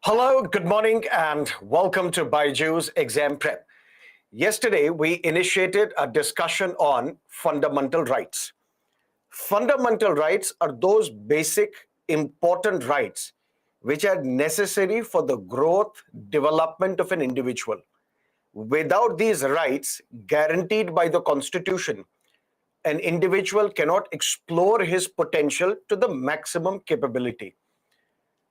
Hello, good morning, and welcome to Byju's Exam Prep. Yesterday, we initiated a discussion on fundamental rights. Fundamental rights are those basic, important rights which are necessary for the growth, development of an individual. Without these rights guaranteed by the Constitution, an individual cannot explore his potential to the maximum capability.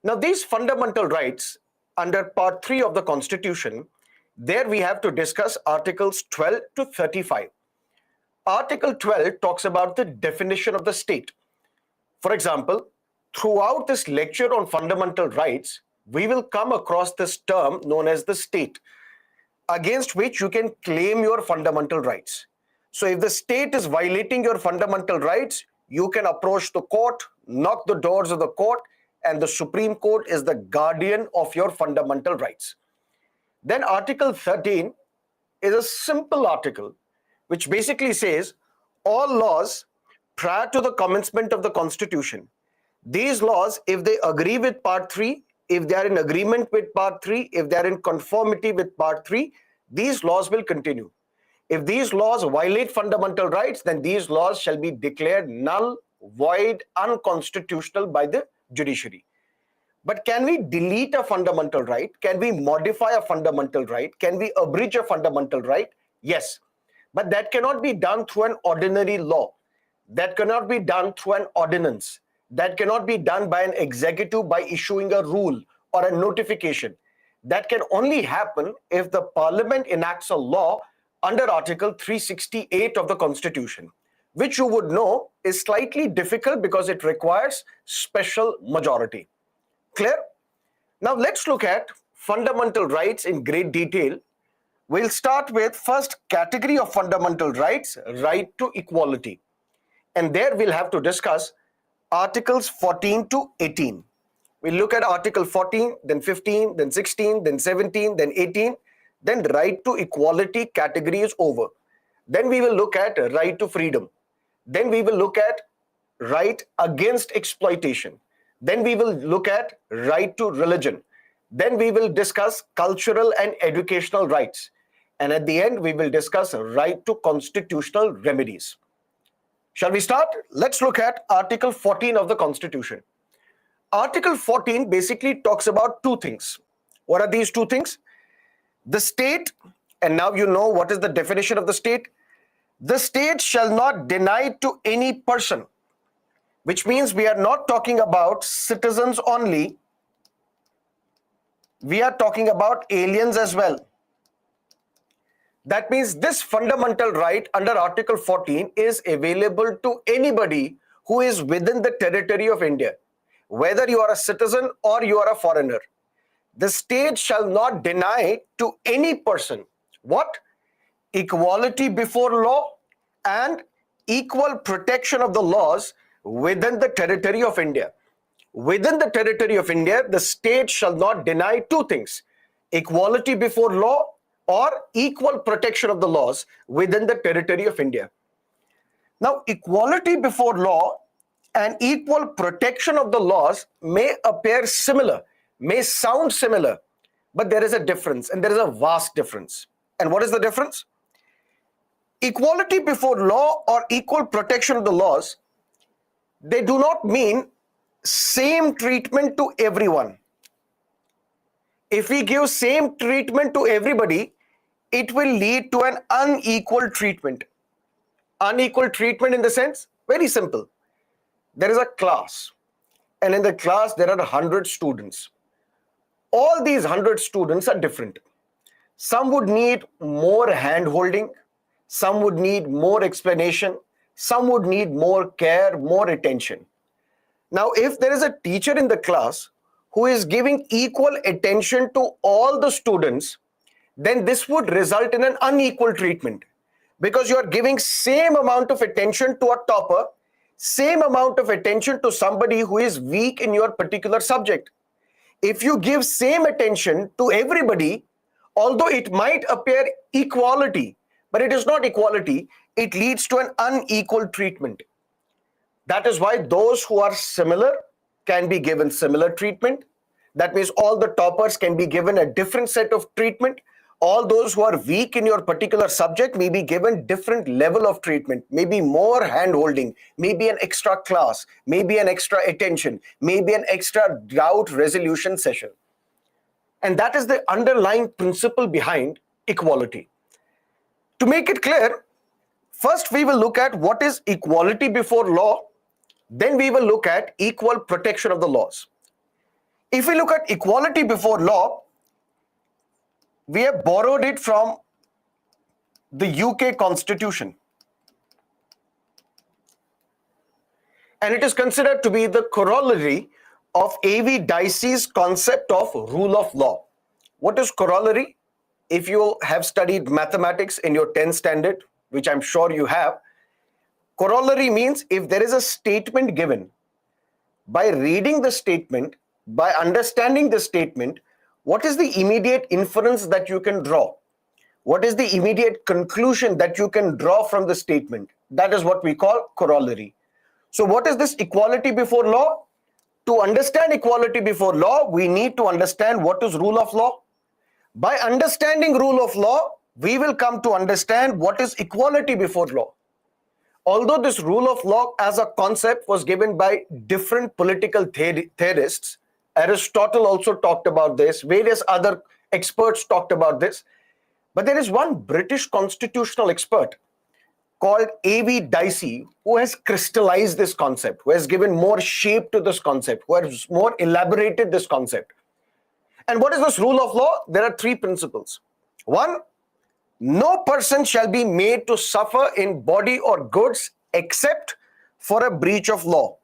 Now, these fundamental rights under Part 3 of the Constitution, there we have to discuss Articles 12 to 35. Article 12 talks about the definition of the state. For example, throughout this lecture on fundamental rights, we will come across this term known as the state, against which you can claim your fundamental rights. So if the state is violating your fundamental rights, you can approach the court, knock the doors of the court, and the Supreme Court is the guardian of your fundamental rights. Then Article 13 is a simple article which basically says all laws prior to the commencement of the Constitution, these laws, if they agree with Part 3, if they are in agreement with Part 3, if they are in conformity with Part 3, these laws will continue. If these laws violate fundamental rights, then these laws shall be declared null, void, unconstitutional by the judiciary. But can we delete a fundamental right? Can we modify a fundamental right? Can we abridge a fundamental right? Yes. But that cannot be done through an ordinary law. That cannot be done through an ordinance. That cannot be done by an executive by issuing a rule or a notification. That can only happen if the Parliament enacts a law under Article 368 of the Constitution, which you would know is slightly difficult because it requires special majority. Clear? Now let's look at fundamental rights in great detail. We'll start with first category of fundamental rights, right to equality. And there we'll have to discuss Articles 14 to 18. We'll look at Article 14, then 15, then 16, then 17, then 18. Then right to equality category is over. Then we will look at right to freedom. Then we will look at right against exploitation. Then we will look at right to religion. Then we will discuss cultural and educational rights. And at the end, we will discuss right to constitutional remedies. Shall we start? Let's look at Article 14 of the Constitution. Article 14 basically talks about two things. What are these two things? The state, and now you know what is the definition of the state. The state shall not deny to any person, which means we are not talking about citizens only. We are talking about aliens as well. That means this fundamental right under Article 14 is available to anybody who is within the territory of India, whether you are a citizen or you are a foreigner. The state shall not deny to any person what? Equality before law and equal protection of the laws within the territory of India. Within the territory of India, the state shall not deny two things: equality before law or equal protection of the laws within the territory of India. Now, equality before law and equal protection of the laws may appear similar, may sound similar, but there is a difference, and there is a vast difference. And what is the difference? Equality before law or equal protection of the laws, they do not mean same treatment to everyone. If we give same treatment to everybody, it will lead to an unequal treatment. Unequal treatment in the sense, very simple. There is a class, and in the class there are 100 students. All these 100 students are different. Some would need more hand-holding, some would need more explanation, some would need more care, more attention. Now, if there is a teacher in the class who is giving equal attention to all the students, then this would result in an unequal treatment, because you are giving same amount of attention to a topper, same amount of attention to somebody who is weak in your particular subject. If you give same attention to everybody, although it might appear equality, but it is not equality, it leads to an unequal treatment. That is why those who are similar can be given similar treatment. That means all the toppers can be given a different set of treatment. All those who are weak in your particular subject may be given different level of treatment, maybe more hand holding, maybe an extra class, maybe an extra attention, maybe an extra doubt resolution session. And that is the underlying principle behind equality. To make it clear, first we will look at what is equality before law, then we will look at equal protection of the laws. If we look at equality before law, we have borrowed it from the UK Constitution. And it is considered to be the corollary of A.V. Dicey's concept of rule of law. What is corollary? If you have studied mathematics in your 10th standard, which I'm sure you have, corollary means if there is a statement given, by reading the statement, by understanding the statement, what is the immediate inference that you can draw? What is the immediate conclusion that you can draw from the statement? That is what we call corollary. So what is this equality before law? To understand equality before law, we need to understand what is rule of law. By understanding rule of law, we will come to understand what is equality before law. Although this rule of law as a concept was given by different political theorists, Aristotle also talked about this, various other experts talked about this, but there is one British constitutional expert called A.V. Dicey who has crystallized this concept, who has given more shape to this concept, who has more elaborated this concept. And what is this rule of law? There are three principles. One, no person shall be made to suffer in body or goods except for a breach of law.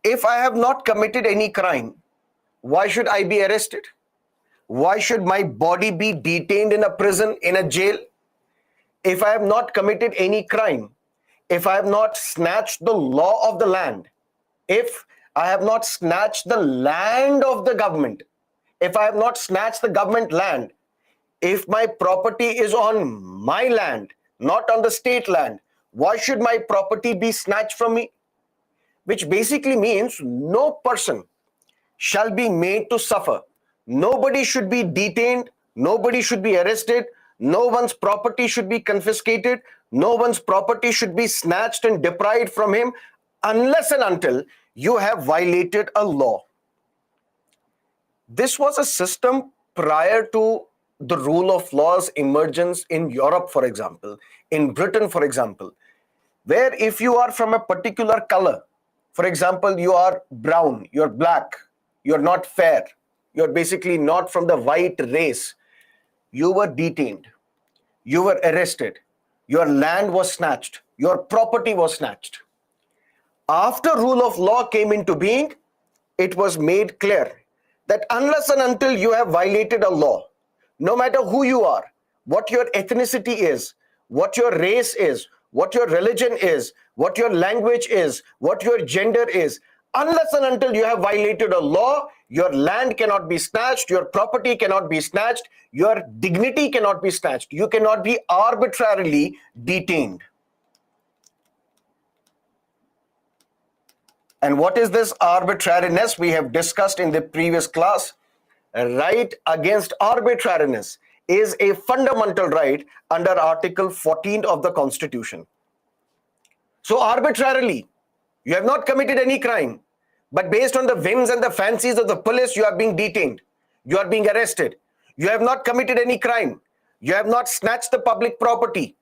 If I have not committed any crime, why should I be arrested? Why should my body be detained in a prison, in a jail? If I have not committed any crime, if I have not snatched the law of the land, if I have not snatched the land of the government, if I have not snatched the government land, if my property is on my land, not on the state land, why should my property be snatched from me? Which basically means no person shall be made to suffer. Nobody should be detained. Nobody should be arrested. No one's property should be confiscated. No one's property should be snatched and deprived from him unless and until you have violated a law. This was a system prior to the rule of law's emergence in Europe, for example, in Britain, for example, where if you are from a particular color, for example, you are brown, you're black, you're not fair, you're basically not from the white race, you were detained, you were arrested, your land was snatched, your property was snatched. After rule of law came into being, it was made clear that unless and until you have violated a law, no matter who you are, what your ethnicity is, what your race is, what your religion is, what your language is, what your gender is, unless and until you have violated a law, your land cannot be snatched, your property cannot be snatched, your dignity cannot be snatched. You cannot be arbitrarily detained. And what is this arbitrariness? We have discussed in the previous class. Right against arbitrariness is a fundamental right under Article 14 of the Constitution. So arbitrarily, you have not committed any crime, but based on the whims and the fancies of the police, you are being detained. You are being arrested. You have not committed any crime. You have not snatched the public property.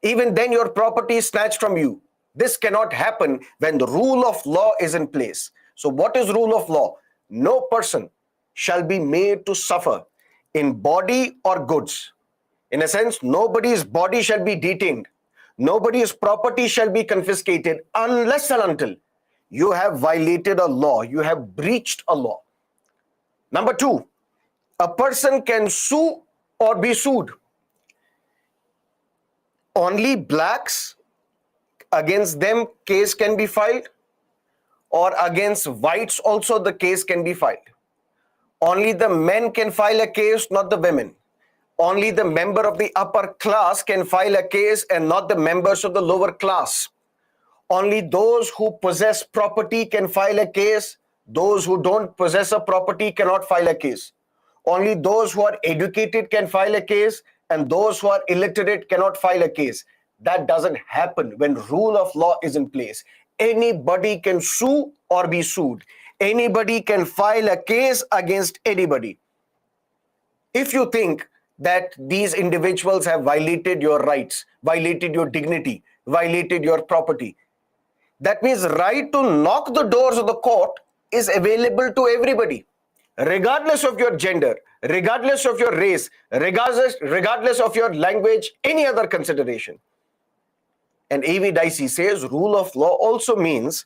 Even then, your property is snatched from you. This cannot happen when the rule of law is in place. So what is rule of law? No person shall be made to suffer in body or goods. In a sense, nobody's body shall be detained. Nobody's property shall be confiscated unless and until you have violated a law, you have breached a law. Number two, a person can sue or be sued. Only blacks, against them case can be filed, or against whites also the case can be filed. Only the men can file a case, not the women. Only the member of the upper class can file a case and not the members of the lower class. Only those who possess property can file a case, Those who don't possess a property cannot file a case. Only those who are educated can file a case, and those who are illiterate cannot file a case. That doesn't happen when rule of law is in place. Anybody can sue or be sued. Anybody can file a case against anybody. If you think that these individuals have violated your rights, violated your dignity, violated your property, that means right to knock the doors of the court is available to everybody, regardless of your gender, regardless of your race, regardless of your language, any other consideration. And A.V. Dicey says rule of law also means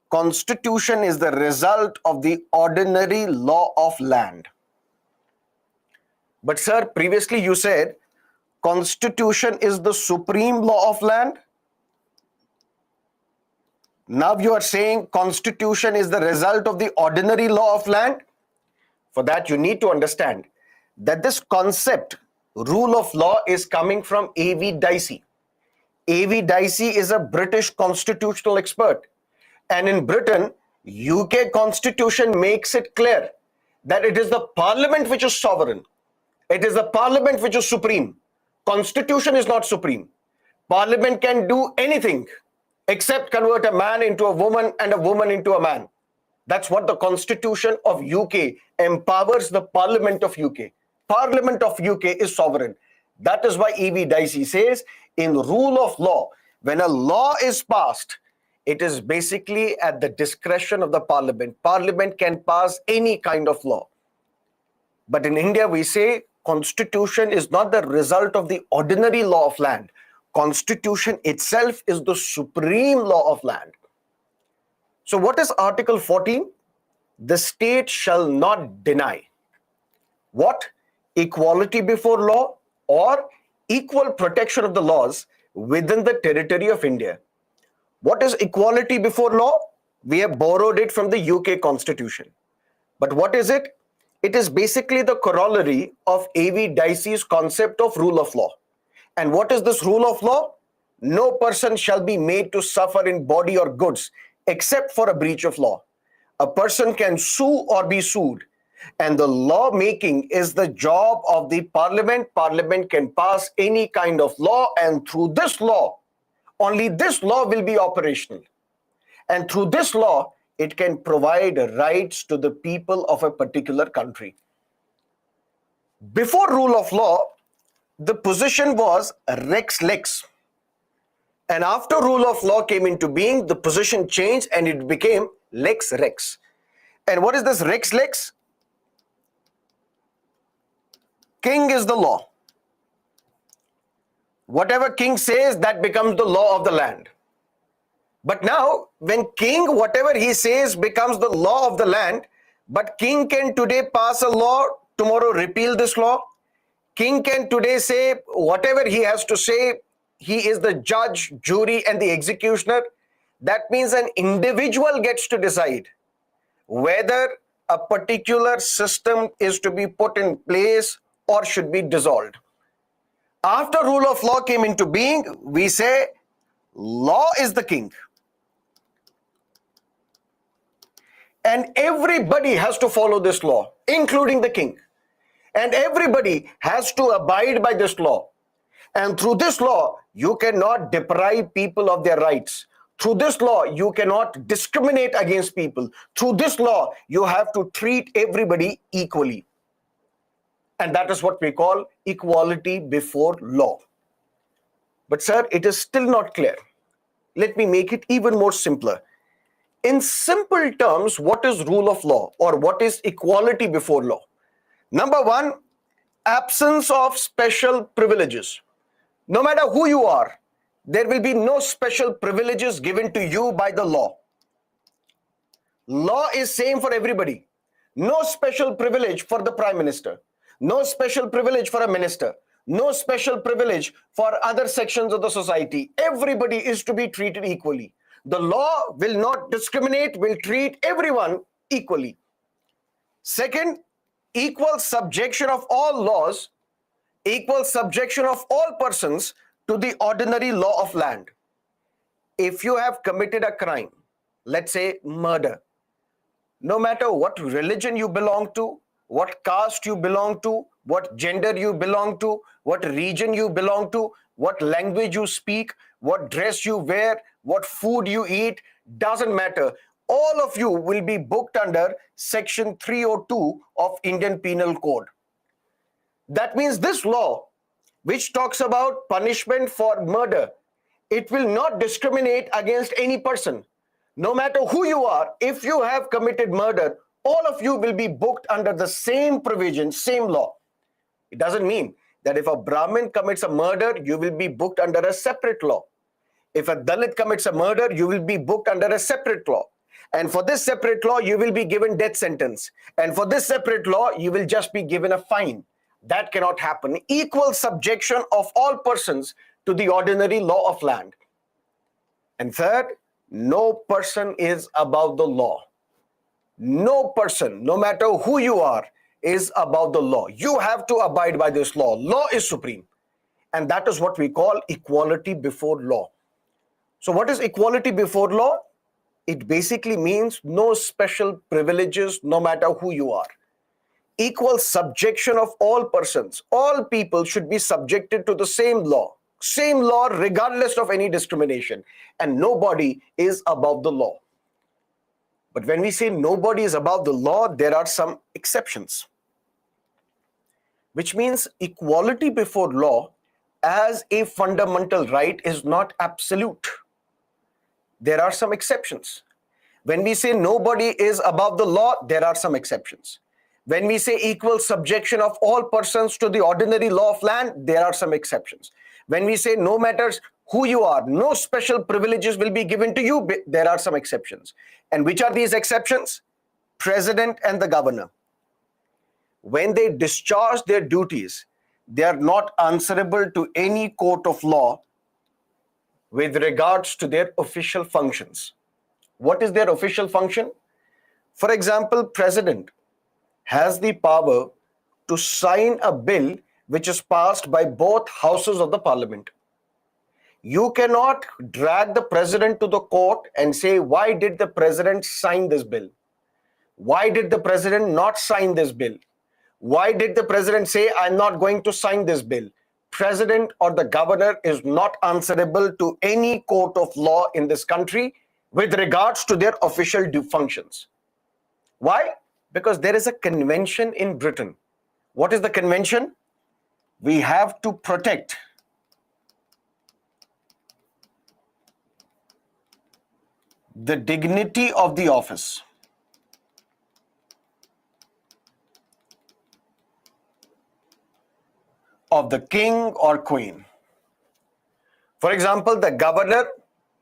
constitution is the result of the ordinary law of land. But sir, previously you said constitution is the supreme law of land. Now you are saying constitution is the result of the ordinary law of land. For that you need to understand that this concept, rule of law, is coming from A.V. Dicey. A.V. Dicey is a British constitutional expert. And in Britain, UK constitution makes it clear that it is the parliament which is sovereign. It is the parliament which is supreme. Constitution is not supreme. Parliament can do anything except convert a man into a woman and a woman into a man. That's what the Constitution of UK empowers the Parliament of UK. Parliament of UK is sovereign. That is why E.V. Dicey says in rule of law, when a law is passed, it is basically at the discretion of the Parliament. Parliament can pass any kind of law. But in India, we say Constitution is not the result of the ordinary law of land. Constitution itself is the supreme law of land. So what is Article 14? The state shall not deny what? Equality before law or equal protection of the laws within the territory of India. What is equality before law? We have borrowed it from the UK Constitution. But what is it? It is basically the corollary of A.V. Dicey's concept of rule of law. And what is this rule of law? No person shall be made to suffer in body or goods except for a breach of law. A person can sue or be sued. And the law making is the job of the Parliament. Parliament can pass any kind of law, and through this law, only this law will be operational. And through this law, it can provide rights to the people of a particular country. Before rule of law, the position was rex lex. And after rule of law came into being, the position changed and it became lex rex. And what is this rex lex? King is the law. Whatever king says, that becomes the law of the land. But now, when king, whatever he says becomes the law of the land, but king can today pass a law, tomorrow repeal this law. King can today say whatever he has to say. He is the judge, jury, and the executioner. That means an individual gets to decide whether a particular system is to be put in place or should be dissolved. After rule of law came into being, we say law is the king. And everybody has to follow this law, including the king. And everybody has to abide by this law. And through this law, you cannot deprive people of their rights. Through this law, you cannot discriminate against people. Through this law, you have to treat everybody equally. And that is what we call equality before law. But sir, it is still not clear. Let me make it even more simpler. In simple terms, what is rule of law or what is equality before law? Number one, absence of special privileges. No matter who you are, there will be no special privileges given to you by the law. Law is same for everybody. No special privilege for the prime minister. No special privilege for a minister. No special privilege for other sections of the society. Everybody is to be treated equally. The law will not discriminate, will treat everyone equally. Second, equal subjection of all laws, equal subjection of all persons to the ordinary law of land. If you have committed a crime, let's say murder, no matter what religion you belong to, what caste you belong to, what gender you belong to, what region you belong to, what language you speak, what dress you wear, what food you eat, doesn't matter. All of you will be booked under Section 302 of Indian Penal Code. That means this law, which talks about punishment for murder, it will not discriminate against any person. No matter who you are, if you have committed murder, all of you will be booked under the same provision, same law. It doesn't mean that if a Brahmin commits a murder, you will be booked under a separate law. If a Dalit commits a murder, you will be booked under a separate law. And for this separate law, you will be given death sentence. And for this separate law, you will just be given a fine. That cannot happen. Equal subjection of all persons to the ordinary law of land. And third, no person is above the law. No person, no matter who you are, is above the law. You have to abide by this law. Law is supreme. And that is what we call equality before law. So what is equality before law? It basically means no special privileges, no matter who you are. Equal subjection of all persons. All people should be subjected to the same law. Same law regardless of any discrimination. And nobody is above the law. But when we say nobody is above the law, there are some exceptions. Which means equality before law as a fundamental right is not absolute. There are some exceptions. When we say nobody is above the law, there are some exceptions. When we say equal subjection of all persons to the ordinary law of land, there are some exceptions. When we say no matters who you are, no special privileges will be given to you, there are some exceptions. And which are these exceptions? President and the governor. When they discharge their duties, they are not answerable to any court of law with regards to their official functions. What is their official function? For example, president has the power to sign a bill which is passed by both houses of the parliament. You cannot drag the president to the court and say, why did the president sign this bill? Why did the president not sign this bill? Why did the president say, I'm not going to sign this bill? President or the governor is not answerable to any court of law in this country with regards to their official functions. Why? Because there is a convention in Britain. What is the convention? We have to protect the dignity of the office. Of the king or queen. For example, the governor,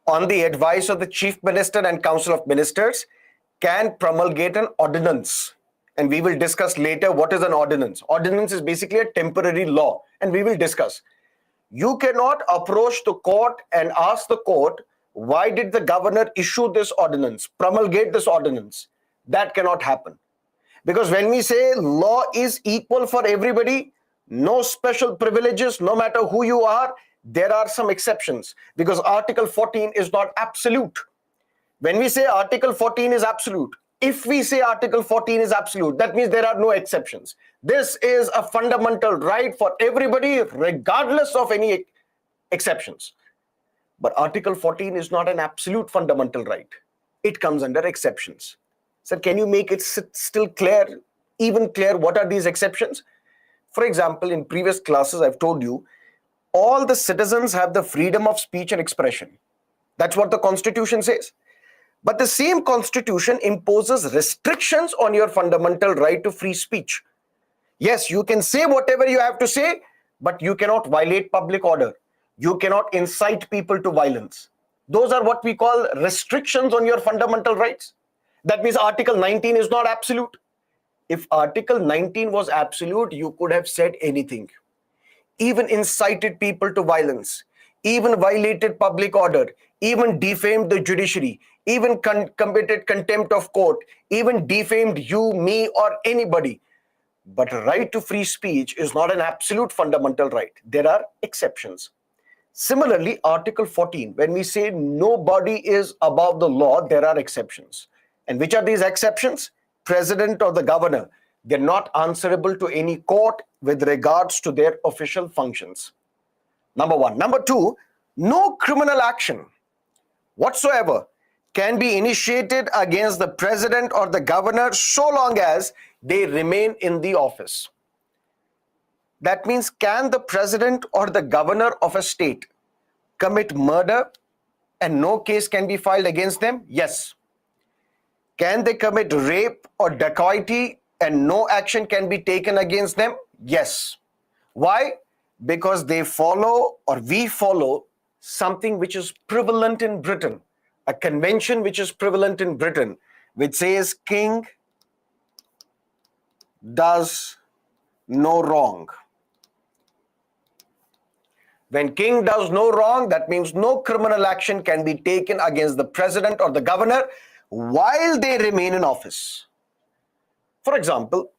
on the advice of the chief minister and council of ministers, can promulgate an ordinance. And we will discuss later what is an ordinance. Ordinance is basically a temporary law, and we will discuss. You cannot approach the court and ask the court, why did the governor issue this ordinance, promulgate this ordinance? That cannot happen. Because when we say law is equal for everybody, no special privileges, no matter who you are, there are some exceptions. Because Article 14 is not absolute. When we say Article 14 is absolute, if we say Article 14 is absolute, that means there are no exceptions. This is a fundamental right for everybody, regardless of any exceptions. But Article 14 is not an absolute fundamental right. It comes under exceptions. Sir, can you make it still clear, even clear, what are these exceptions? For example, in previous classes, I've told you, all the citizens have the freedom of speech and expression. That's what the Constitution says. But the same Constitution imposes restrictions on your fundamental right to free speech. Yes, you can say whatever you have to say, but you cannot violate public order. You cannot incite people to violence. Those are what we call restrictions on your fundamental rights. That means Article 19 is not absolute. If Article 19 was absolute, you could have said anything. Even incited people to violence, even violated public order, even defamed the judiciary, even committed contempt of court, even defamed you, me, or anybody. But right to free speech is not an absolute fundamental right. There are exceptions. Similarly, Article 14, when we say nobody is above the law, there are exceptions. And which are these exceptions? president or the governor, they're not answerable to any court with regards to their official functions. Number one. Number two, no criminal action whatsoever can be initiated against the president or the governor so long as they remain in the office. That means, can the president or the governor of a state commit murder and no case can be filed against them? Yes. Can they commit rape or dacoity and no action can be taken against them? Yes. Why? Because they follow, or we follow, something which is prevalent in Britain, a convention which is prevalent in Britain, which says king does no wrong. When king does no wrong, that means no criminal action can be taken against the president or the governor while they remain in office. For example,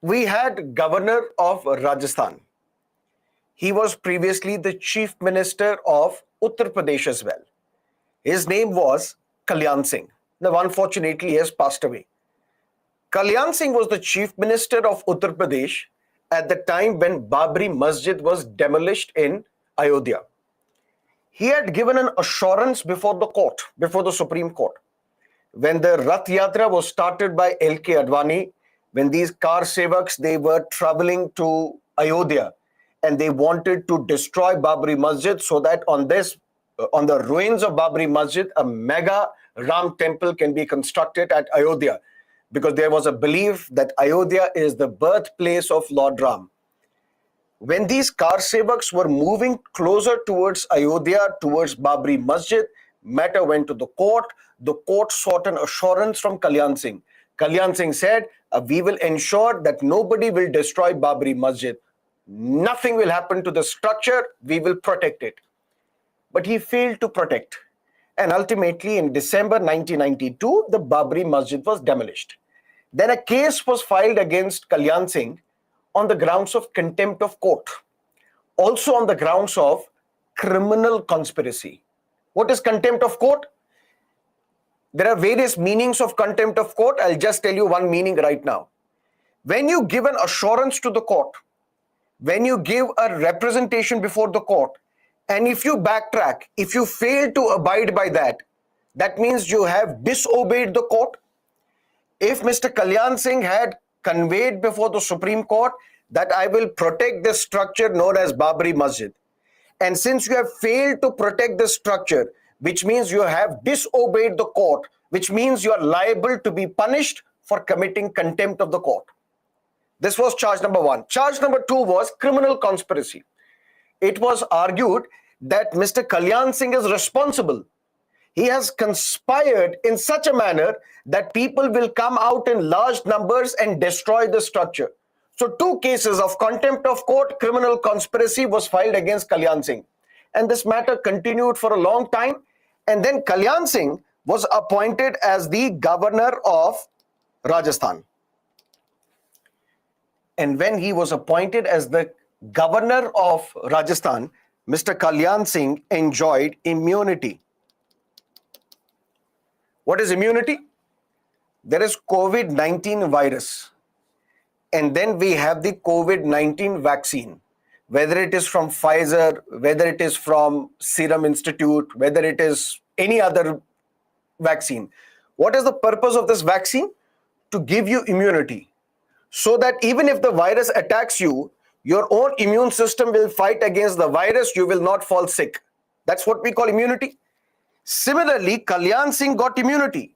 we had governor of Rajasthan. He was previously the chief minister of Uttar Pradesh as well. His name was Kalyan Singh. Now, unfortunately, he has passed away. Kalyan Singh was the chief minister of Uttar Pradesh at the time when Babri Masjid was demolished in Ayodhya. He had given an assurance before the court, before the Supreme Court. When the Rath Yatra was started by L.K. Advani, when these car sevaks, they were traveling to Ayodhya and they wanted to destroy Babri Masjid so that on the ruins of Babri Masjid, a mega Ram temple can be constructed at Ayodhya, because there was a belief that Ayodhya is the birthplace of Lord Ram. When these car sevaks were moving closer towards Ayodhya, towards Babri Masjid, matter went to the court. The court sought an assurance from Kalyan Singh. Kalyan Singh said, we will ensure that nobody will destroy Babri Masjid. Nothing will happen to the structure. We will protect it. But he failed to protect. And ultimately, in December 1992, the Babri Masjid was demolished. Then a case was filed against Kalyan Singh on the grounds of contempt of court. Also on the grounds of criminal conspiracy. What is contempt of court? There are various meanings of contempt of court. I'll just tell you one meaning right now. When you give an assurance to the court, when you give a representation before the court, and if you backtrack, if you fail to abide by that, that means you have disobeyed the court. If Mr. Kalyan Singh had conveyed before the Supreme Court that I will protect this structure known as Babri Masjid, and since you have failed to protect this structure, which means you have disobeyed the court, which means you are liable to be punished for committing contempt of the court. This was charge number one. Charge number two was criminal conspiracy. It was argued that Mr. Kalyan Singh is responsible. He has conspired in such a manner that people will come out in large numbers and destroy the structure. So two cases of contempt of court, criminal conspiracy was filed against Kalyan Singh. And this matter continued for a long time. And then Kalyan Singh was appointed as the governor of Rajasthan. And when he was appointed as the governor of Rajasthan, Mr. Kalyan Singh enjoyed immunity. What is immunity? There is COVID-19 virus. And then we have the COVID-19 vaccine. Whether it is from Pfizer, whether it is from Serum Institute, whether it is any other vaccine. What is the purpose of this vaccine? To give you immunity. So that even if the virus attacks you, your own immune system will fight against the virus, you will not fall sick. That's what we call immunity. Similarly, Kalyan Singh got immunity.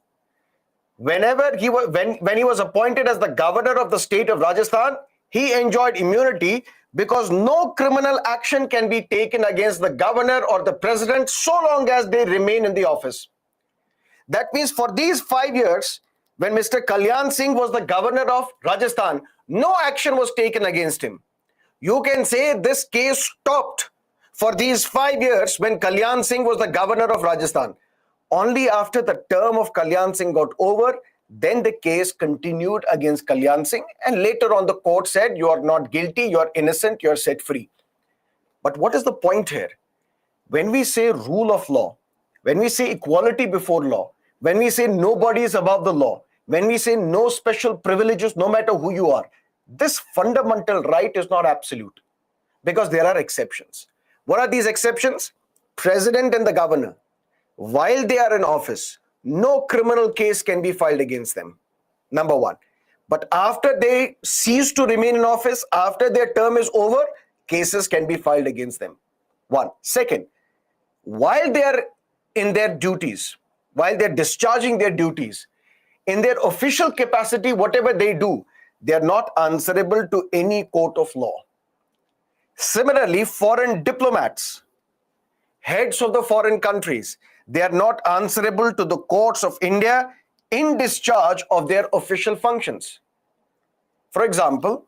Whenever he was, when he was appointed as the governor of the state of Rajasthan, he enjoyed immunity because no criminal action can be taken against the governor or the president so long as they remain in the office. That means for these 5 years, when Mr. Kalyan Singh was the governor of Rajasthan, no action was taken against him. You can say this case stopped for these 5 years when Kalyan Singh was the governor of Rajasthan. Only after the term of Kalyan Singh got over, then the case continued against Kalyan Singh, and later on the court said you are not guilty, you are innocent, you are set free. But what is the point here? When we say rule of law, when we say equality before law, when we say nobody is above the law, when we say no special privileges, no matter who you are, this fundamental right is not absolute because there are exceptions. What are these exceptions? President and the governor, while they are in office, no criminal case can be filed against them. Number one. But after they cease to remain in office, after their term is over, cases can be filed against them. One. Second, while they are in their duties, while they're discharging their duties, in their official capacity, whatever they do, they are not answerable to any court of law. Similarly, foreign diplomats, heads of the foreign countries, they are not answerable to the courts of India in discharge of their official functions. For example,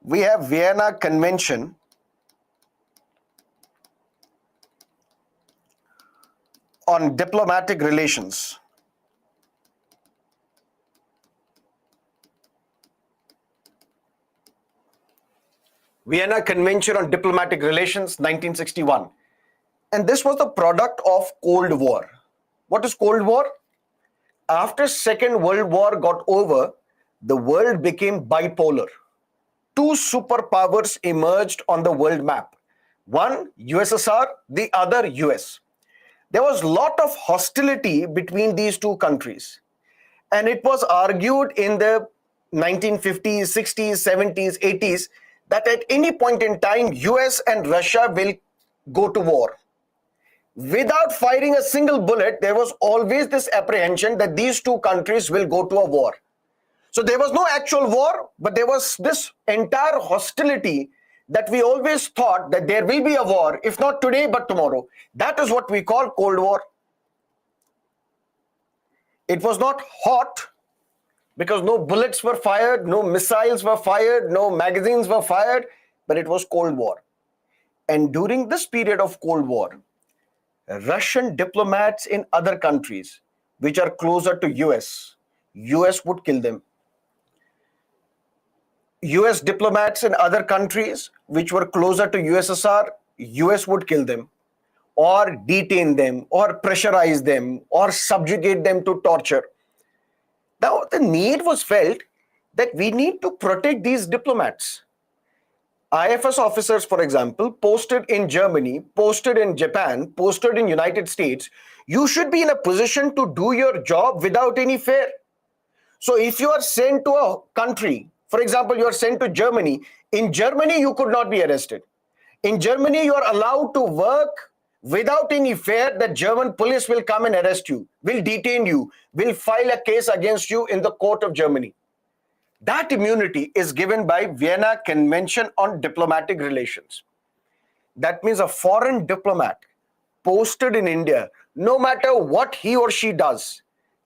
we have Vienna Convention on Diplomatic Relations. Vienna Convention on Diplomatic Relations, 1961. And this was the product of Cold War. What is Cold War? After Second World War got over, the world became bipolar. Two superpowers emerged on the world map. One, USSR, the other, US. There was a lot of hostility between these two countries. And it was argued in the 1950s, 60s, 70s, 80s that at any point in time, US and Russia will go to war. Without firing a single bullet, there was always this apprehension that these two countries will go to a war. So there was no actual war, but there was this entire hostility that we always thought that there will be a war, if not today, but tomorrow. That is what we call Cold War. It was not hot because no bullets were fired, no missiles were fired, no magazines were fired, but it was Cold War. And during this period of Cold War, Russian diplomats in other countries which are closer to US would kill them. US diplomats in other countries which were closer to USSR, US would kill them or detain them or pressurize them or subjugate them to torture. Now, the need was felt that we need to protect these diplomats. IFS officers, for example, posted in Germany, posted in Japan, posted in United States, you should be in a position to do your job without any fear. So if you are sent to a country, for example, you are sent to Germany, in Germany you could not be arrested. In Germany, you are allowed to work without any fear that German police will come and arrest you, will detain you, will file a case against you in the court of Germany. That immunity is given by Vienna Convention on Diplomatic Relations. That means a foreign diplomat posted in India, no matter what he or she does,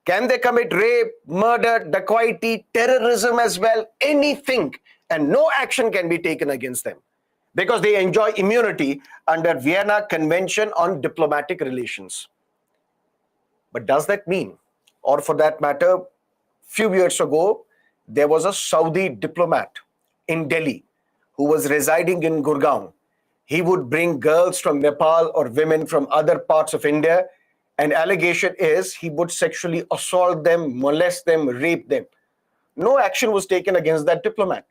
can they commit rape, murder, dacoity, terrorism as well, anything, and no action can be taken against them because they enjoy immunity under Vienna Convention on Diplomatic Relations. But does that mean, or for that matter, few years ago, there was a Saudi diplomat in Delhi who was residing in Gurgaon. He would bring girls from Nepal or women from other parts of India, and allegation is he would sexually assault them, molest them, rape them. No action was taken against that diplomat.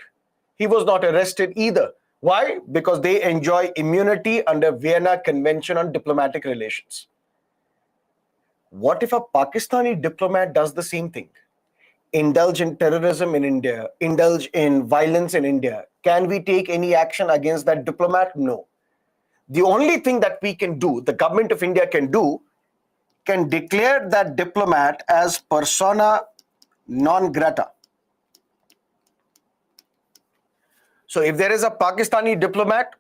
He was not arrested either. Why? Because they enjoy immunity under Vienna Convention on Diplomatic Relations. What if a Pakistani diplomat does the same thing? Indulge in terrorism in India, indulge in violence in India. Can we take any action against that diplomat? No. The only thing that we can do, the government of India can do, can declare that diplomat as persona non grata. So if there is a Pakistani diplomat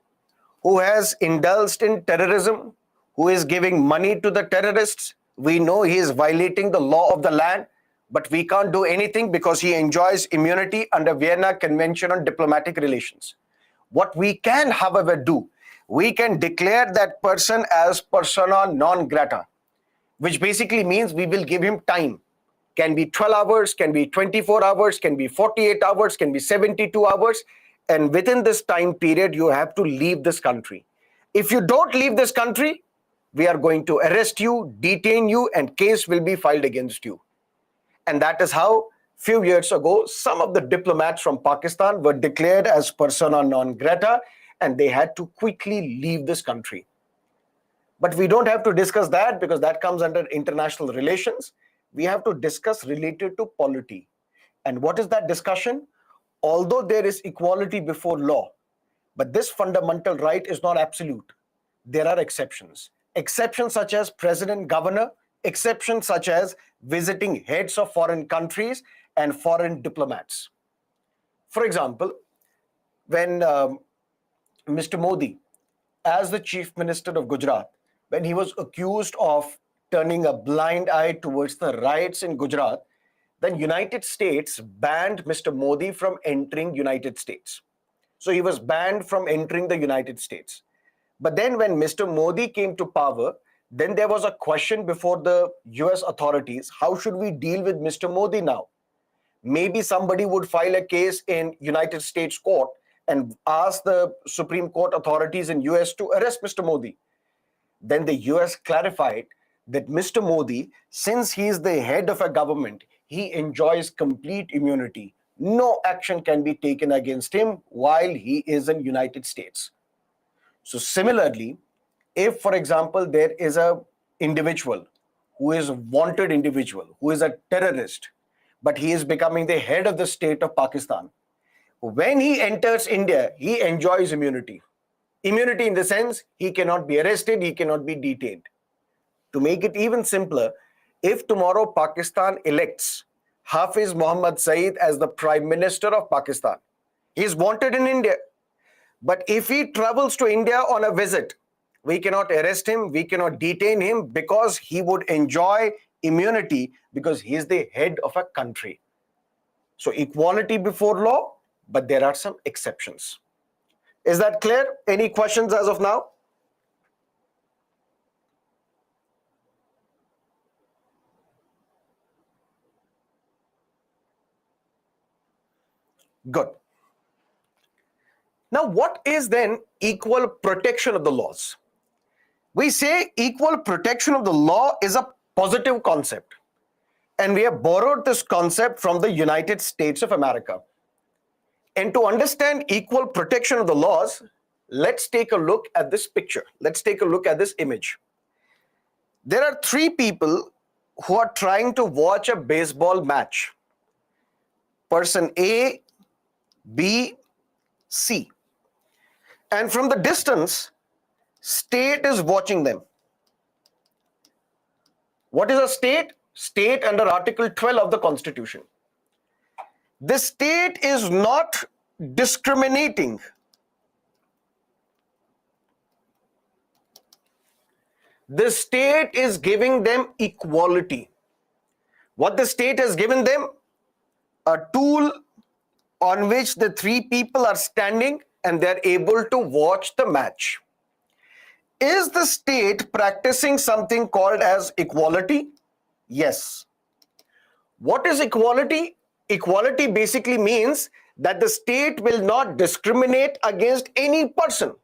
who has indulged in terrorism, who is giving money to the terrorists, we know he is violating the law of the land, but we can't do anything because he enjoys immunity under Vienna Convention on Diplomatic Relations. What we can, however, do, we can declare that person as persona non grata, which basically means we will give him time. Can be 12 hours, can be 24 hours, can be 48 hours, can be 72 hours. And within this time period, you have to leave this country. If you don't leave this country, we are going to arrest you, detain you, and case will be filed against you. And that is how few years ago, some of the diplomats from Pakistan were declared as persona non grata, and they had to quickly leave this country. But we don't have to discuss that because that comes under international relations. We have to discuss related to polity. And what is that discussion? Although there is equality before law, but this fundamental right is not absolute. There are exceptions. Exceptions such as president, governor, exceptions such as visiting heads of foreign countries and foreign diplomats. For example, when Mr. Modi, as the Chief Minister of Gujarat, when he was accused of turning a blind eye towards the riots in Gujarat, then United States banned Mr. Modi from entering United States. So he was banned from entering the United States. But then when Mr. Modi came to power, then there was a question before the US authorities, how should we deal with Mr. Modi now? Maybe somebody would file a case in United States court and ask the Supreme Court authorities in US to arrest Mr. Modi. Then the US clarified that Mr. Modi, since he is the head of a government, he enjoys complete immunity. No action can be taken against him while he is in United States. So similarly, if, for example, there is a individual who is a wanted individual, who is a terrorist, but he is becoming the head of the state of Pakistan, when he enters India, he enjoys immunity. Immunity in the sense he cannot be arrested, he cannot be detained. To make it even simpler, if tomorrow Pakistan elects Hafiz Muhammad Saeed as the Prime Minister of Pakistan, he is wanted in India. But if he travels to India on a visit, we cannot arrest him, we cannot detain him because he would enjoy immunity because he is the head of a country. So equality before law, but there are some exceptions. Is that clear? Any questions as of now? Good. Now, what is then equal protection of the laws? We say equal protection of the law is a positive concept, and we have borrowed this concept from the United States of America. And to understand equal protection of the laws, let's take a look at this picture. Let's take a look at this image. There are three people who are trying to watch a baseball match. Person A, B, C. And from the distance, state is watching them. What is a state? State under Article 12 of the Constitution. The state is not discriminating. The state is giving them equality. What the state has given them? A tool on which the three people are standing and they're able to watch the match. Is the state practicing something called as equality? Yes. What is equality? Equality basically means that the state will not discriminate against any person.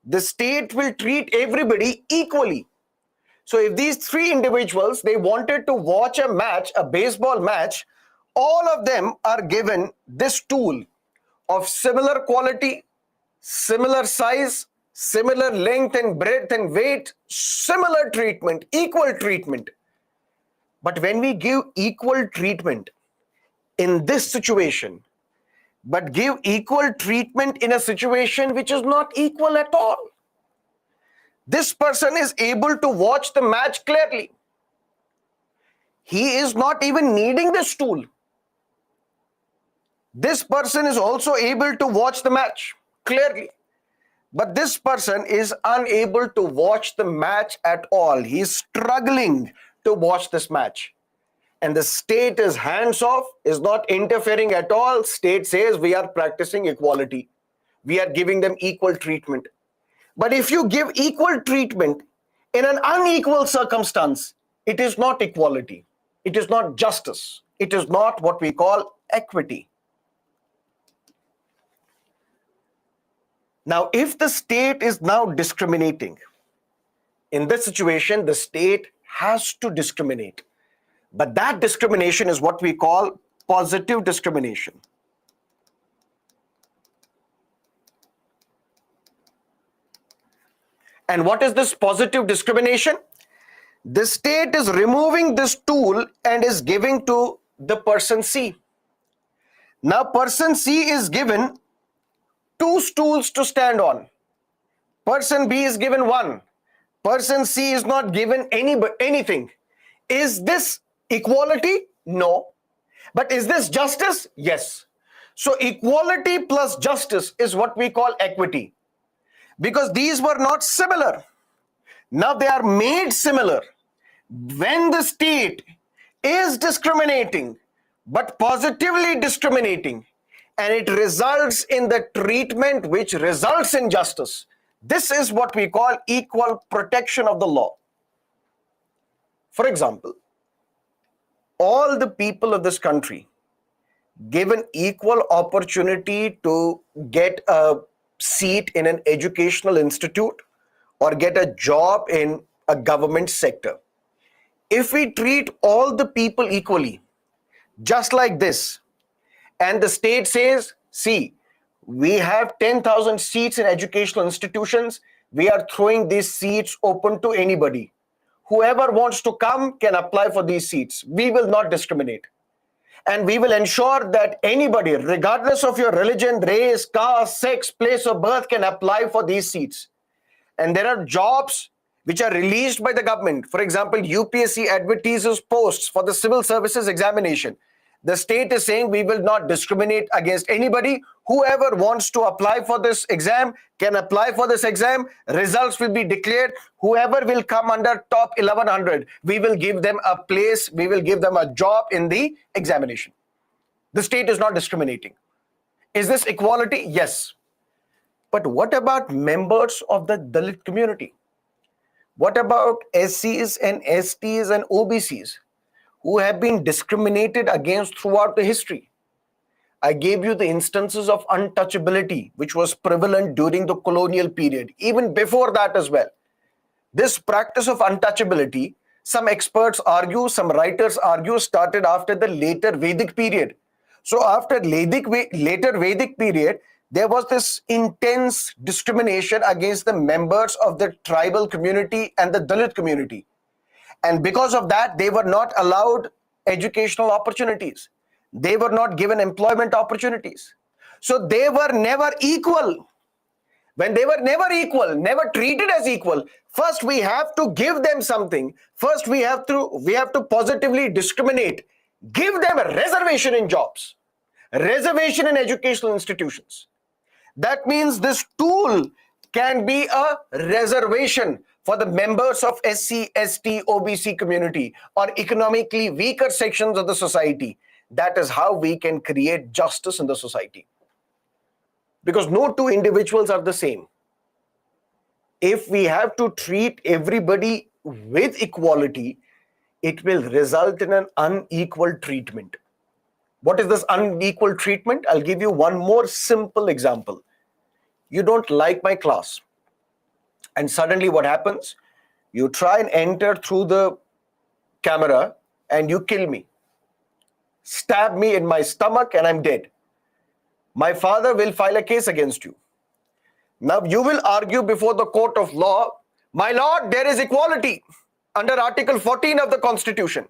The state will treat everybody equally. So if these three individuals, they wanted to watch a match, a baseball match, all of them are given this tool of similar quality, similar size, similar length and breadth and weight, similar treatment, equal treatment. But when we give equal treatment in this situation, but give equal treatment in a situation which is not equal at all, this person is able to watch the match clearly. He is not even needing this tool. This person is also able to watch the match clearly. But this person is unable to watch the match at all. He is struggling to watch this match. And the state is hands off, is not interfering at all. State says we are practicing equality. We are giving them equal treatment. But if you give equal treatment in an unequal circumstance, it is not equality. It is not justice. It is not what we call equity. Now, if the state is now discriminating, in this situation, the state has to discriminate. But that discrimination is what we call positive discrimination. And what is this positive discrimination? The state is removing this tool and is giving to the person C. Now, person C is given two stools to stand on. Person B is given one. Person C is not given anything. Is this equality? No. But is this justice? Yes. So equality plus justice is what we call equity. Because these were not similar. Now they are made similar. When the state is discriminating, but positively discriminating, and it results in the treatment which results in justice, this is what we call equal protection of the law. For example, all the people of this country given equal opportunity to get a seat in an educational institute or get a job in a government sector. If we treat all the people equally, just like this, and the state says, see, we have 10,000 seats in educational institutions, we are throwing these seats open to anybody. Whoever wants to come can apply for these seats. We will not discriminate. And we will ensure that anybody, regardless of your religion, race, caste, sex, place of birth, can apply for these seats. And there are jobs which are released by the government. For example, UPSC advertises posts for the civil services examination. The state is saying we will not discriminate against anybody. Whoever wants to apply for this exam can apply for this exam. Results will be declared. Whoever will come under top 1100, we will give them a place, we will give them a job in the examination. The state is not discriminating. Is this equality? Yes. But what about members of the Dalit community? What about SCs and STs and OBCs who have been discriminated against throughout the history? I gave you the instances of untouchability which was prevalent during the colonial period, even before that as well. This practice of untouchability, some experts argue, some writers argue, started after the later Vedic period. So after later Vedic period, there was this intense discrimination against the members of the tribal community and the Dalit community. And because of that, they were not allowed educational opportunities. They were not given employment opportunities. So they were never equal. When they were never equal, never treated as equal, first we have to give them something. First we have to positively discriminate. Give them a reservation in jobs, reservation in educational institutions. That means this tool can be a reservation for the members of SC, ST, OBC community or economically weaker sections of the society. That is how we can create justice in the society. Because no two individuals are the same. If we have to treat everybody with equality, it will result in an unequal treatment. What is this unequal treatment? I'll give you one more simple example. You don't like my class. And suddenly what happens? You try and enter through the camera and you kill me. Stab me in my stomach and I'm dead. My father will file a case against you. Now you will argue before the court of law, my lord, there is equality under Article 14 of the Constitution.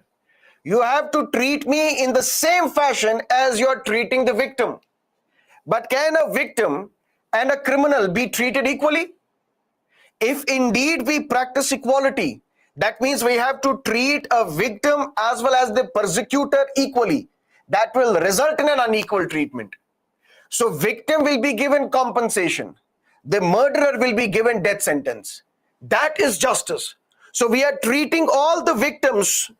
You have to treat me in the same fashion as you're treating the victim. But can a victim and a criminal be treated equally? If indeed we practice equality, that means we have to treat a victim as well as the persecutor equally. That will result in an unequal treatment. So victim will be given compensation. The murderer will be given death sentence. That is justice. So we are treating all the victims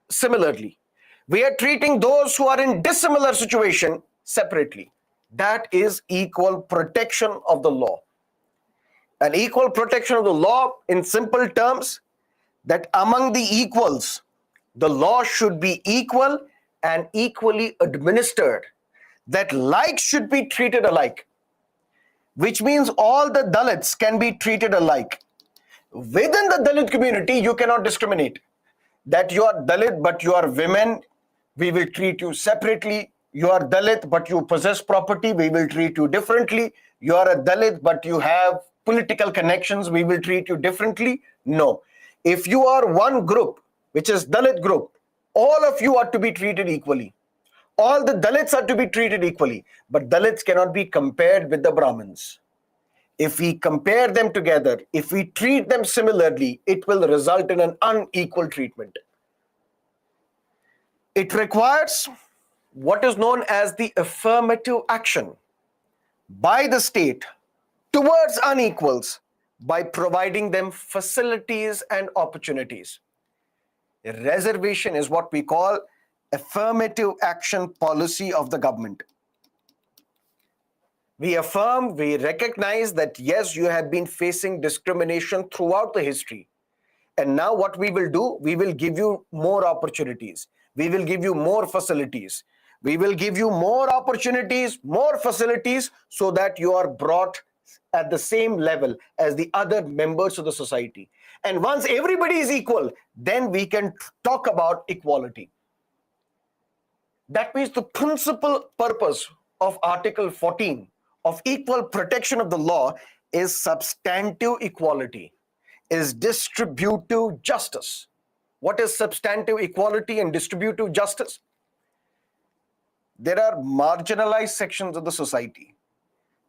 similarly. We are treating those who are in dissimilar situation separately. That is equal protection of the law. An equal protection of the law, in simple terms, that among the equals, the law should be equal and equally administered. That like should be treated alike, which means all the Dalits can be treated alike. Within the Dalit community, you cannot discriminate. that you are Dalit but you are women, we will treat you separately. You are Dalit but you possess property, we will treat you differently. You are a Dalit but you have political connections, we will treat you differently. No. If you are one group, which is Dalit group, all of you are to be treated equally. All the Dalits are to be treated equally, but Dalits cannot be compared with the Brahmins. If we compare them together, if we treat them similarly, it will result in an unequal treatment. It requires what is known as the affirmative action by the state towards unequals by providing them facilities and opportunities. Reservation is what we call affirmative action policy of the government. We affirm, we recognize that yes, you have been facing discrimination throughout the history. And now what we will do, we will give you more opportunities. We will give you more facilities. We will give you more opportunities, more facilities, so that you are brought at the same level as the other members of the society. And once everybody is equal, then we can talk about equality. That means the principal purpose of Article 14 of equal protection of the law is substantive equality, is distributive justice. What is substantive equality and distributive justice? There are marginalized sections of the society.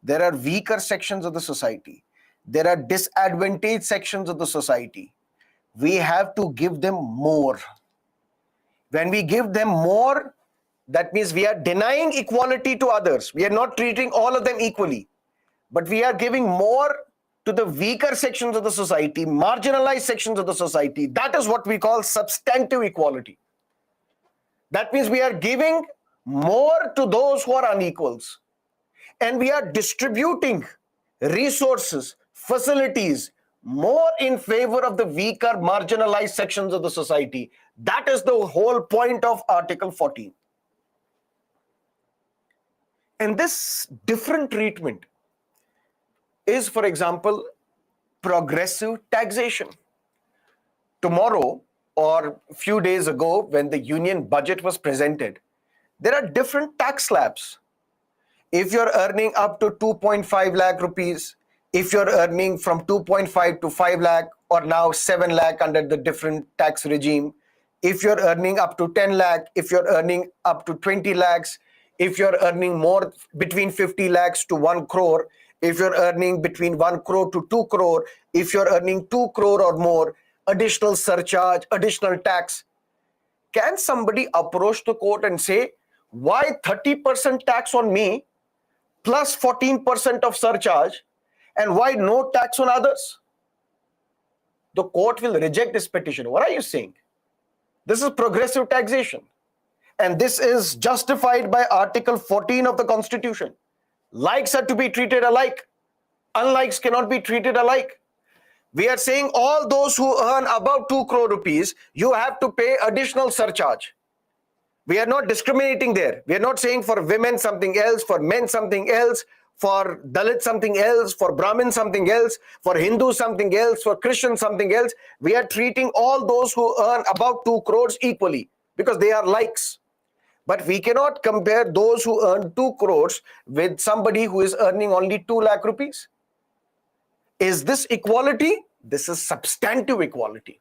There are weaker sections of the society. There are disadvantaged sections of the society. We have to give them more. When we give them more, that means we are denying equality to others. We are not treating all of them equally, but we are giving more to the weaker sections of the society, marginalized sections of the society. That is what we call substantive equality. That means we are giving more to those who are unequals, and we are distributing resources, facilities, more in favor of the weaker, marginalized sections of the society. That is the whole point of Article 14. And this different treatment is, for example, progressive taxation. Tomorrow or a few days ago, when the union budget was presented, there are different tax slabs. If you're earning up to 2.5 lakh rupees, if you're earning from 2.5 to 5 lakh, or now 7 lakh under the different tax regime, if you're earning up to 10 lakh, if you're earning up to 20 lakhs, if you're earning more between 50 lakhs to 1 crore, if you're earning between 1 crore to 2 crore, if you're earning 2 crore or more, additional surcharge, additional tax. Can somebody approach the court and say, why 30% tax on me plus 14% of surcharge, and why no tax on others? The court will reject this petition. What are you saying? This is progressive taxation. And this is justified by Article 14 of the Constitution. Likes are to be treated alike. Unlikes cannot be treated alike. We are saying all those who earn above 2 crore rupees, you have to pay additional surcharge. We are not discriminating there. We are not saying for women something else, for men something else, for Dalit something else, for Brahmin something else, for Hindu something else, for Christian something else. We are treating all those who earn above 2 crores equally because they are likes. But we cannot compare those who earn 2 crores with somebody who is earning only 2 lakh rupees. Is this equality? This is substantive equality.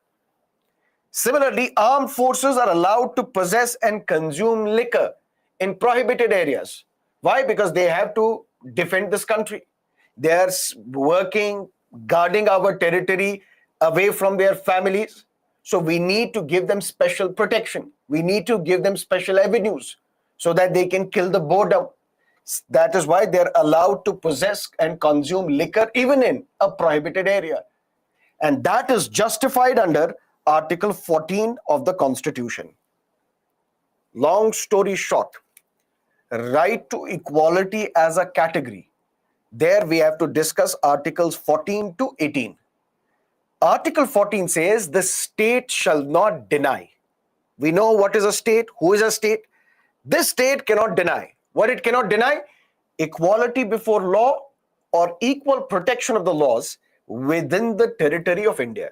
Similarly, armed forces are allowed to possess and consume liquor in prohibited areas. Why? Because they have to defend this country. They are working, guarding our territory away from their families. So we need to give them special protection. We need to give them special avenues so that they can kill the boredom. That is why they're allowed to possess and consume liquor even in a prohibited area. And that is justified under Article 14 of the Constitution. Long story short, right to equality as a category. There we have to discuss Articles 14 to 18. Article 14 says the state shall not deny. We know what is a state, who is a state. This state cannot deny. What it cannot deny? Equality before law or equal protection of the laws within the territory of India.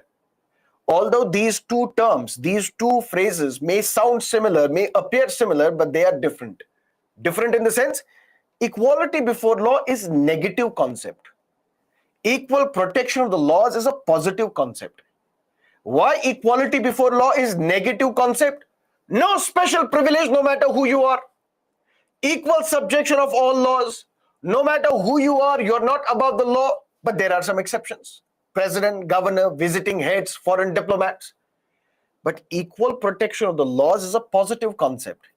Although these two terms, these two phrases may sound similar, may appear similar, but they are different. Different in the sense, equality before law is negative concept. Equal protection of the laws is a positive concept. Why equality before law is negative concept? No special privilege no matter who you are. Equal subjection of all laws. No matter who you are, you're not above the law, but there are some exceptions. President, governor, visiting heads, foreign diplomats. But equal protection of the laws is a positive concept.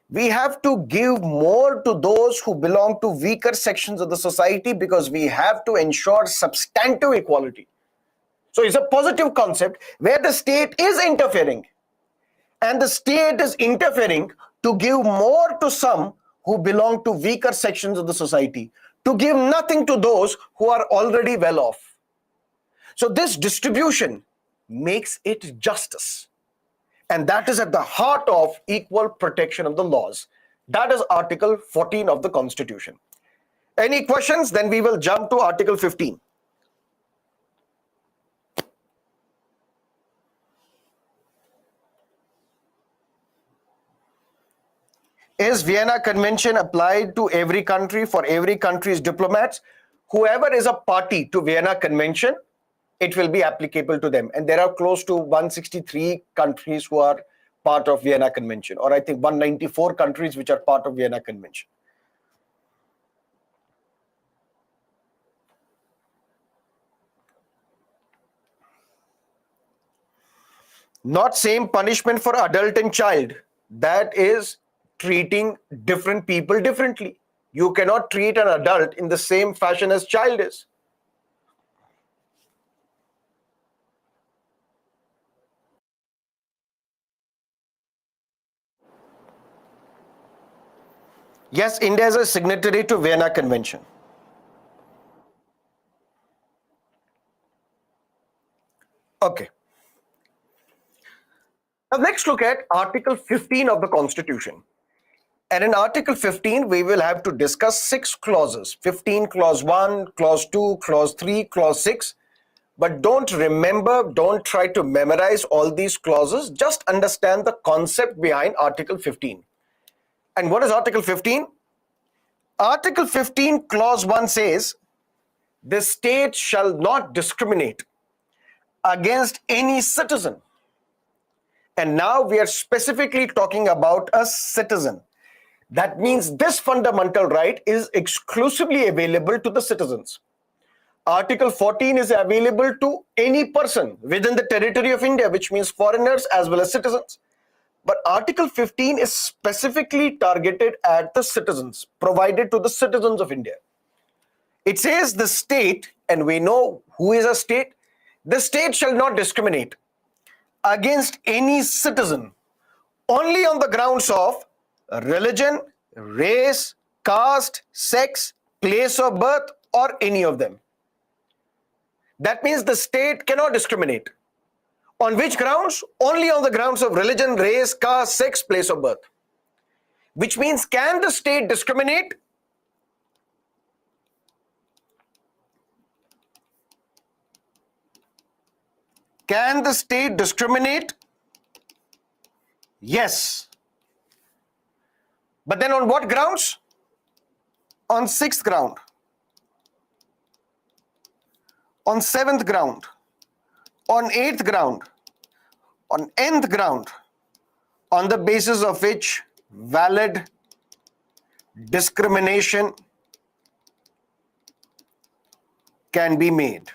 We have to give more to those who belong to weaker sections of the society because we have to ensure substantive equality. So it's a positive concept where the state is interfering. And the state is interfering to give more to some who belong to weaker sections of the society, to give nothing to those who are already well off. So this distribution makes it justice. And that is at the heart of equal protection of the laws. That is Article 14 of the Constitution. Any questions? Then we will jump to Article 15. Is Vienna Convention applied to every country, for every country's diplomats? Whoever is a party to Vienna Convention, it will be applicable to them. And there are close to 163 countries who are part of Vienna Convention, or I think 194 countries which are part of Vienna Convention. Not same punishment for adult and child. That is treating different people differently. You cannot treat an adult in the same fashion as child is. Yes, India is a signatory to Vienna Convention. Okay. Now let's look at Article 15 of the Constitution. And in Article 15, we will have to discuss 6 clauses. 15, Clause 1, Clause 2, Clause 3, Clause 6. But don't try to memorize all these clauses. Just understand the concept behind Article 15. And what is Article 15? Article 15, Clause 1 says, the state shall not discriminate against any citizen. And now we are specifically talking about a citizen. That means this fundamental right is exclusively available to the citizens. Article 14 is available to any person within the territory of India, which means foreigners as well as citizens. But Article 15 is specifically targeted at the citizens, provided to the citizens of India. It says the state, and we know who is a state, the state shall not discriminate against any citizen only on the grounds of religion, race, caste, sex, place of birth, or any of them. That means the state cannot discriminate. On which grounds? Only on the grounds of religion, race, caste, sex, place of birth. Which means, can the state discriminate? Can the state discriminate? Yes. But then on what grounds? On 6th ground. On 7th ground. On 8th ground. On nth ground. On the basis of which valid discrimination can be made.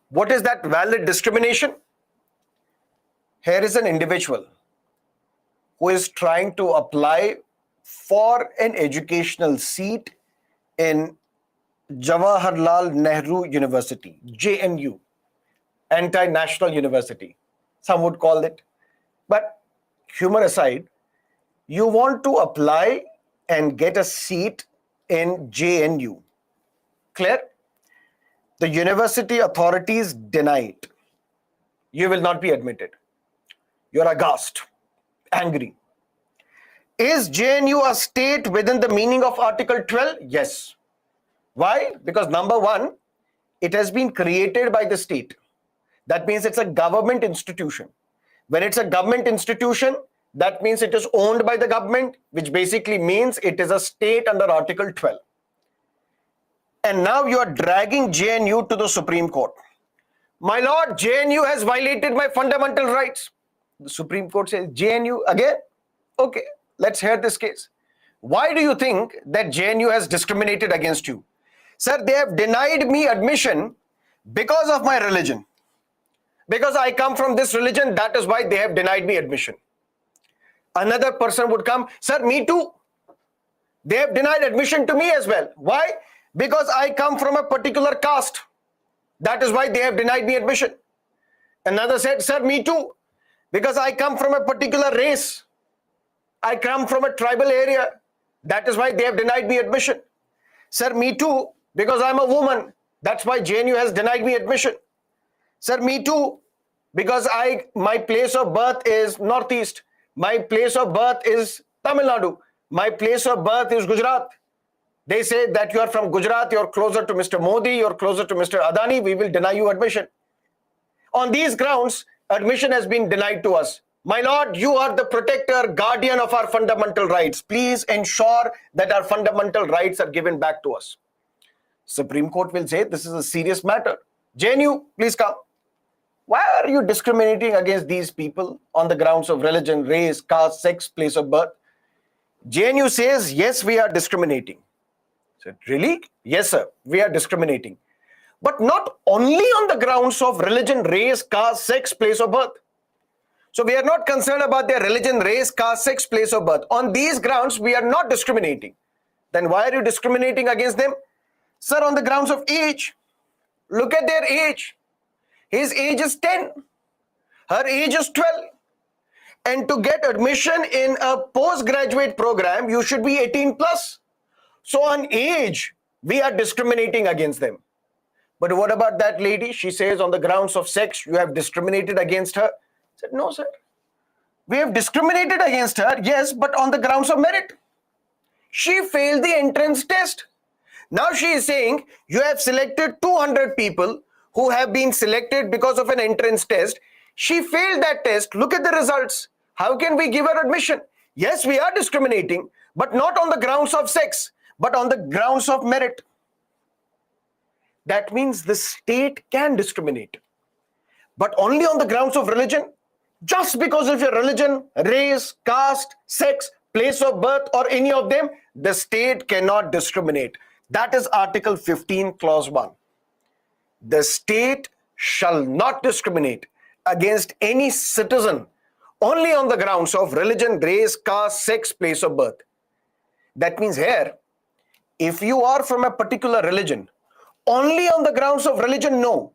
What is that valid discrimination? Here is an individual who is trying to apply for an educational seat in Jawaharlal Nehru University, JNU, anti-national university, some would call it. But humor aside, you want to apply and get a seat in JNU. Clear? The university authorities deny it. You will not be admitted. You're aghast, angry. Is JNU a state within the meaning of Article 12? Yes. Why? Because number one, it has been created by the state. That means it's a government institution. When it's a government institution, that means it is owned by the government, which basically means it is a state under Article 12. And now you are dragging JNU to the Supreme Court. My lord, JNU has violated my fundamental rights. The Supreme Court says, JNU again? Okay, let's hear this case. Why do you think that JNU has discriminated against you? Sir, they have denied me admission because of my religion. Because I come from this religion, that is why they have denied me admission. Another person would come, sir, me too. They have denied admission to me as well. Why? Because I come from a particular caste. That is why they have denied me admission. Another said, sir, me too. Because I come from a particular race. I come from a tribal area. That is why they have denied me admission. Sir, me too. Because I'm a woman. That's why JNU has denied me admission. Sir, me too. Because my place of birth is Northeast. My place of birth is Tamil Nadu. My place of birth is Gujarat. They say that you are from Gujarat, you're closer to Mr. Modi, you're closer to Mr. Adani, we will deny you admission. On these grounds, admission has been denied to us. My lord, you are the protector, guardian of our fundamental rights. Please ensure that our fundamental rights are given back to us. Supreme Court will say this is a serious matter. JNU, please come. Why are you discriminating against these people on the grounds of religion, race, caste, sex, place of birth? JNU says, yes, we are discriminating. I said, really? Yes, sir, we are discriminating. But not only on the grounds of religion, race, caste, sex, place of birth. So we are not concerned about their religion, race, caste, sex, place of birth. On these grounds, we are not discriminating. Then why are you discriminating against them? Sir, on the grounds of age. Look at their age. His age is 10. Her age is 12. And to get admission in a postgraduate program, you should be 18 plus. So on age, we are discriminating against them. But what about that lady? She says on the grounds of sex, you have discriminated against her. I said, no, sir. We have discriminated against her, yes, but on the grounds of merit. She failed the entrance test. Now she is saying, you have selected 200 people who have been selected because of an entrance test. She failed that test. Look at the results. How can we give her admission? Yes, we are discriminating, but not on the grounds of sex, but on the grounds of merit. That means the state can discriminate, but only on the grounds of religion. Just because of your religion, race, caste, sex, place of birth, or any of them, the state cannot discriminate. That is Article 15, Clause 1. The state shall not discriminate against any citizen only on the grounds of religion, race, caste, sex, place of birth. That means here, if you are from a particular religion, only on the grounds of religion, no.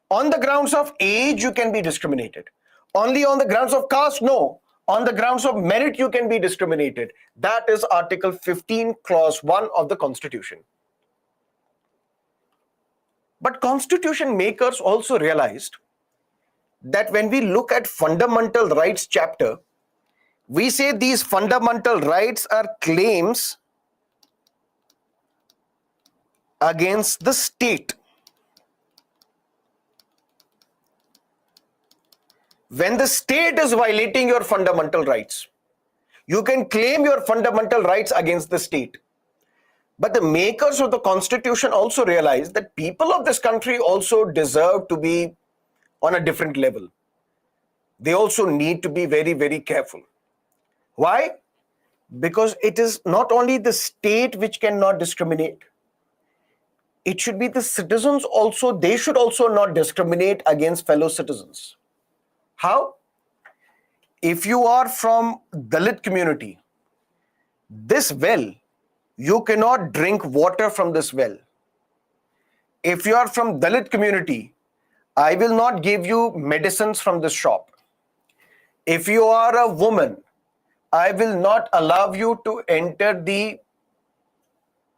On the grounds of age, you can be discriminated. Only on the grounds of caste, no. On the grounds of merit, you can be discriminated. That is Article 15, Clause 1 of the Constitution. But Constitution makers also realized that when we look at fundamental rights chapter, we say these fundamental rights are claims against the state. When the state is violating your fundamental rights, you can claim your fundamental rights against the state. But the makers of the Constitution also realized that people of this country also deserve to be on a different level. They also need to be very, very careful. Why? Because it is not only the state which cannot discriminate. It should be the citizens also. They should also not discriminate against fellow citizens. How? If you are from Dalit community, this well, you cannot drink water from this well. If you are from Dalit community, I will not give you medicines from this shop. If you are a woman, I will not allow you to enter the,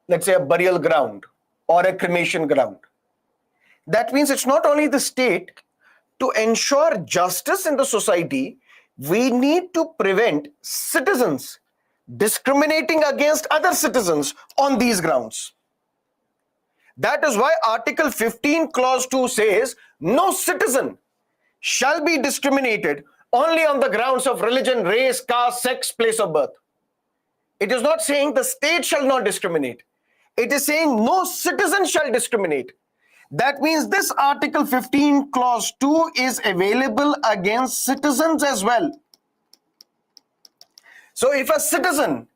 let's say, a burial ground or a cremation ground. That means it's not only the state. To ensure justice in the society, we need to prevent citizens discriminating against other citizens on these grounds. That is why Article 15 Clause 2 says, no citizen shall be discriminated only on the grounds of religion, race, caste, sex, place of birth. It is not saying the state shall not discriminate. It is saying no citizen shall discriminate. That means this Article 15 Clause 2 is available against citizens as well. So if a citizen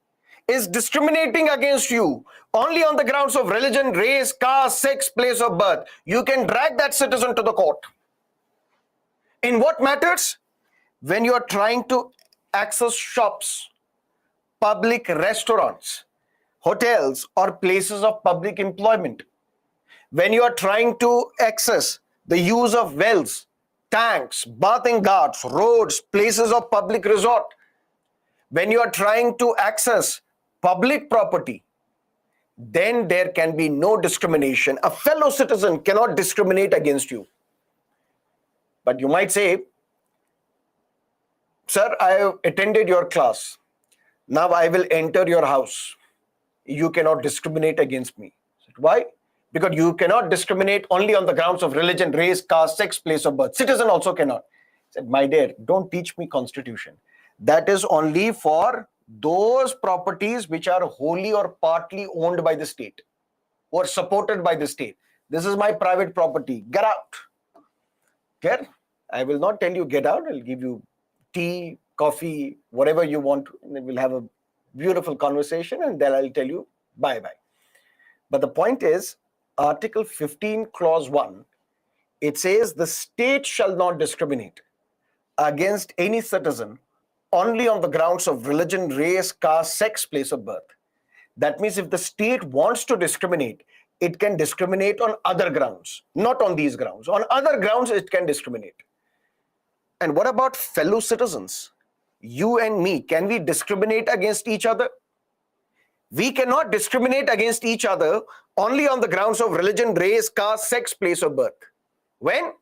is discriminating against you only on the grounds of religion, race, caste, sex, place of birth, you can drag that citizen to the court. In what matters? When you are trying to access shops, public restaurants, hotels, or places of public employment. When you are trying to access the use of wells, tanks, bathing ghats, roads, places of public resort. When you are trying to access public property, then there can be no discrimination. A fellow citizen cannot discriminate against you. But you might say, sir, I have attended your class. Now I will enter your house. You cannot discriminate against me. Why? Because you cannot discriminate only on the grounds of religion, race, caste, sex, place of birth. Citizen also cannot. I said, my dear, don't teach me constitution. That is only for those properties which are wholly or partly owned by the state or supported by the state. This is my private property. Get out. Get? I will not tell you get out. I'll give you tea, coffee, whatever you want. We'll have a beautiful conversation and then I'll tell you bye-bye. But the point is, Article 15, Clause 1, it says the state shall not discriminate against any citizen only on the grounds of religion, race, caste, sex, place of birth. That means if the state wants to discriminate, it can discriminate on other grounds, not on these grounds. On other grounds, it can discriminate. And what about fellow citizens? You and me, can we discriminate against each other? We cannot discriminate against each other only on the grounds of religion, race, caste, sex, place of birth. When?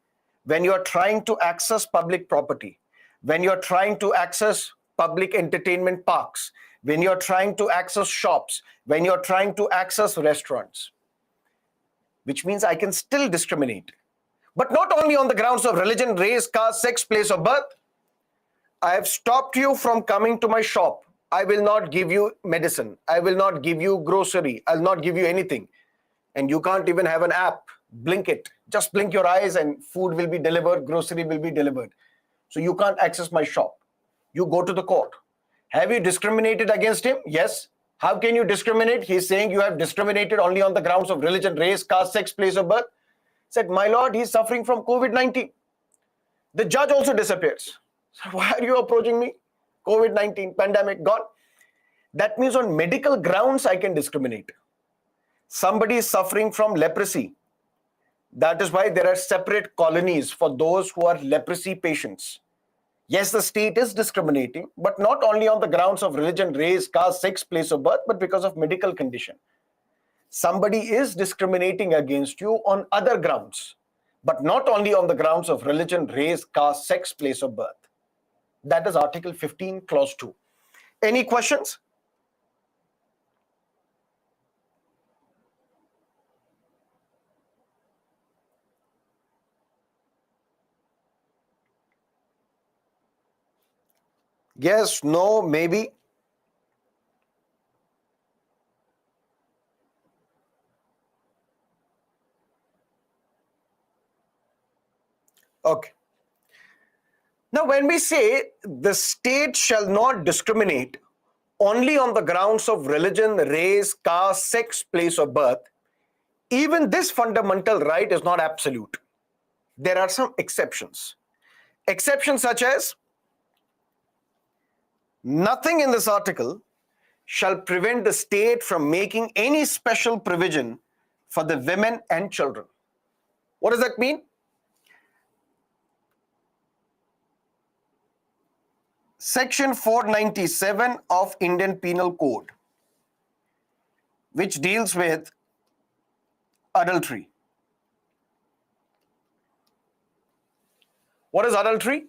When you are trying to access public property, when you are trying to access public entertainment parks, when you are trying to access shops, when you are trying to access restaurants, which means I can still discriminate. But not only on the grounds of religion, race, caste, sex, place of birth. I have stopped you from coming to my shop. I will not give you medicine. I will not give you grocery. I'll not give you anything. And you can't even have an app. Blink it. Just blink your eyes and food will be delivered, grocery will be delivered. So you can't access my shop. You go to the court. Have you discriminated against him? Yes. How can you discriminate? He's saying you have discriminated only on the grounds of religion, race, caste, sex, place of birth. Said, my lord, he's suffering from COVID-19. The judge also disappears. So why are you approaching me? COVID-19, pandemic, gone. That means on medical grounds, I can discriminate. Somebody is suffering from leprosy. That is why there are separate colonies for those who are leprosy patients. Yes, the state is discriminating, but not only on the grounds of religion, race, caste, sex, place of birth, but because of medical condition. Somebody is discriminating against you on other grounds, but not only on the grounds of religion, race, caste, sex, place of birth. That is Article 15, Clause 2. Any questions? Yes, no, maybe. Okay. Now, when we say the state shall not discriminate only on the grounds of religion, race, caste, sex, place of birth, even this fundamental right is not absolute. There are some exceptions. Exceptions such as nothing in this article shall prevent the state from making any special provision for the women and children. What does that mean? Section 497 of Indian Penal Code, which deals with adultery. What is adultery?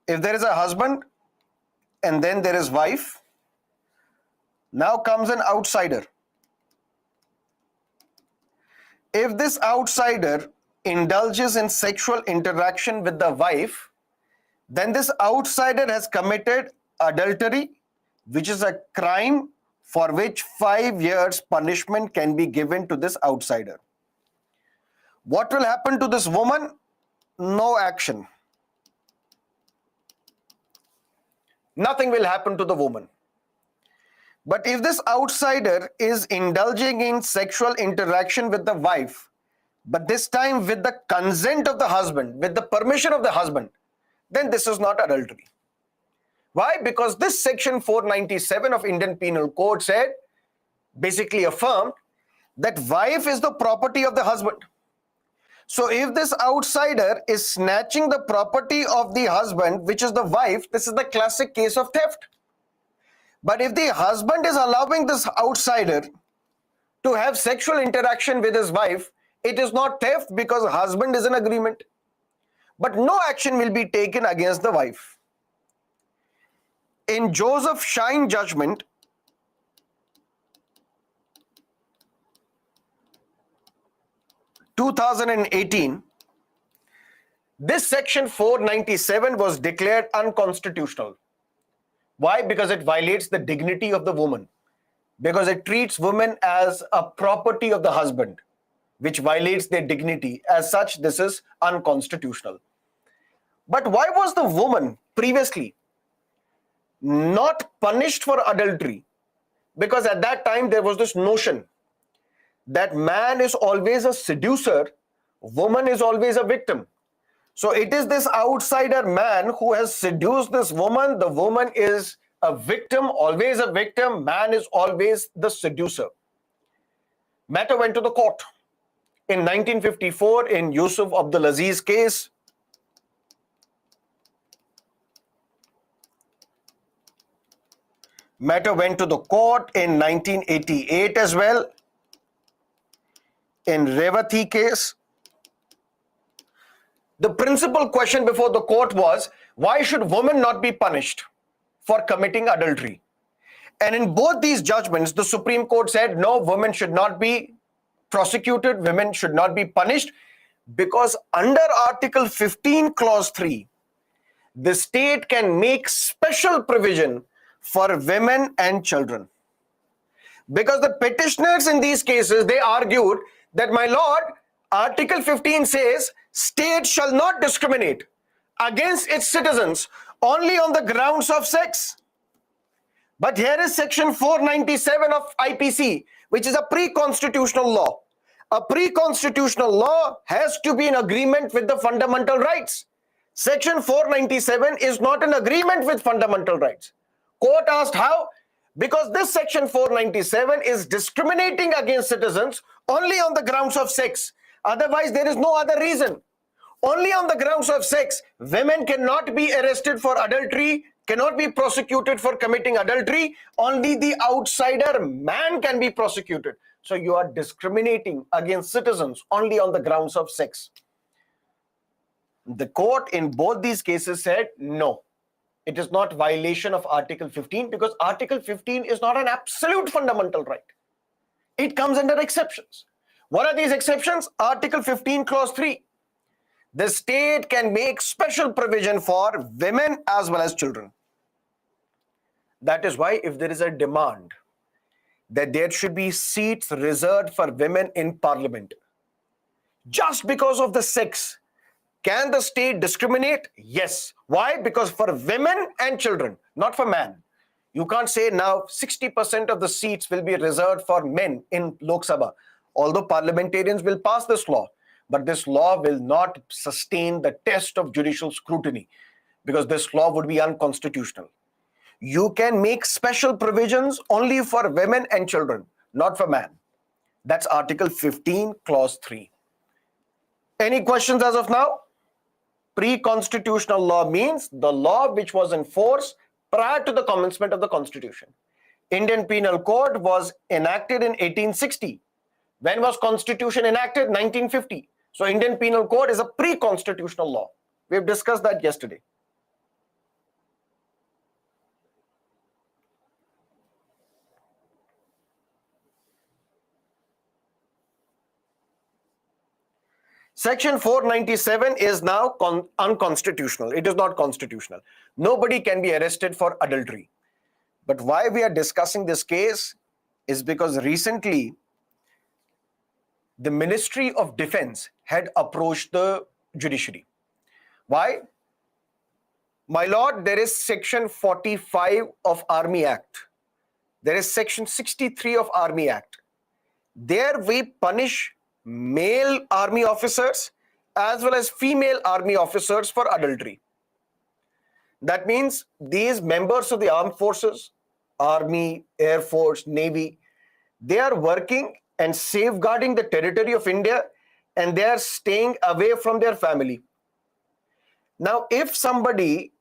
If there is a husband and then there is wife, now comes an outsider. If this outsider indulges in sexual interaction with the wife, then this outsider has committed adultery, which is a crime for which 5 years punishment can be given to this outsider. What will happen to this woman? No action. Nothing will happen to the woman. But if this outsider is indulging in sexual interaction with the wife, but this time with the consent of the husband, with the permission of the husband, then this is not adultery. Why? Because this section 497 of Indian Penal Code said, basically affirmed, that wife is the property of the husband. So if this outsider is snatching the property of the husband, which is the wife, this is the classic case of theft. But if the husband is allowing this outsider to have sexual interaction with his wife, it is not theft because husband is in agreement. But no action will be taken against the wife. In Joseph Shine judgment, (2018), this section 497 was declared unconstitutional. Why? Because it violates the dignity of the woman. Because it treats women as a property of the husband, which violates their dignity. As such, this is unconstitutional. But why was the woman previously not punished for adultery? Because at that time there was this notion that man is always a seducer, woman is always a victim. So it is this outsider man who has seduced this woman. The woman is a victim, always a victim. Man is always the seducer. Matter went to the court. In 1954, in Yusuf Abdul Aziz case, matter went to the court in 1988 as well. In Revati case, the principal question before the court was, why should women not be punished for committing adultery? And in both these judgments, the Supreme Court said, no, women should not be prosecuted, women should not be punished, because under Article 15, Clause 3, the state can make special provision for women and children. Because the petitioners in these cases, they argued that, my lord, Article 15 says, state shall not discriminate against its citizens only on the grounds of sex. But here is section 497 of IPC, which is a pre-constitutional law. A pre-constitutional law has to be in agreement with the fundamental rights. Section 497 is not in agreement with fundamental rights. Court asked how? Because this section 497 is discriminating against citizens only on the grounds of sex. Otherwise, there is no other reason. Only on the grounds of sex. Women cannot be arrested for adultery, cannot be prosecuted for committing adultery. Only the outsider man can be prosecuted. So you are discriminating against citizens only on the grounds of sex. The court in both these cases said, no, it is not violation of Article 15 because Article 15 is not an absolute fundamental right. It comes under exceptions. What are these exceptions? Article 15, Clause 3. The state can make special provision for women as well as children. That is why if there is a demand that there should be seats reserved for women in parliament, just because of the sex, can the state discriminate? Yes. Why? Because for women and children, not for man. You can't say now 60% of the seats will be reserved for men in Lok Sabha. Although parliamentarians will pass this law, but this law will not sustain the test of judicial scrutiny because this law would be unconstitutional. You can make special provisions only for women and children, not for man. That's Article 15, Clause 3. Any questions as of now? Pre-constitutional law means the law which was in force prior to the commencement of the Constitution. Indian Penal Code was enacted in 1860. When was Constitution enacted? 1950. So Indian Penal Code is a pre-constitutional law. We've discussed that yesterday. Section 497 is now unconstitutional. It is not constitutional. Nobody can be arrested for adultery. But why we are discussing this case is because recently the Ministry of Defense had approached the judiciary. Why? My lord, there is Section 45 of Army Act. There is Section 63 of Army Act. There we punish male army officers as well as female army officers for adultery. That means these members of the armed forces, Army, Air Force, Navy, they are working and safeguarding the territory of India, and they are staying away from their family. Now, if somebody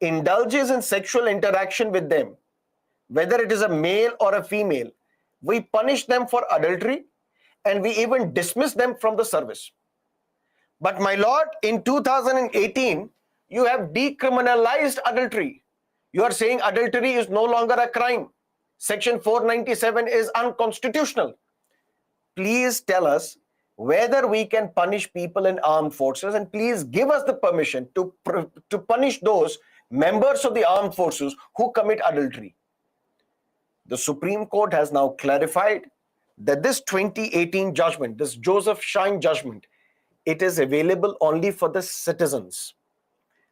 indulges in sexual interaction with them, whether it is a male or a female, we punish them for adultery and we even dismiss them from the service. But my lord, in 2018, you have decriminalized adultery. You are saying adultery is no longer a crime. Section 497 is unconstitutional. Please tell us whether we can punish people in armed forces, and please give us the permission to punish those members of the armed forces who commit adultery. The Supreme Court has now clarified that this 2018 judgment, this Joseph Shine judgment, it is available only for the citizens.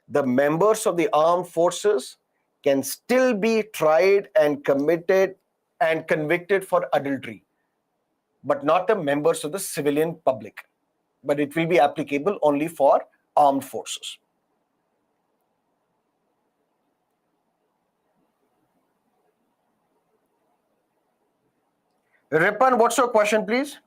The members of the armed forces can still be tried and committed and convicted for adultery, but not the members of the civilian public. But it will be applicable only for armed forces. Ripan, what's your question, please?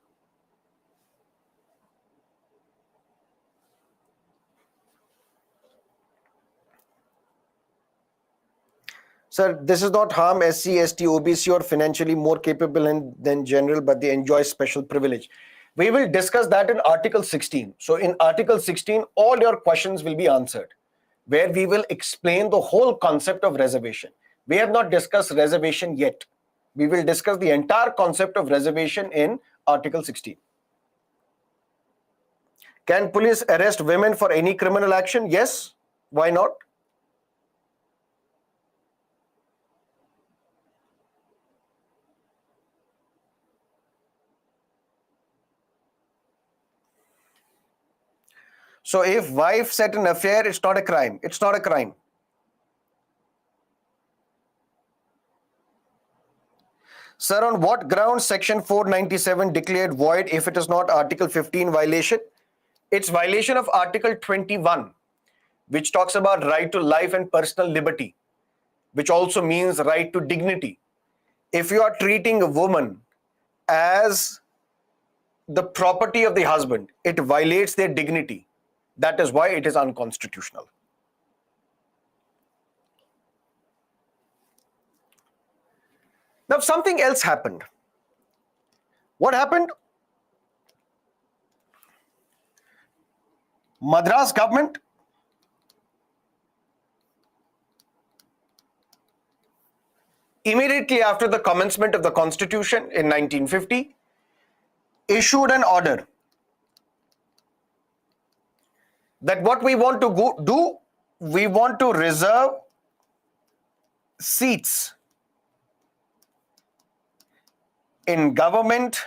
Sir, this is not harm SC, ST, OBC or financially more capable than general, but they enjoy special privilege. We will discuss that in Article 16. So in Article 16, all your questions will be answered, where we will explain the whole concept of reservation. We have not discussed reservation yet. We will discuss the entire concept of reservation in Article 16. Can police arrest women for any criminal action? Yes. Why not? So if wife set an affair, it's not a crime. It's not a crime. Sir, on what grounds Section 497 declared void if it is not Article 15 violation? It's violation of Article 21, which talks about right to life and personal liberty, which also means right to dignity. If you are treating a woman as the property of the husband, it violates their dignity. That is why it is unconstitutional. Now, something else happened. What happened? Madras government immediately after the commencement of the Constitution in 1950 issued an order that what we want to do, we want to reserve seats in government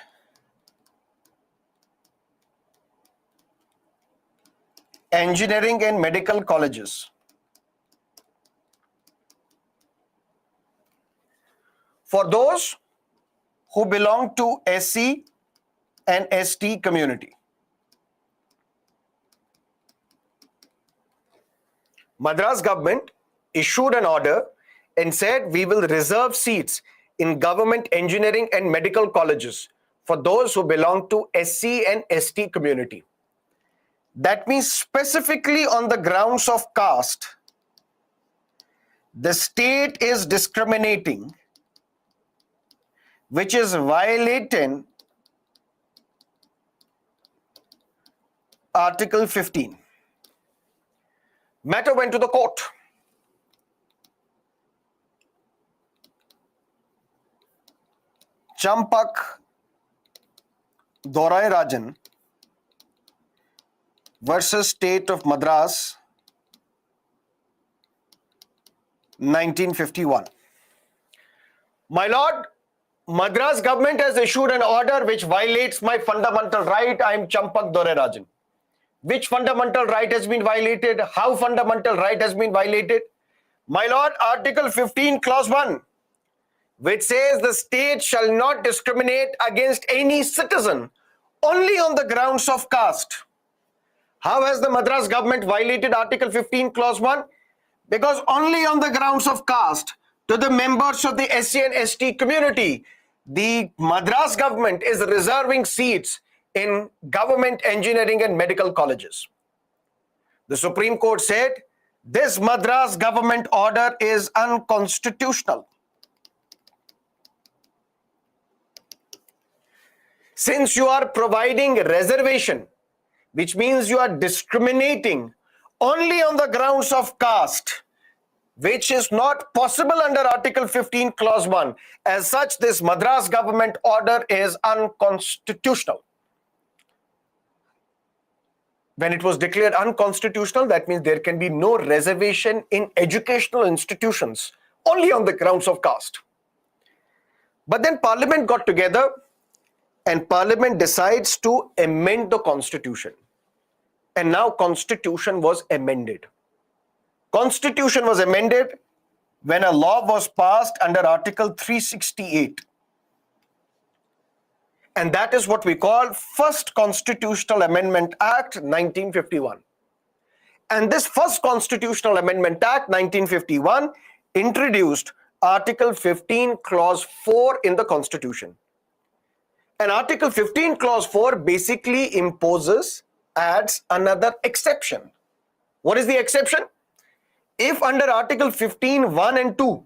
engineering and medical colleges for those who belong to SC and ST community. Madras government issued an order and said we will reserve seats in government engineering and medical colleges for those who belong to SC and ST community. That means specifically on the grounds of caste, the state is discriminating, which is violating Article 15. Matter went to the court. Champak Dorai Rajan versus State of Madras, 1951. My lord, Madras government has issued an order which violates my fundamental right. I am Champak Dorerajan. Which fundamental right has been violated? How fundamental right has been violated? My lord, Article 15, Clause 1, which says the state shall not discriminate against any citizen only on the grounds of caste. How has the Madras government violated Article 15, Clause 1? Because only on the grounds of caste to the members of the SC and ST community, the Madras government is reserving seats in government engineering and medical colleges. The Supreme Court said this Madras government order is unconstitutional. Since you are providing reservation, which means you are discriminating only on the grounds of caste, which is not possible under Article 15, Clause 1. As such, this Madras government order is unconstitutional. When it was declared unconstitutional, that means there can be no reservation in educational institutions, only on the grounds of caste. But then Parliament got together and Parliament decides to amend the Constitution. And now Constitution was amended. Constitution was amended when a law was passed under Article 368. And that is what we call First Constitutional Amendment Act 1951. And this First Constitutional Amendment Act 1951 introduced Article 15 Clause 4 in the Constitution. And Article 15 Clause 4 basically adds another exception. What is the exception? If under Article 15, 1 and 2,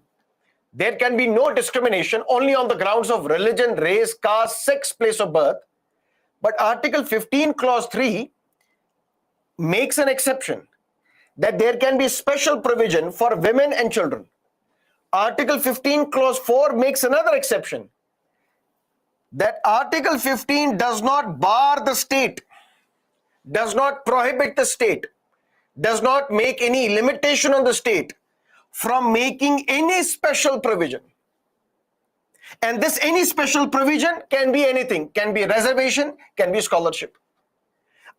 there can be no discrimination only on the grounds of religion, race, caste, sex, place of birth, but Article 15, Clause 3 makes an exception that there can be special provision for women and children. Article 15, Clause 4 makes another exception that Article 15 does not bar the state, does not prohibit the state, does not make any limitation on the state from making any special provision. And this any special provision can be anything, can be reservation, can be scholarship.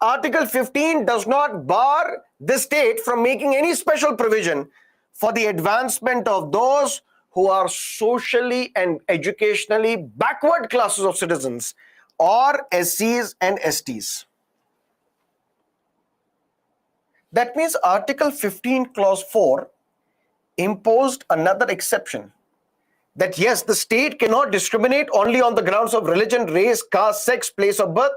Article 15 does not bar the state from making any special provision for the advancement of those who are socially and educationally backward classes of citizens or SCs and STs. That means Article 15 Clause 4 imposed another exception that yes, the state cannot discriminate only on the grounds of religion, race, caste, sex, place of birth,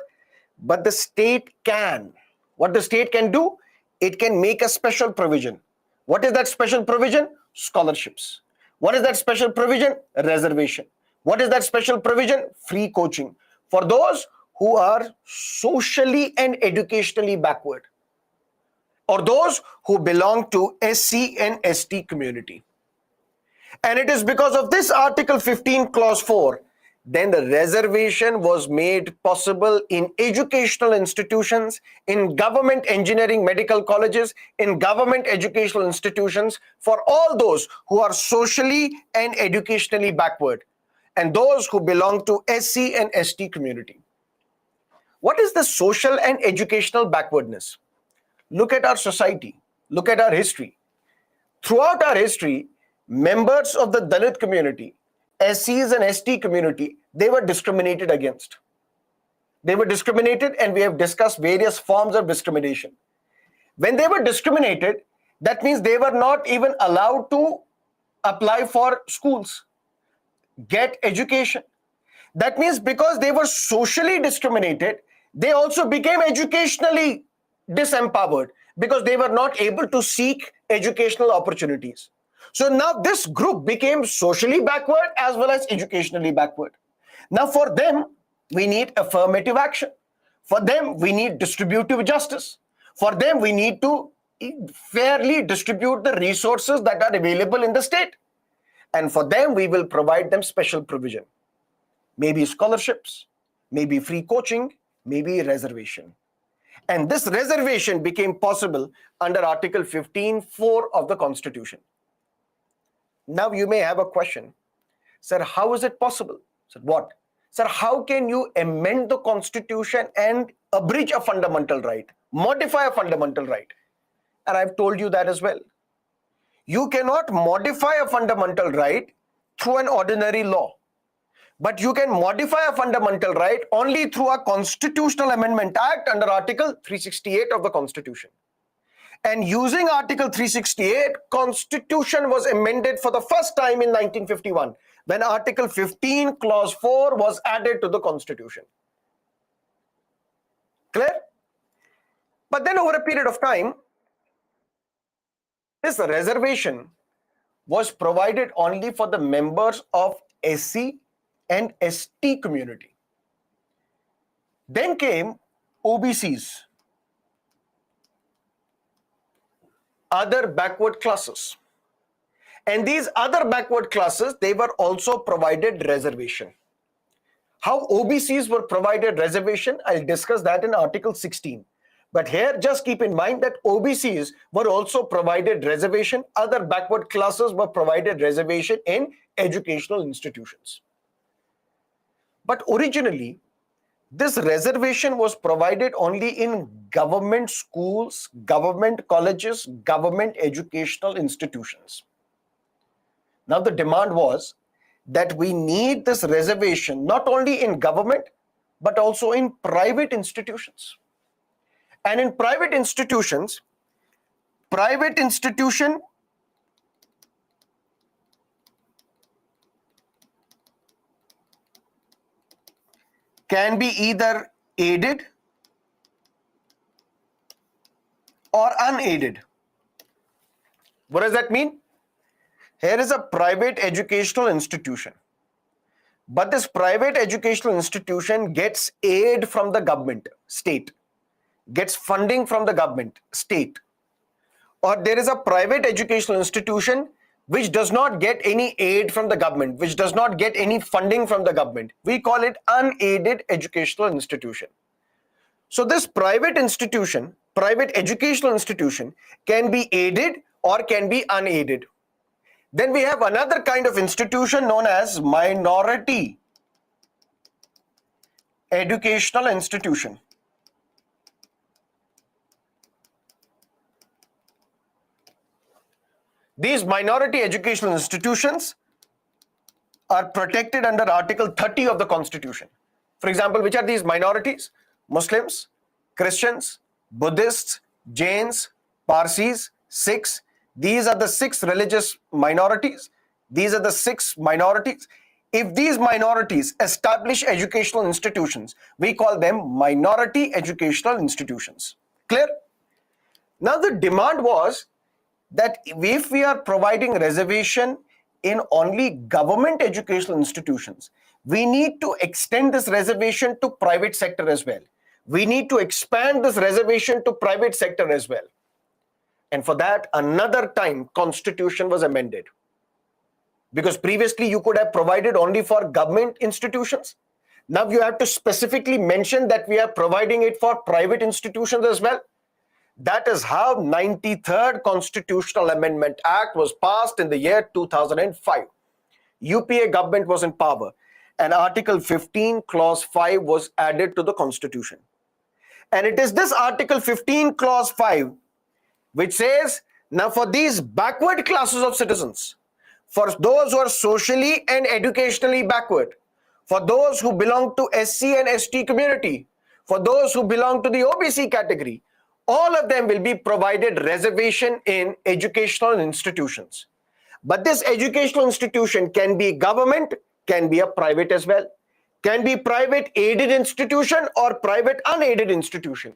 but the state can. What the state can do? It can make a special provision. What is that special provision? Scholarships. What is that special provision? Reservation. What is that special provision? Free coaching for those who are socially and educationally backward, or those who belong to SC and ST community. And it is because of this Article 15 Clause 4, then the reservation was made possible in educational institutions, in government engineering medical colleges, in government educational institutions for all those who are socially and educationally backward, and those who belong to SC and ST community. What is the social and educational backwardness? Look at our society. Look at our history. Throughout our history, members of the Dalit community, SCs and ST community, they were discriminated against. They were discriminated, and we have discussed various forms of discrimination. When they were discriminated, that means they were not even allowed to apply for schools, get education. That means because they were socially discriminated, they also became educationally disempowered because they were not able to seek educational opportunities. So now this group became socially backward as well as educationally backward. Now for them, we need affirmative action. For them, we need distributive justice. For them, we need to fairly distribute the resources that are available in the state. And for them, we will provide them special provision. Maybe scholarships, maybe free coaching, maybe reservation. And this reservation became possible under Article 15(4) of the Constitution. Now you may have a question. Sir, how is it possible? Sir, what? Sir, how can you amend the Constitution and abridge a fundamental right, modify a fundamental right? And I've told you that as well. You cannot modify a fundamental right through an ordinary law, but you can modify a fundamental right only through a Constitutional Amendment Act under Article 368 of the Constitution. And using Article 368, Constitution was amended for the first time in 1951 when Article 15 Clause 4 was added to the Constitution. Clear? But then over a period of time, this reservation was provided only for the members of SC and ST community. Then came OBCs, other backward classes. And these other backward classes, they were also provided reservation. How OBCs were provided reservation, I'll discuss that in Article 16. But here, just keep in mind that OBCs were also provided reservation. Other backward classes were provided reservation in educational institutions. But originally, this reservation was provided only in government schools, government colleges, government educational institutions. Now the demand was that we need this reservation not only in government, but also in private institutions. And in private institution can be either aided or unaided. What does that mean? Here is a private educational institution, but this private educational institution gets aid from the government, state, gets funding from the government, state. Or there is a private educational institution which does not get any aid from the government, which does not get any funding from the government. We call it unaided educational institution. So this private institution, private educational institution, can be aided or can be unaided. Then we have another kind of institution known as minority educational institution. These minority educational institutions are protected under Article 30 of the Constitution. For example, which are these minorities? Muslims, Christians, Buddhists, Jains, Parsis, Sikhs. These are the 6 religious minorities. These are the 6 minorities. If these minorities establish educational institutions, we call them minority educational institutions. Clear? Now the demand was that if we are providing reservation in only government educational institutions, we need to extend this reservation to private sector as well. We need to expand this reservation to private sector as well. And for that, another time, Constitution was amended. Because previously you could have provided only for government institutions. Now you have to specifically mention that we are providing it for private institutions as well. That is how 93rd Constitutional Amendment Act was passed in the year 2005. UPA government was in power and Article 15 Clause 5 was added to the Constitution. And it is this Article 15 Clause 5 which says, now for these backward classes of citizens, for those who are socially and educationally backward, for those who belong to SC and ST community, for those who belong to the OBC category, all of them will be provided reservation in educational institutions. But this educational institution can be government, can be a private as well, can be private aided institution or private unaided institution.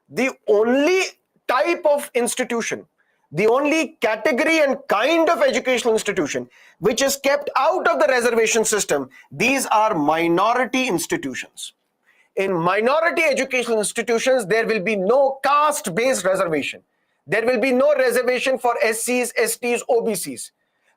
The only type of institution, the only category and kind of educational institution which is kept out of the reservation system, these are minority institutions. In minority educational institutions, there will be no caste-based reservation. There will be no reservation for SCs, STs, OBCs.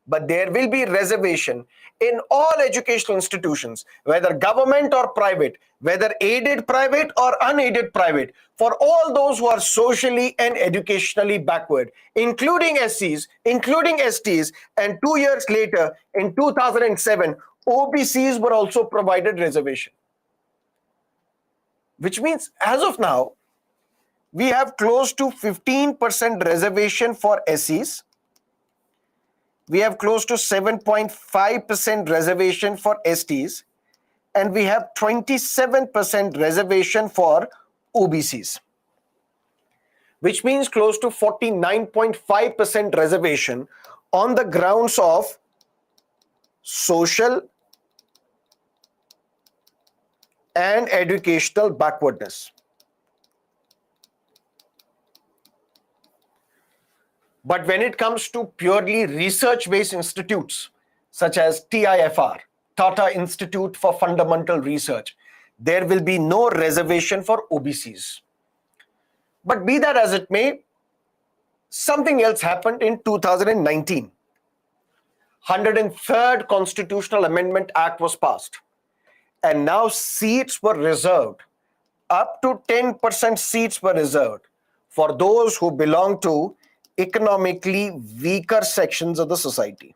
but there will be reservation in all educational institutions, whether government or private, whether aided private or unaided private, for all those who are socially and educationally backward, including SCs, including STs, and 2 years later, in 2007, OBCs were also provided reservation. Which means, as of now, we have close to 15% reservation for SCs. We have close to 7.5% reservation for STs, and we have 27% reservation for OBCs, which means close to 49.5% reservation on the grounds of social and educational backwardness. But when it comes to purely research-based institutes, such as TIFR, Tata Institute for Fundamental Research, there will be no reservation for OBCs. But be that as it may, something else happened in 2019. 103rd Constitutional Amendment Act was passed, and now seats were reserved. Up to 10% seats were reserved for those who belong to economically weaker sections of the society.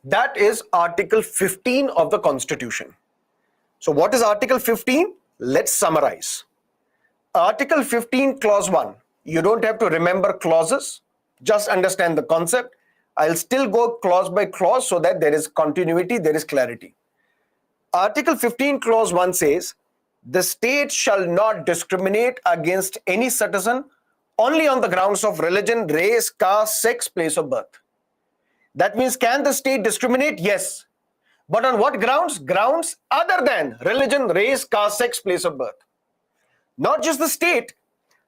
That is Article 15 of the Constitution. So what is Article 15? Let's summarize. Article 15, Clause 1. You don't have to remember clauses. Just understand the concept. I'll still go clause by clause so that there is continuity, there is clarity. Article 15, Clause 1 says, the state shall not discriminate against any citizen only on the grounds of religion, race, caste, sex, place of birth. That means, can the state discriminate? Yes. But on what grounds? Grounds other than religion, race, caste, sex, place of birth. Not just the state,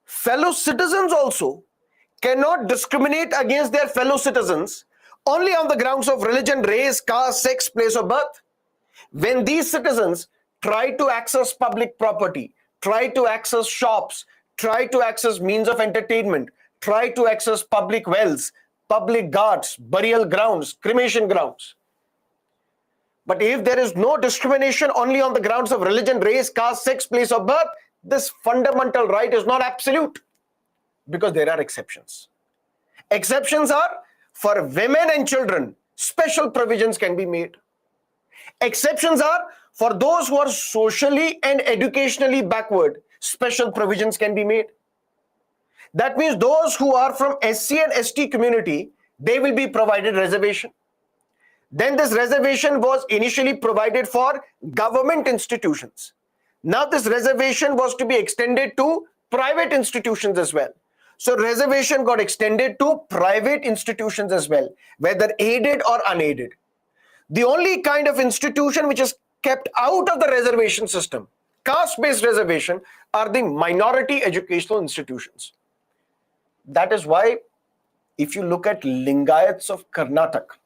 fellow citizens also cannot discriminate against their fellow citizens only on the grounds of religion, race, caste, sex, place of birth. When these citizens try to access public property, try to access shops, try to access means of entertainment, try to access public wells, public ghats, burial grounds, cremation grounds. But if there is no discrimination only on the grounds of religion, race, caste, sex, place of birth, this fundamental right is not absolute, because there are exceptions. Exceptions are for women and children, special provisions can be made. Exceptions are for those who are socially and educationally backward, special provisions can be made. That means those who are from SC and ST community, they will be provided reservation. Then this reservation was initially provided for government institutions. Now this reservation was to be extended to private institutions as well. So reservation got extended to private institutions as well, whether aided or unaided. The only kind of institution which is kept out of the reservation system, caste-based reservation, are the minority educational institutions. That is why, if you look at Lingayats of Karnataka,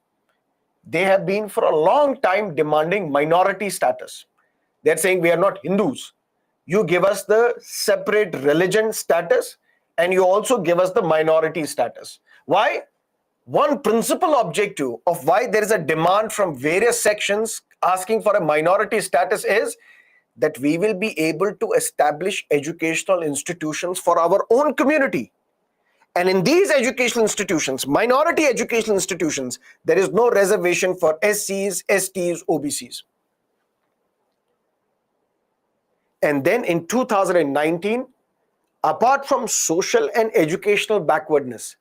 they have been for a long time demanding minority status. They're saying, we are not Hindus. You give us the separate religion status, and you also give us the minority status. Why? One principal objective of why there is a demand from various sections asking for a minority status is that we will be able to establish educational institutions for our own community. And in these educational institutions, minority educational institutions, there is no reservation for SCs, STs, OBCs. And then in 2019, apart from social and educational backwardness,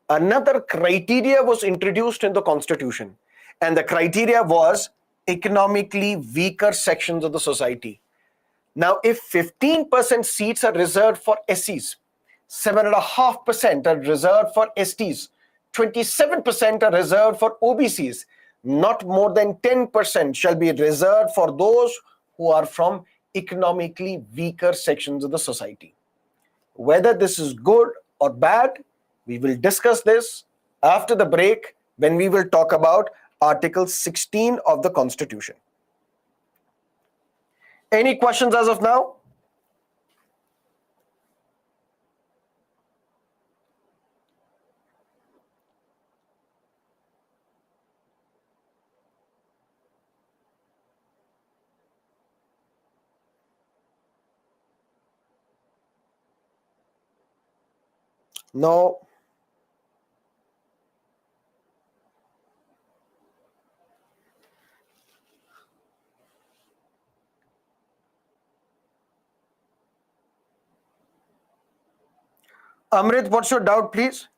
another criteria was introduced in the Constitution. And the criteria was economically weaker sections of the society. Now, if 15% seats are reserved for SCs, 7.5% are reserved for STs, 27% are reserved for OBCs, not more than 10% shall be reserved for those who are from economically weaker sections of the society. Whether this is good or bad, we will discuss this after the break, when we will talk about Article 16 of the Constitution. Any questions as of now? No. Amrit, what's your doubt, please?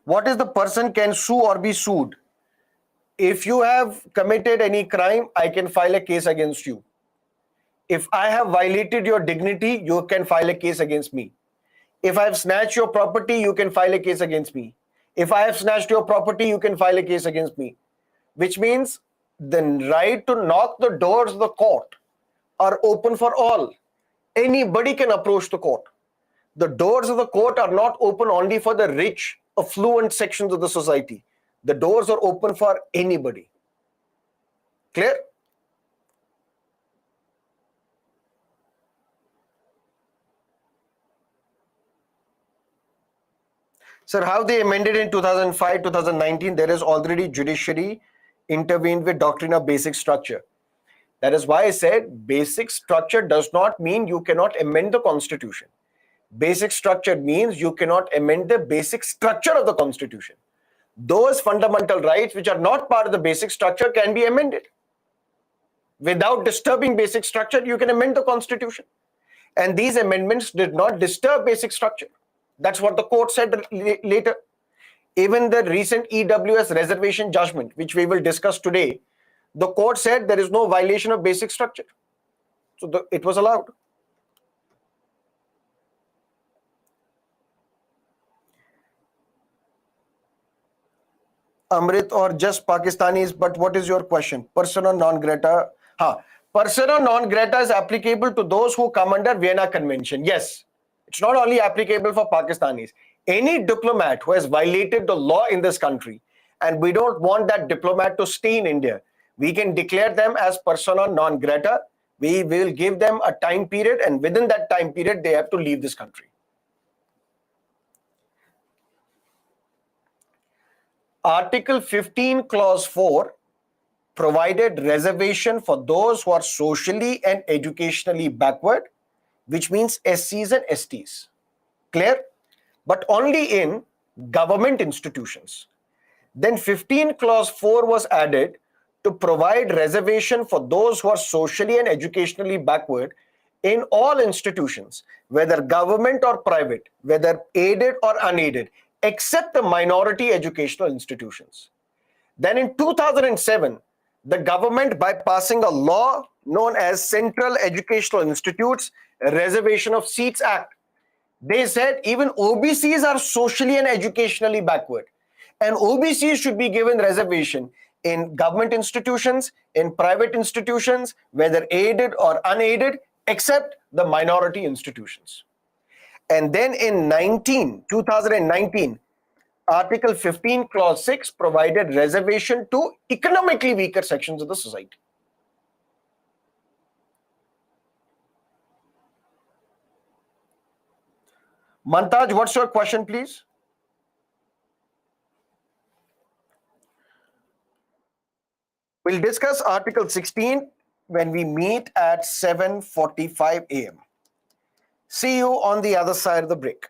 What is the person can sue or be sued? If you have committed any crime, I can file a case against you. If I have violated your dignity, you can file a case against me. If I have snatched your property, you can file a case against me. If I have snatched your property, you can file a case against me. Which means the right to knock the doors of the court are open for all. Anybody can approach the court. The doors of the court are not open only for the rich, affluent sections of the society. The doors are open for anybody. Clear? Sir, how they amended in 2005, 2019, there is already judiciary intervened with doctrine of basic structure. That is why I said basic structure does not mean you cannot amend the constitution. Basic structure means you cannot amend the basic structure of the constitution. Those fundamental rights which are not part of the basic structure can be amended. Without disturbing basic structure, you can amend the constitution. And these amendments did not disturb basic structure. That's what the court said later. Even the recent EWS reservation judgment, which we will discuss today, the court said there is no violation of basic structure. So it was allowed. Amrit, or just Pakistanis, but what is your question? Persona non grata. Persona non grata is applicable to those who come under Vienna Convention. Yes, it's not only applicable for Pakistanis. Any diplomat who has violated the law in this country, and we don't want that diplomat to stay in India, we can declare them as persona non grata. We will give them a time period, and within that time period, they have to leave this country. Article 15, Clause 4 provided reservation for those who are socially and educationally backward, which means SCs and STs. Clear? But only in government institutions. Then 15 Clause 4 was added to provide reservation for those who are socially and educationally backward in all institutions, whether government or private, whether aided or unaided, except the minority educational institutions. Then in 2007, the government, by passing a law known as Central Educational Institutes Reservation of Seats Act, they said even OBCs are socially and educationally backward. And OBCs should be given reservation in government institutions, in private institutions, whether aided or unaided, except the minority institutions. And then in 2019, Article 15, Clause 6 provided reservation to economically weaker sections of the society. Mantaj, what's your question, please? We'll discuss Article 16 when we meet at 7:45 a.m. See you on the other side of the break.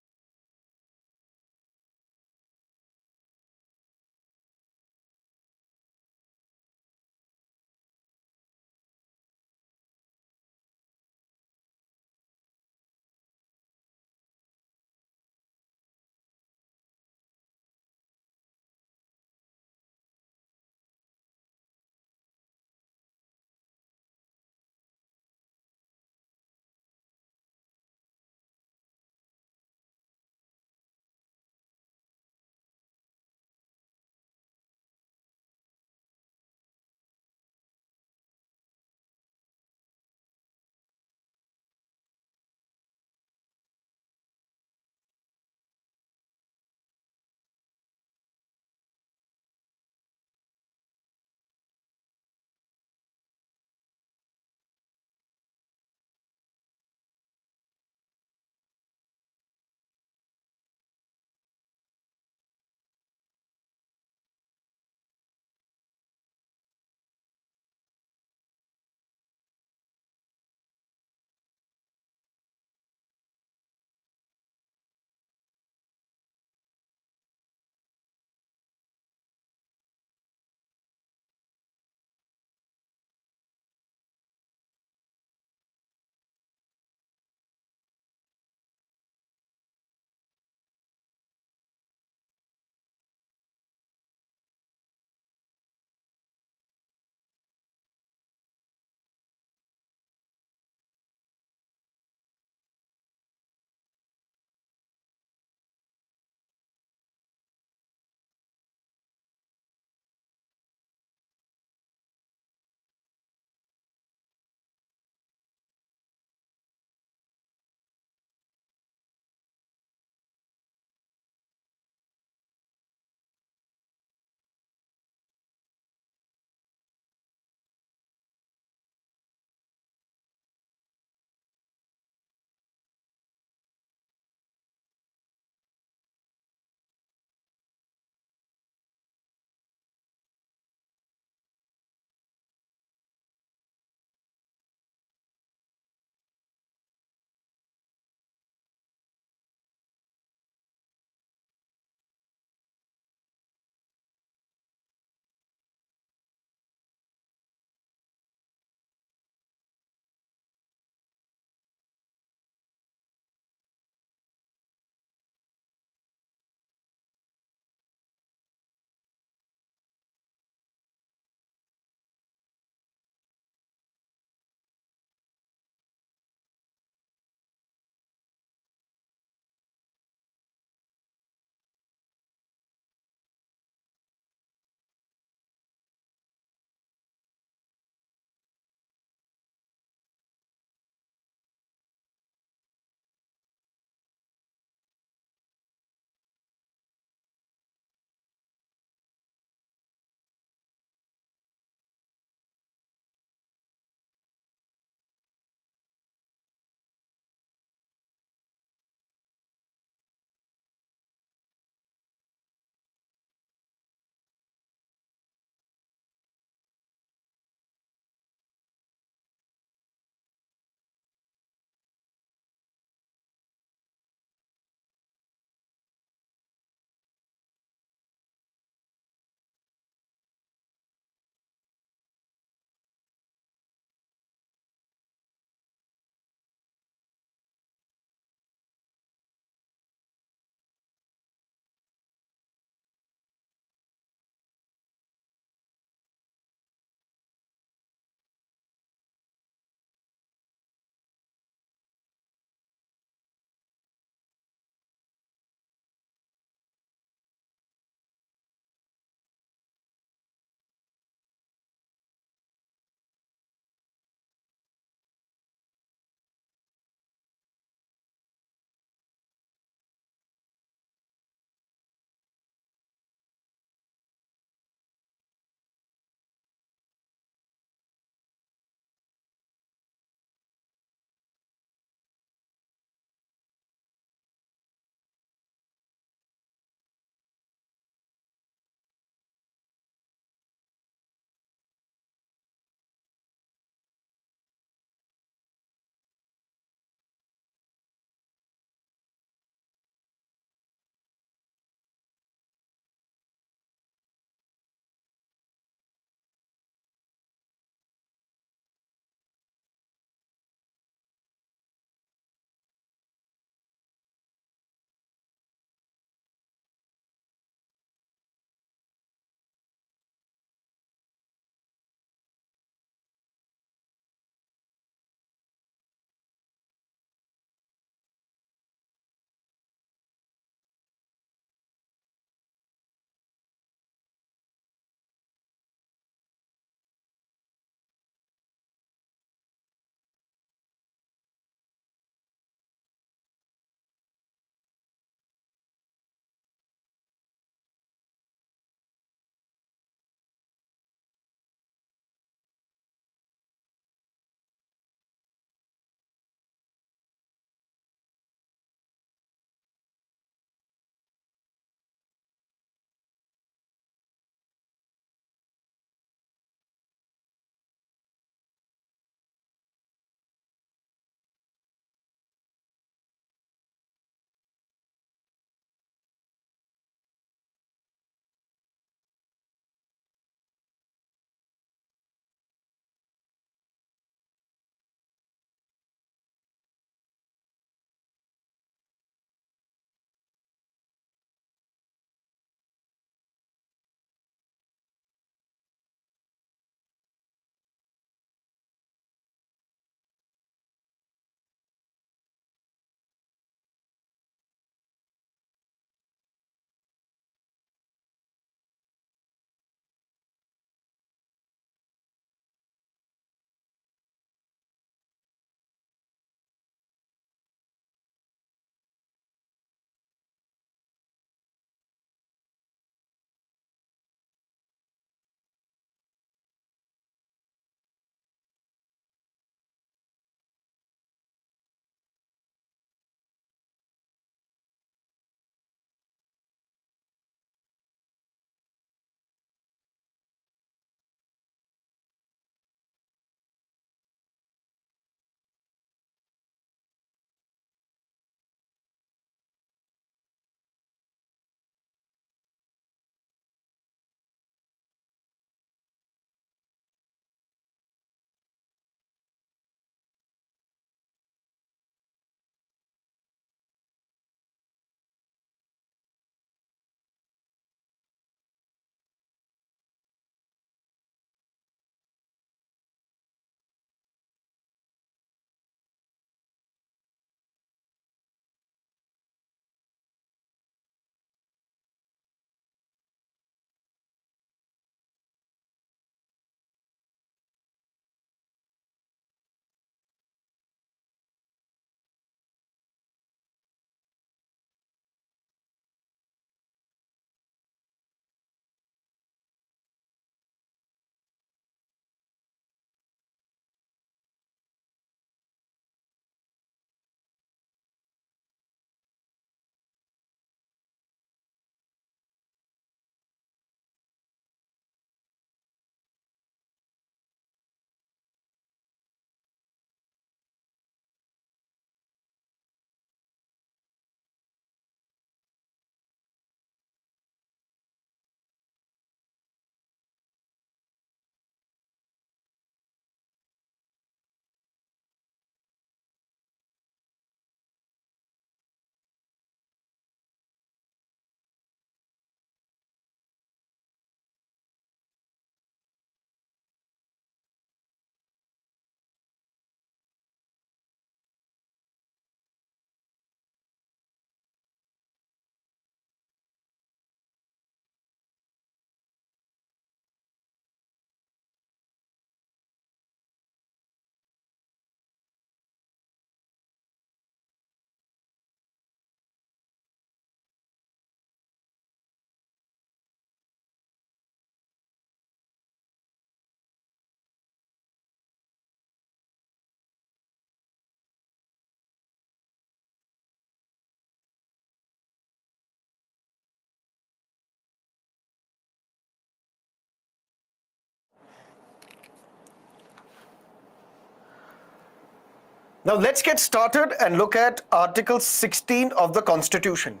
Now let's get started and look at Article 16 of the Constitution.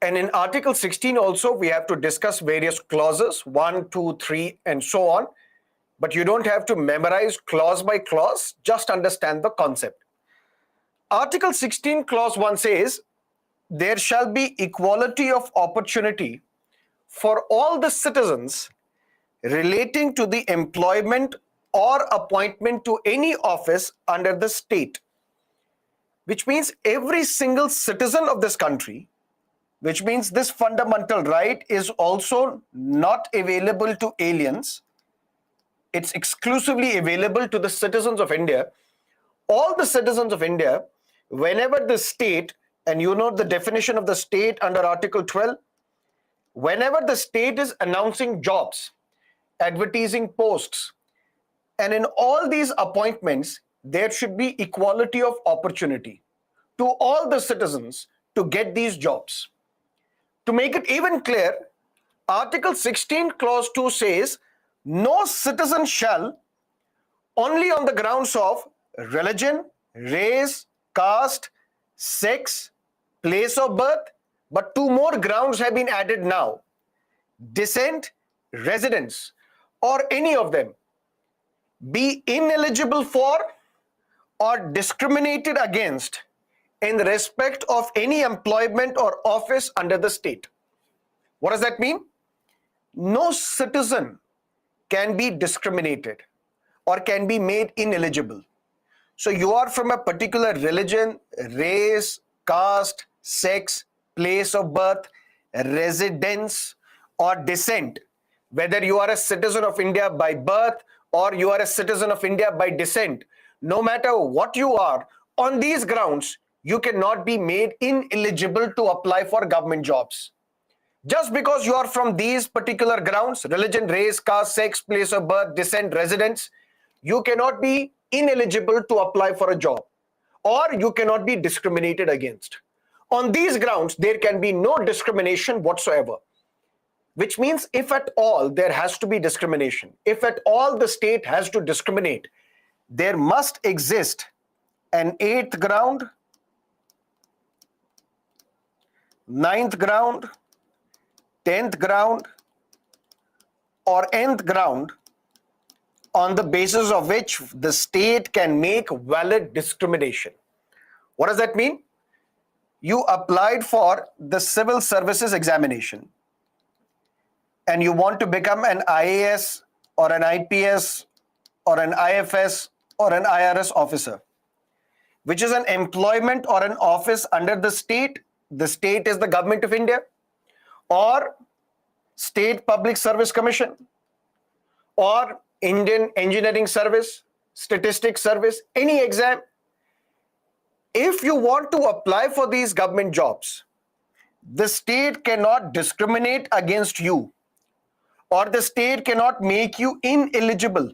And in Article 16 also, we have to discuss various clauses, 1, 2, 3, and so on. But you don't have to memorize clause by clause, just understand the concept. Article 16, Clause 1 says, there shall be equality of opportunity for all the citizens relating to the employment or appointment to any office under the state. Which means every single citizen of this country, which means this fundamental right is also not available to aliens. It's exclusively available to the citizens of India. All the citizens of India, whenever the state, and you know the definition of the state under Article 12, whenever the state is announcing jobs, advertising posts, and in all these appointments, there should be equality of opportunity to all the citizens to get these jobs. To make it even clear, Article 16, Clause 2 says, no citizen shall, only on the grounds of religion, race, caste, sex, place of birth, but two more grounds have been added now, descent, residence, or any of them, be ineligible for or discriminated against in respect of any employment or office under the state. What does that mean? No citizen can be discriminated or can be made ineligible. So you are from a particular religion, race, caste, sex, place of birth, residence, or descent. Whether you are a citizen of India by birth or you are a citizen of India by descent, no matter what you are, on these grounds, you cannot be made ineligible to apply for government jobs. Just because you are from these particular grounds, religion, race, caste, sex, place of birth, descent, residence, you cannot be ineligible to apply for a job, or you cannot be discriminated against. On these grounds, there can be no discrimination whatsoever. Which means if at all there has to be discrimination, if at all the state has to discriminate, there must exist an 8th ground, 9th ground, 10th ground, or nth ground on the basis of which the state can make valid discrimination. What does that mean? You applied for the civil services examination and you want to become an IAS or an IPS or an IFS or an IRS officer, which is an employment or an office under the state. The state is the government of India, or State Public Service Commission, or Indian Engineering Service, Statistics Service, any exam. If you want to apply for these government jobs, the state cannot discriminate against you, or the state cannot make you ineligible.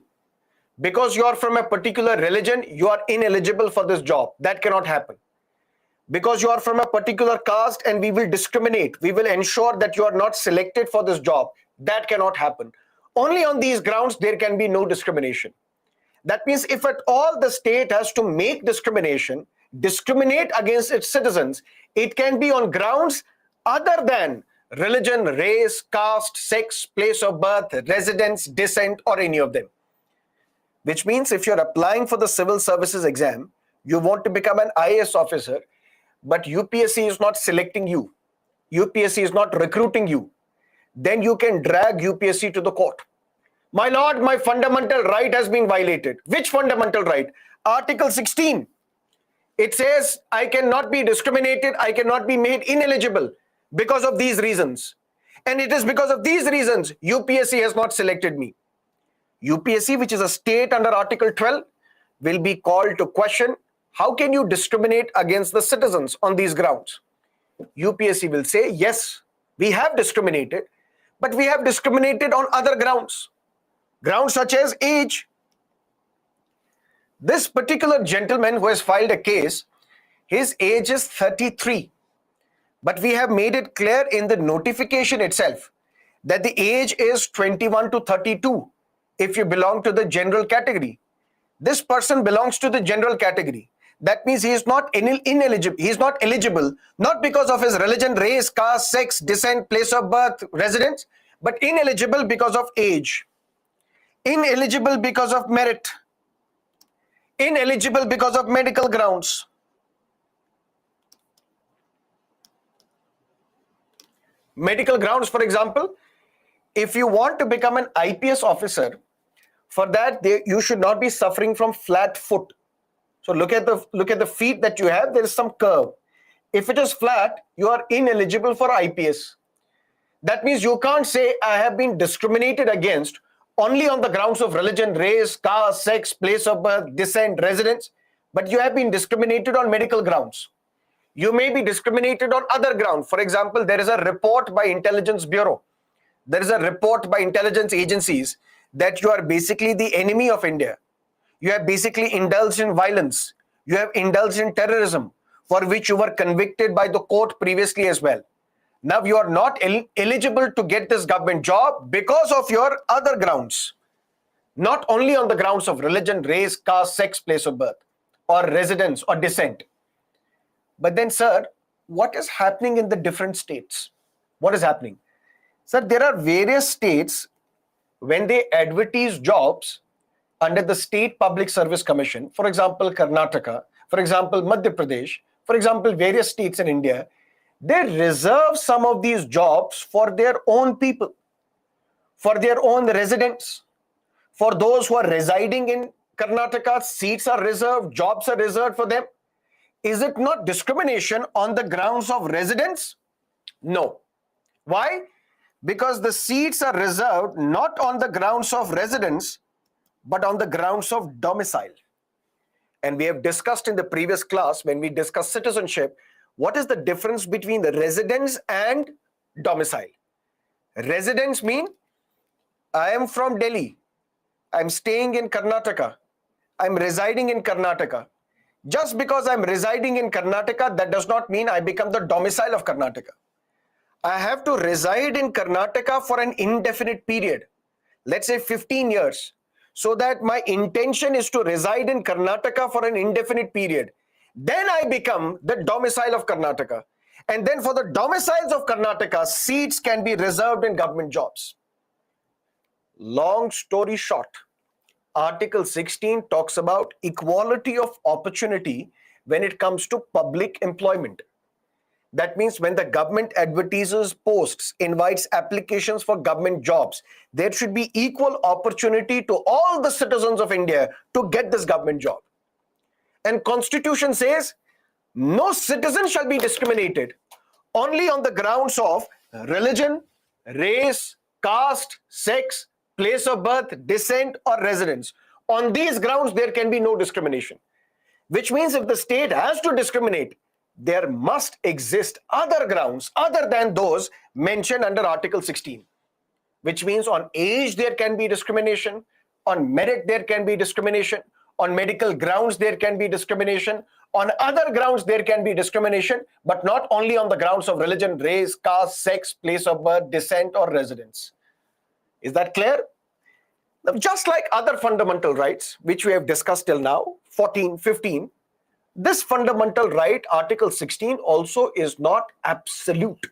Because you are from a particular religion, you are ineligible for this job. That cannot happen. Because you are from a particular caste and we will discriminate, we will ensure that you are not selected for this job. That cannot happen. Only on these grounds there can be no discrimination. That means if at all the state has to make discrimination, discriminate against its citizens, it can be on grounds other than religion, race, caste, sex, place of birth, residence, descent, or any of them. Which means if you're applying for the civil services exam, you want to become an IAS officer, but UPSC is not selecting you, UPSC is not recruiting you, then you can drag UPSC to the court. My lord, my fundamental right has been violated. Which fundamental right? Article 16. It says I cannot be discriminated, I cannot be made ineligible because of these reasons. And it is because of these reasons UPSC has not selected me. UPSC, which is a state under Article 12, will be called to question, how can you discriminate against the citizens on these grounds? UPSC will say, yes, we have discriminated, but we have discriminated on other grounds. Grounds such as age. This particular gentleman who has filed a case, his age is 33. But we have made it clear in the notification itself that the age is 21 to 32 if you belong to the general category. This person belongs to the general category. That means he is not ineligible. He is not eligible, not because of his religion, race, caste, sex, descent, place of birth, residence, but ineligible because of age, ineligible because of merit, ineligible because of medical grounds. Medical grounds, for example, if you want to become an IPS officer, for that you should not be suffering from flat foot. So look at the feet that you have. There is some curve. If it is flat, you are ineligible for IPS. That means you can't say I have been discriminated against only on the grounds of religion, race, caste, sex, place of birth, descent, residence, but you have been discriminated on medical grounds. You may be discriminated on other grounds. For example, there is a report by Intelligence Bureau. There is a report by intelligence agencies that you are basically the enemy of India. You have basically indulged in violence. You have indulged in terrorism, for which you were convicted by the court previously as well. Now you are not eligible to get this government job because of your other grounds, not only on the grounds of religion, race, caste, sex, place of birth, or residence or descent. But then, sir, what is happening in the different states? What is happening? Sir, there are various states, when they advertise jobs under the State Public Service Commission, for example, Karnataka, for example, Madhya Pradesh, for example, various states in India, they reserve some of these jobs for their own people, for their own residents. For those who are residing in Karnataka, seats are reserved, jobs are reserved for them. Is it not discrimination on the grounds of residence? No. Why? Because the seats are reserved not on the grounds of residence, but on the grounds of domicile. And we have discussed in the previous class, when we discussed citizenship, what is the difference between the residence and domicile? Residence mean I am from Delhi, I'm staying in Karnataka, I'm residing in Karnataka. Just because I'm residing in Karnataka, that does not mean I become the domicile of Karnataka. I have to reside in Karnataka for an indefinite period, let's say 15 years, so that my intention is to reside in Karnataka for an indefinite period. Then I become the domicile of Karnataka. And then for the domiciles of Karnataka, seats can be reserved in government jobs. Long story short, Article 16 talks about equality of opportunity when it comes to public employment. That means when the government advertises posts, invites applications for government jobs, there should be equal opportunity to all the citizens of India to get this government job. And Constitution says no citizen shall be discriminated only on the grounds of religion, race, caste, sex, place of birth, descent, or residence. On these grounds, there can be no discrimination. Which means if the state has to discriminate, there must exist other grounds other than those mentioned under Article 16. Which means on age there can be discrimination, on merit there can be discrimination, on medical grounds there can be discrimination, on other grounds there can be discrimination, but not only on the grounds of religion, race, caste, sex, place of birth, descent, or residence. Is that clear? Now, just like other fundamental rights, which we have discussed till now, 14, 15, this fundamental right, Article 16, also is not absolute.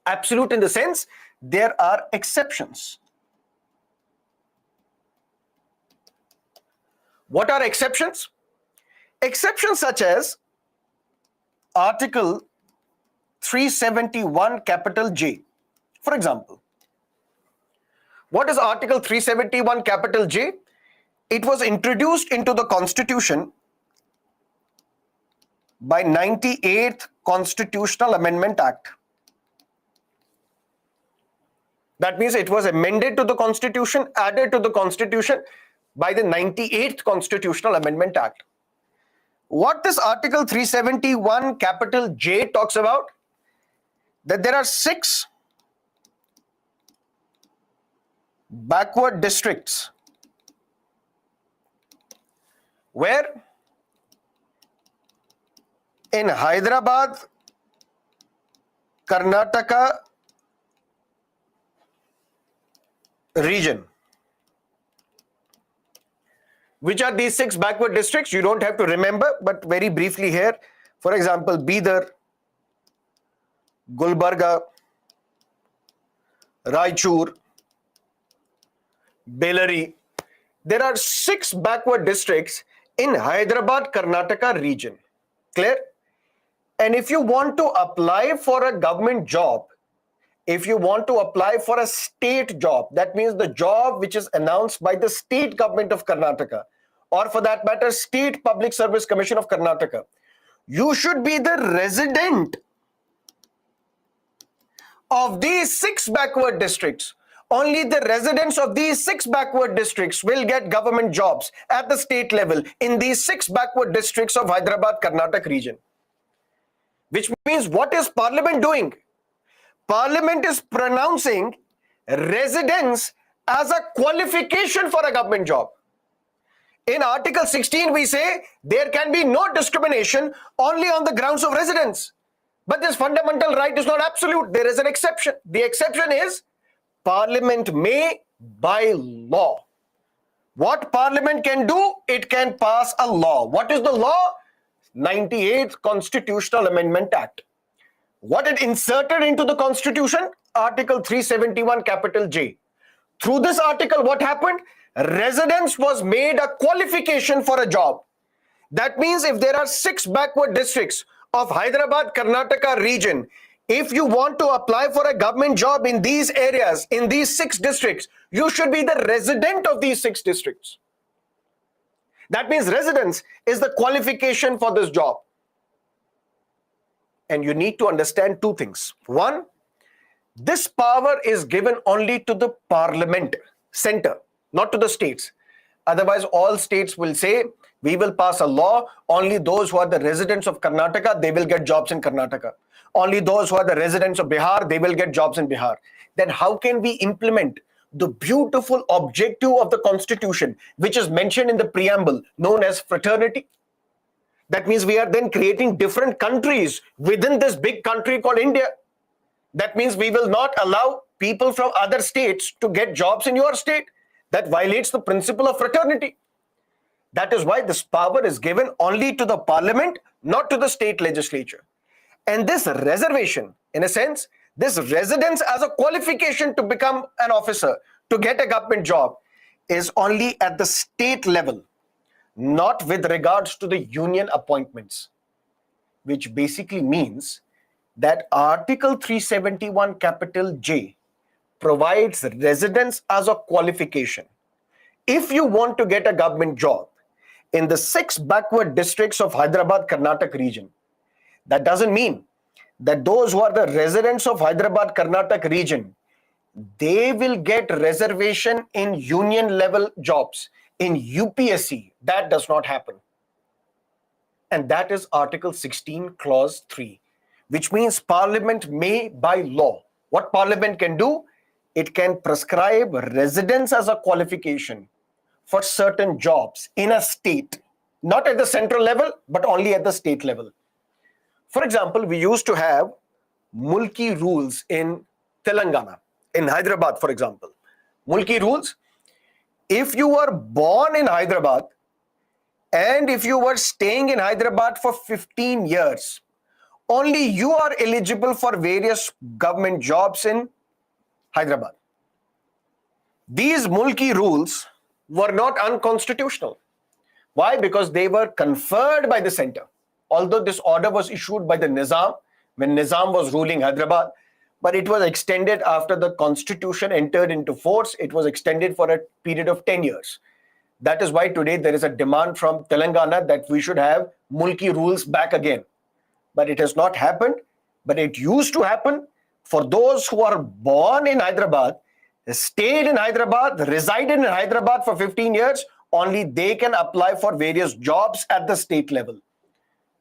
Absolute in the sense, there are exceptions. What are exceptions? Exceptions such as Article 371 capital J. For example, what is Article 371 capital J? It was introduced into the Constitution by 98th Constitutional Amendment Act. That means it was amended to the Constitution, added to the Constitution by the 98th Constitutional Amendment Act. What this Article 371 capital J talks about? That there are 6 backward districts where in Hyderabad, Karnataka region, Which are these 6 backward districts? You don't have to remember, but very briefly here. For example, Bidar, Gulbarga, Raichur, Bellary. There are 6 backward districts in Hyderabad, Karnataka region. Clear? And if you want to apply for a government job, if you want to apply for a state job, that means the job which is announced by the state government of Karnataka, or for that matter, State Public Service Commission of Karnataka, you should be the resident of these 6 backward districts. Only the residents of these 6 backward districts will get government jobs at the state level in these 6 backward districts of Hyderabad, Karnataka region. Which means, what is Parliament doing? Parliament is pronouncing residence as a qualification for a government job. In Article 16, we say there can be no discrimination only on the grounds of residence. But this fundamental right is not absolute. There is an exception. The exception is Parliament may by law. What Parliament can do? It can pass a law. What is the law? 98th Constitutional Amendment Act. What it inserted into the Constitution? Article 371 capital J. Through this article, what happened? Residence was made a qualification for a job. That means if there are 6 backward districts of Hyderabad, Karnataka region, if you want to apply for a government job in these areas, in these 6 districts, you should be the resident of these 6 districts. That means residence is the qualification for this job. And you need to understand 2 things. One, this power is given only to the Parliament center, not to the states. Otherwise, all states will say, we will pass a law, only those who are the residents of Karnataka, they will get jobs in Karnataka. Only those who are the residents of Bihar, they will get jobs in Bihar. Then how can we implement the beautiful objective of the Constitution, which is mentioned in the preamble, known as fraternity? That means we are then creating different countries within this big country called India. That means we will not allow people from other states to get jobs in your state. That violates the principle of fraternity. That is why this power is given only to the Parliament, not to the state legislature. And this reservation, in a sense, this residence as a qualification to become an officer, to get a government job, is only at the state level, not with regards to the union appointments, which basically means that Article 371 capital J provides residence as a qualification. If you want to get a government job in the 6 backward districts of Hyderabad, Karnataka region, that doesn't mean that those who are the residents of Hyderabad, Karnataka region, they will get reservation in union level jobs, in UPSC. That does not happen. And that is Article 16, Clause 3, which means Parliament may by law. What Parliament can do? It can prescribe residence as a qualification for certain jobs in a state, not at the central level, but only at the state level. For example, we used to have mulki rules in Telangana, in Hyderabad, for example. Mulki rules, if you were born in Hyderabad and if you were staying in Hyderabad for 15 years, only you are eligible for various government jobs in Hyderabad. These mulki rules were not unconstitutional. Why? Because they were conferred by the center. Although this order was issued by the Nizam, when Nizam was ruling Hyderabad, but it was extended after the constitution entered into force. It was extended for a period of 10 years. That is why today there is a demand from Telangana that we should have mulki rules back again. But it has not happened. But it used to happen for those who are born in Hyderabad, stayed in Hyderabad, resided in Hyderabad for 15 years, only they can apply for various jobs at the state level.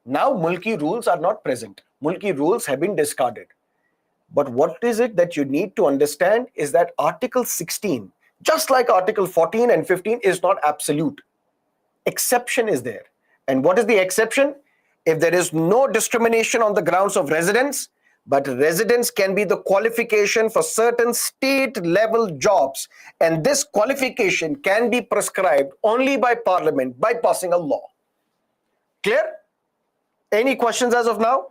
Now, mulki rules are not present. Mulki rules have been discarded. But what is it that you need to understand is that Article 16, just like Article 14 and 15, is not absolute. Exception is there. And what is the exception? If there is no discrimination on the grounds of residence, but residence can be the qualification for certain state-level jobs, and this qualification can be prescribed only by Parliament by passing a law. Clear? Any questions as of now?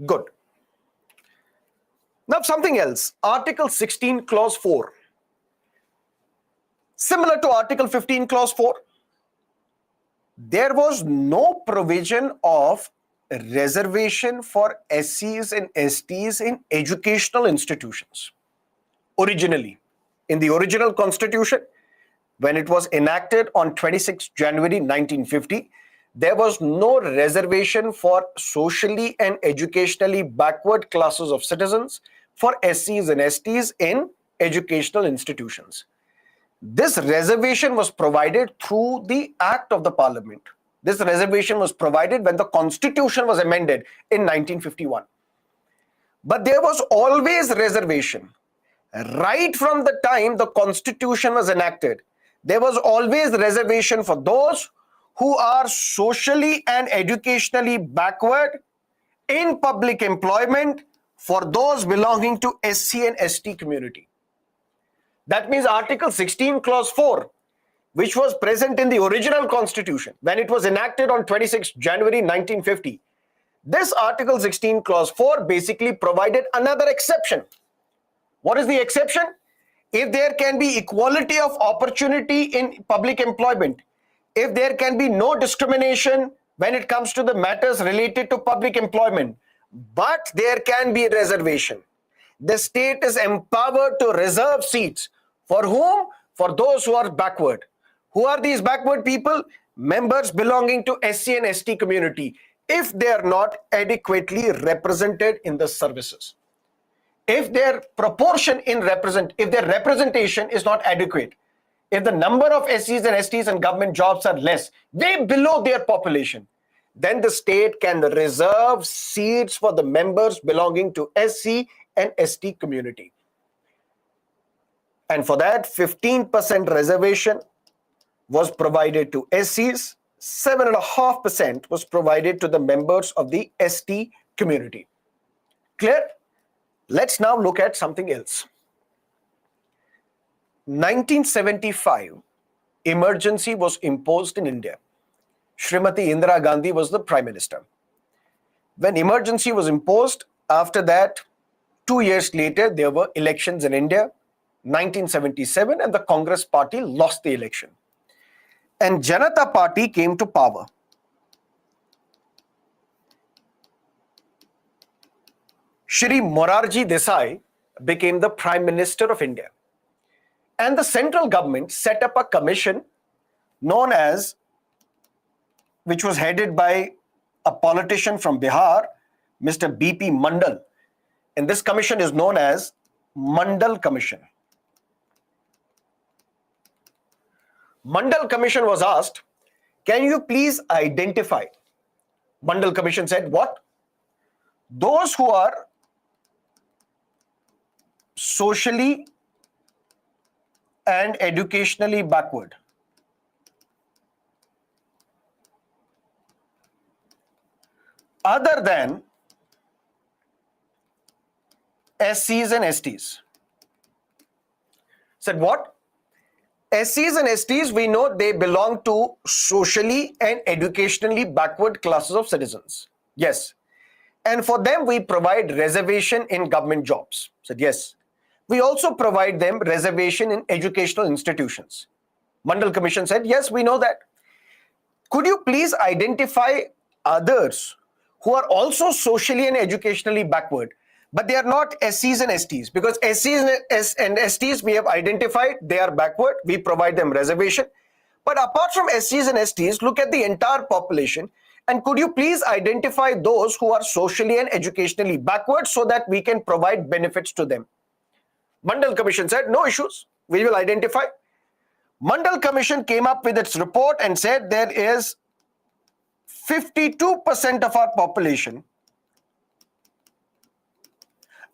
Good. Now something else. Article 16, Clause 4. Similar to Article 15, Clause 4, there was no provision of reservation for SCs and STs in educational institutions. Originally, in the original constitution, when it was enacted on 26 January 1950, there was no reservation for socially and educationally backward classes of citizens for SCs and STs in educational institutions. This reservation was provided through the Act of the Parliament. This reservation was provided when the Constitution was amended in 1951. But there was always reservation. Right from the time the Constitution was enacted, there was always reservation for those who are socially and educationally backward in public employment, for those belonging to SC and ST community. That means Article 16, Clause 4, which was present in the original Constitution when it was enacted on 26 January 1950, this Article 16, Clause 4 basically provided another exception. What is the exception? If there can be equality of opportunity in public employment, if there can be no discrimination when it comes to the matters related to public employment, but there can be reservation. The state is empowered to reserve seats. For whom? For those who are backward. Who are these backward people? Members belonging to SC and ST community, if they are not adequately represented in the services. If their proportion if their representation is not adequate, if the number of SCs and STs in government jobs are less, way below their population, then the state can reserve seats for the members belonging to SC and ST community. And for that, 15% reservation was provided to SCs, 7.5% was provided to the members of the ST community. Clear? Let's now look at something else. 1975, emergency was imposed in India. Srimati Indira Gandhi was the Prime Minister. When emergency was imposed, after that, 2 years later, there were elections in India, 1977, and the Congress party lost the election. And Janata Party came to power. Shri Morarji Desai became the Prime Minister of India. And the central government set up a commission known as, which was headed by a politician from Bihar, Mr. B.P. Mandal. And this commission is known as Mandal Commission. Mandal Commission was asked, can you please identify? Mandal Commission said, what? Those who are socially and educationally backward. Other than SCs and STs. Said what? SCs and STs, we know they belong to socially and educationally backward classes of citizens. Yes. And for them, we provide reservation in government jobs. Said yes. We also provide them reservation in educational institutions. Mandal Commission said, yes, we know that. Could you please identify others who are also socially and educationally backward, but they are not SCs and STs? Because SCs and STs we have identified, they are backward, we provide them reservation. But apart from SCs and STs, look at the entire population, and could you please identify those who are socially and educationally backward so that we can provide benefits to them? Mandal Commission said, no issues, we will identify. Mandal Commission came up with its report and said there is 52% of our population,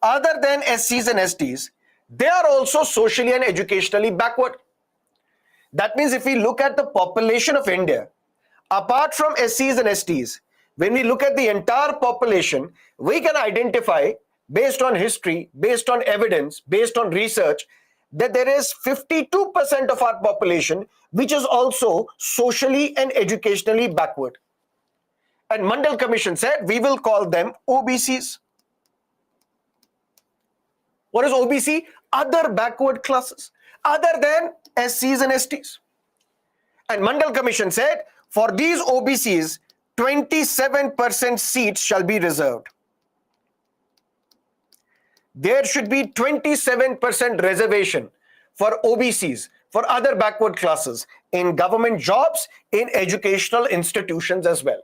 other than SCs and STs, they are also socially and educationally backward. That means if we look at the population of India, apart from SCs and STs, when we look at the entire population, we can identify based on history, based on evidence, based on research, that there is 52% of our population which is also socially and educationally backward. And Mandal Commission said we will call them OBCs. What is OBC? Other backward classes, other than SCs and STs. And Mandal Commission said for these OBCs, 27% seats shall be reserved. There should be 27% reservation for OBCs, for other backward classes, in government jobs, in educational institutions as well.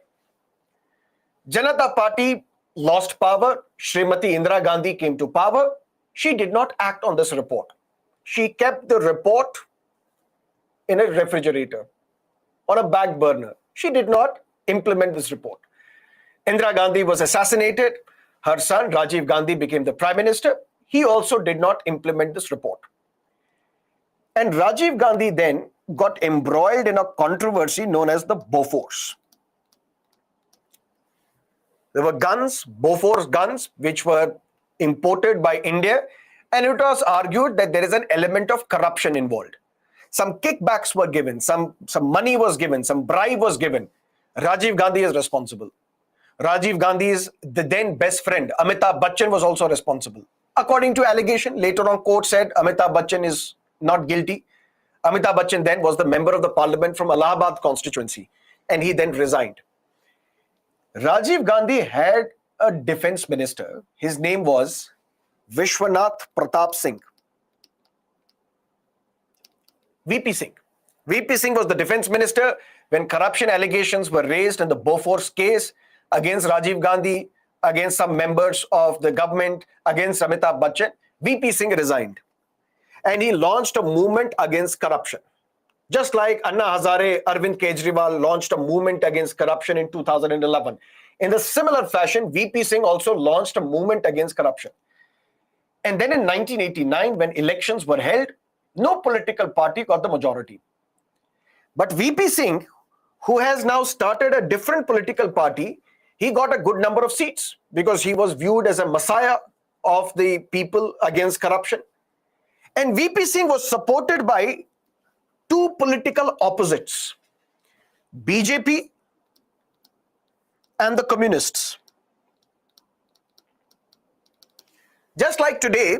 Janata Party lost power. Srimati Indira Gandhi came to power. She did not act on this report. She kept the report in a refrigerator, on a back burner. She did not implement this report. Indira Gandhi was assassinated. Her son, Rajiv Gandhi, became the prime minister. He also did not implement this report. And Rajiv Gandhi then got embroiled in a controversy known as the Bofors. There were guns, Bofors guns, which were imported by India, and it was argued that there is an element of corruption involved. Some kickbacks were given, some money was given, some bribe was given. Rajiv Gandhi is responsible. Rajiv Gandhi's the then best friend, Amitabh Bachchan, was also responsible. According to allegation, later on court said Amitabh Bachchan is not guilty. Amitabh Bachchan then was the member of the parliament from Allahabad constituency, and he then resigned. Rajiv Gandhi had a defense minister. His name was Vishwanath Pratap Singh. VP Singh. VP Singh was the defense minister when corruption allegations were raised in the Bofors case against Rajiv Gandhi, against some members of the government, against Amitabh Bachchan. VP Singh resigned. And he launched a movement against corruption. Just like Anna Hazare, Arvind Kejriwal launched a movement against corruption in 2011. In a similar fashion, VP Singh also launched a movement against corruption. And then in 1989, when elections were held, no political party got the majority. But VP Singh, who has now started a different political party, he got a good number of seats because he was viewed as a messiah of the people against corruption. And VP Singh was supported by two political opposites, BJP and the communists. Just like today,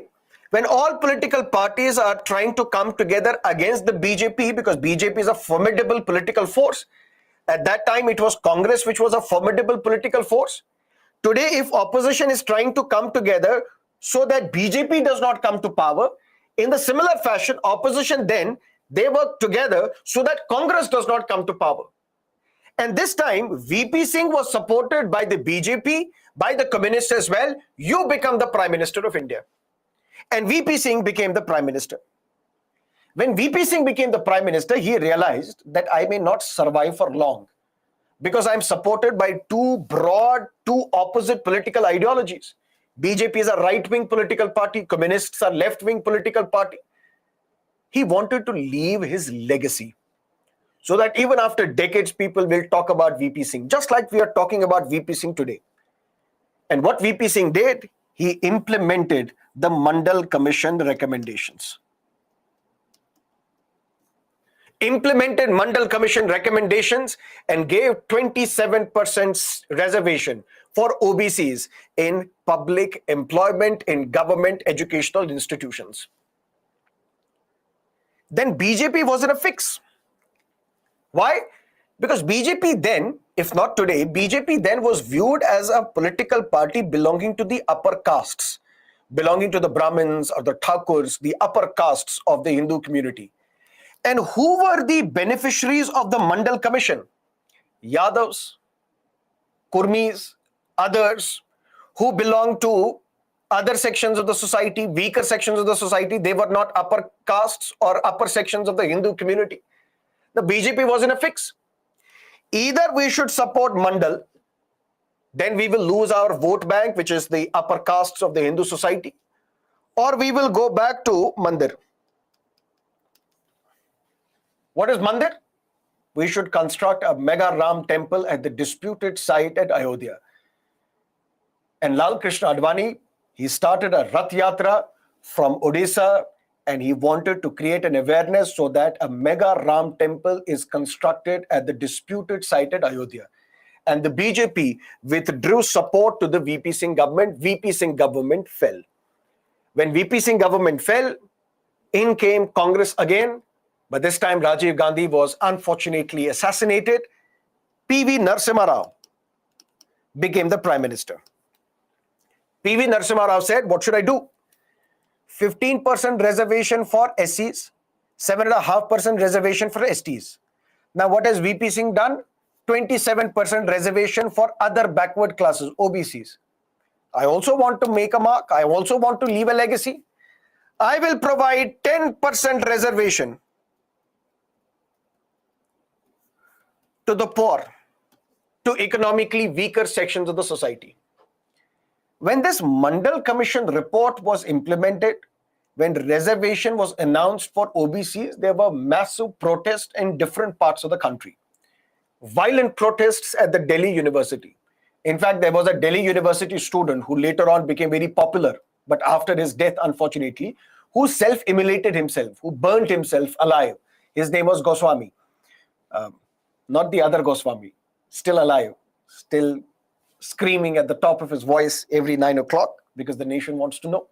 when all political parties are trying to come together against the BJP because BJP is a formidable political force. At that time, it was Congress which was a formidable political force. Today, if opposition is trying to come together so that BJP does not come to power, in the similar fashion, opposition then, they work together so that Congress does not come to power. And this time, VP Singh was supported by the BJP, by the communists as well. You become the Prime Minister of India. And VP Singh became the Prime Minister. When VP Singh became the Prime Minister, he realized that I may not survive for long because I'm supported by two opposite political ideologies. BJP is a right-wing political party, communists are left-wing political party. He wanted to leave his legacy so that even after decades, people will talk about VP Singh, just like we are talking about VP Singh today. And what VP Singh did, he implemented the Mandal Commission recommendations. Implemented Mandal Commission recommendations and gave 27% reservation for OBCs in public employment in government educational institutions. Then BJP was in a fix. Why? Because BJP then, if not today, BJP then was viewed as a political party belonging to the upper castes, belonging to the Brahmins or the Thakurs, the upper castes of the Hindu community. And who were the beneficiaries of the Mandal Commission? Yadavs, Kurmis, others who belonged to other sections of the society, weaker sections of the society. They were not upper castes or upper sections of the Hindu community. The BJP was in a fix. Either we should support Mandal, then we will lose our vote bank, which is the upper castes of the Hindu society, or we will go back to Mandir. What is mandir? We should construct a mega Ram temple at the disputed site at Ayodhya. And Lal Krishna Advani, he started a Rath Yatra from Odisha, and he wanted to create an awareness so that a mega Ram temple is constructed at the disputed site at Ayodhya. And the BJP withdrew support to the VP Singh government. VP Singh government fell. When VP Singh government fell, in came Congress again, but this time Rajiv Gandhi was unfortunately assassinated. PV Narasimha Rao became the Prime Minister. PV Narasimha Rao said, what should I do? 15% reservation for SCs, 7.5% reservation for STs. Now what has VP Singh done? 27% reservation for other backward classes, OBCs. I also want to make a mark. I also want to leave a legacy. I will provide 10% reservation to the poor, to economically weaker sections of the society. When this Mandal Commission report was implemented, when reservation was announced for OBCs, there were massive protests in different parts of the country. Violent protests at the Delhi University. In fact, there was a Delhi University student who later on became very popular, but after his death, unfortunately, who self-immolated himself, who burnt himself alive. His name was Goswami. Not the other Goswami, still alive, still screaming at the top of his voice every 9 o'clock because the nation wants to know.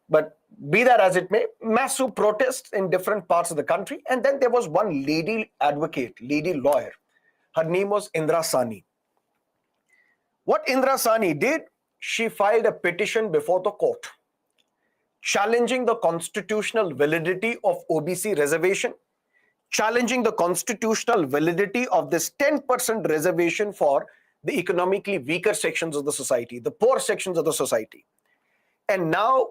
But be that as it may, massive protests in different parts of the country. And then there was one lady advocate, lady lawyer. Her name was Indra Sani. What Indra Sani did, she filed a petition before the court, challenging the constitutional validity of OBC reservation, challenging the constitutional validity of this 10% reservation for the economically weaker sections of the society, the poor sections of the society. And now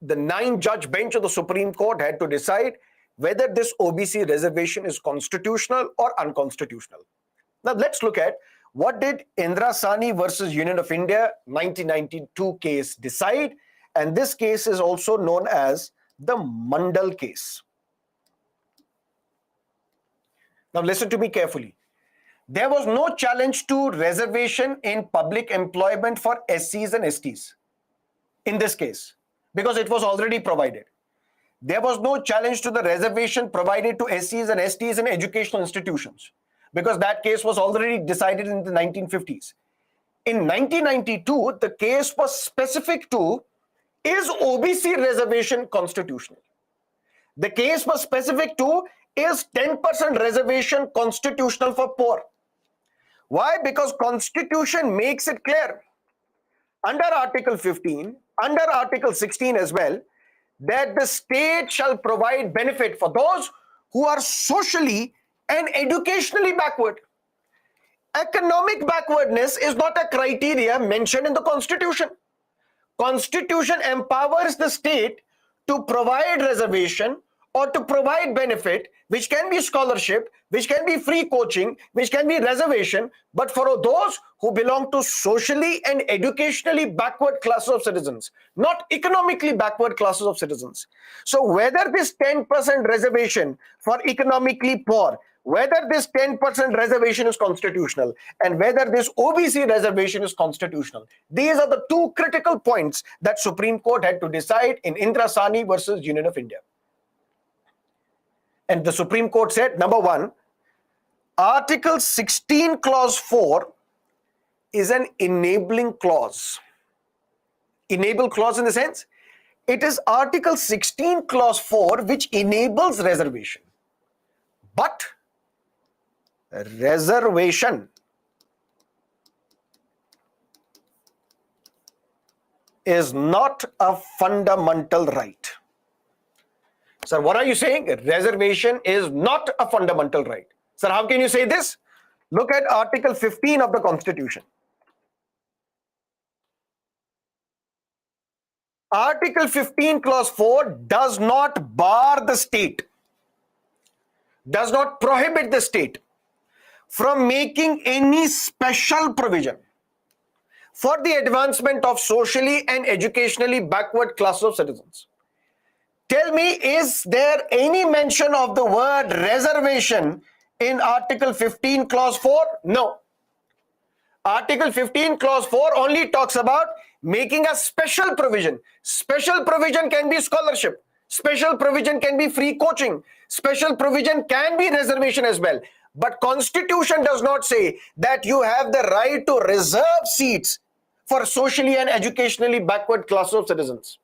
the 9-judge bench of the Supreme Court had to decide whether this OBC reservation is constitutional or unconstitutional. Now let's look at what did Indra Sani versus Union of India 1992 case decide, and this case is also known as the Mandal case. Now listen to me carefully. There was no challenge to reservation in public employment for SCs and STs in this case because it was already provided. There was no challenge to the reservation provided to SCs and STs in educational institutions because that case was already decided in the 1950s. In 1992, the case was specific to, is OBC reservation constitutional? The case was specific to, is 10% reservation constitutional for poor? Why? Because Constitution makes it clear under Article 15, under Article 16 as well, that the state shall provide benefit for those who are socially and educationally backward. Economic backwardness is not a criteria mentioned in the Constitution. Constitution empowers the state to provide reservation or to provide benefit, which can be scholarship, which can be free coaching, which can be reservation, but for those who belong to socially and educationally backward classes of citizens, not economically backward classes of citizens. So whether this 10% reservation for economically poor, whether this 10% reservation is constitutional, and whether this OBC reservation is constitutional, these are the two critical points that Supreme Court had to decide in Indra Sani versus Union of India. And the Supreme Court said, number one, Article 16 Clause 4 is an enabling clause. Enable clause in the sense, it is Article 16 Clause 4 which enables reservation. But reservation is not a fundamental right. Sir, what are you saying? Reservation is not a fundamental right. Sir, how can you say this? Look at Article 15 of the Constitution. Article 15 Clause 4 does not bar the state, does not prohibit the state from making any special provision for the advancement of socially and educationally backward classes of citizens. Tell me, is there any mention of the word reservation in Article 15, Clause 4? No. Article 15, Clause 4 only talks about making a special provision. Special provision can be scholarship. Special provision can be free coaching. Special provision can be reservation as well. But Constitution does not say that you have the right to reserve seats for socially and educationally backward class of citizens.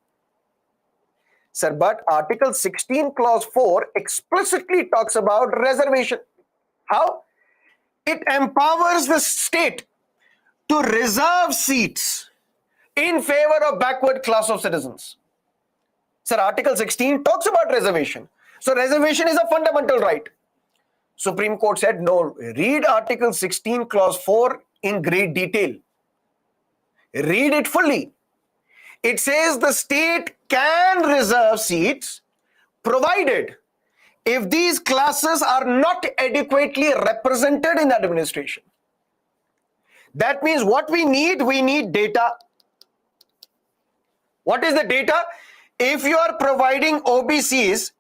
Sir, but Article 16, Clause 4 explicitly talks about reservation. How? It empowers the state to reserve seats in favor of backward class of citizens. Sir, Article 16 talks about reservation. So reservation is a fundamental right. Supreme Court said, no, read Article 16, Clause 4 in great detail. Read it fully. It says the state can reserve seats provided if these classes are not adequately represented in administration. That means what we need data. What is the data? If you are providing OBCs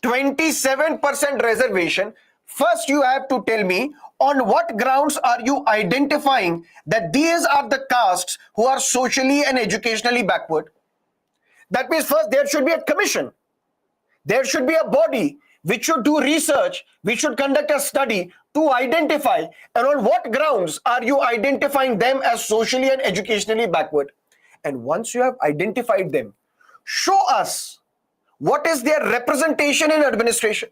27% reservation, first you have to tell me on what grounds are you identifying that these are the castes who are socially and educationally backward. That means first there should be a commission. There should be a body which should do research, which should conduct a study to identify, and on what grounds are you identifying them as socially and educationally backward. And once you have identified them, show us what is their representation in administration.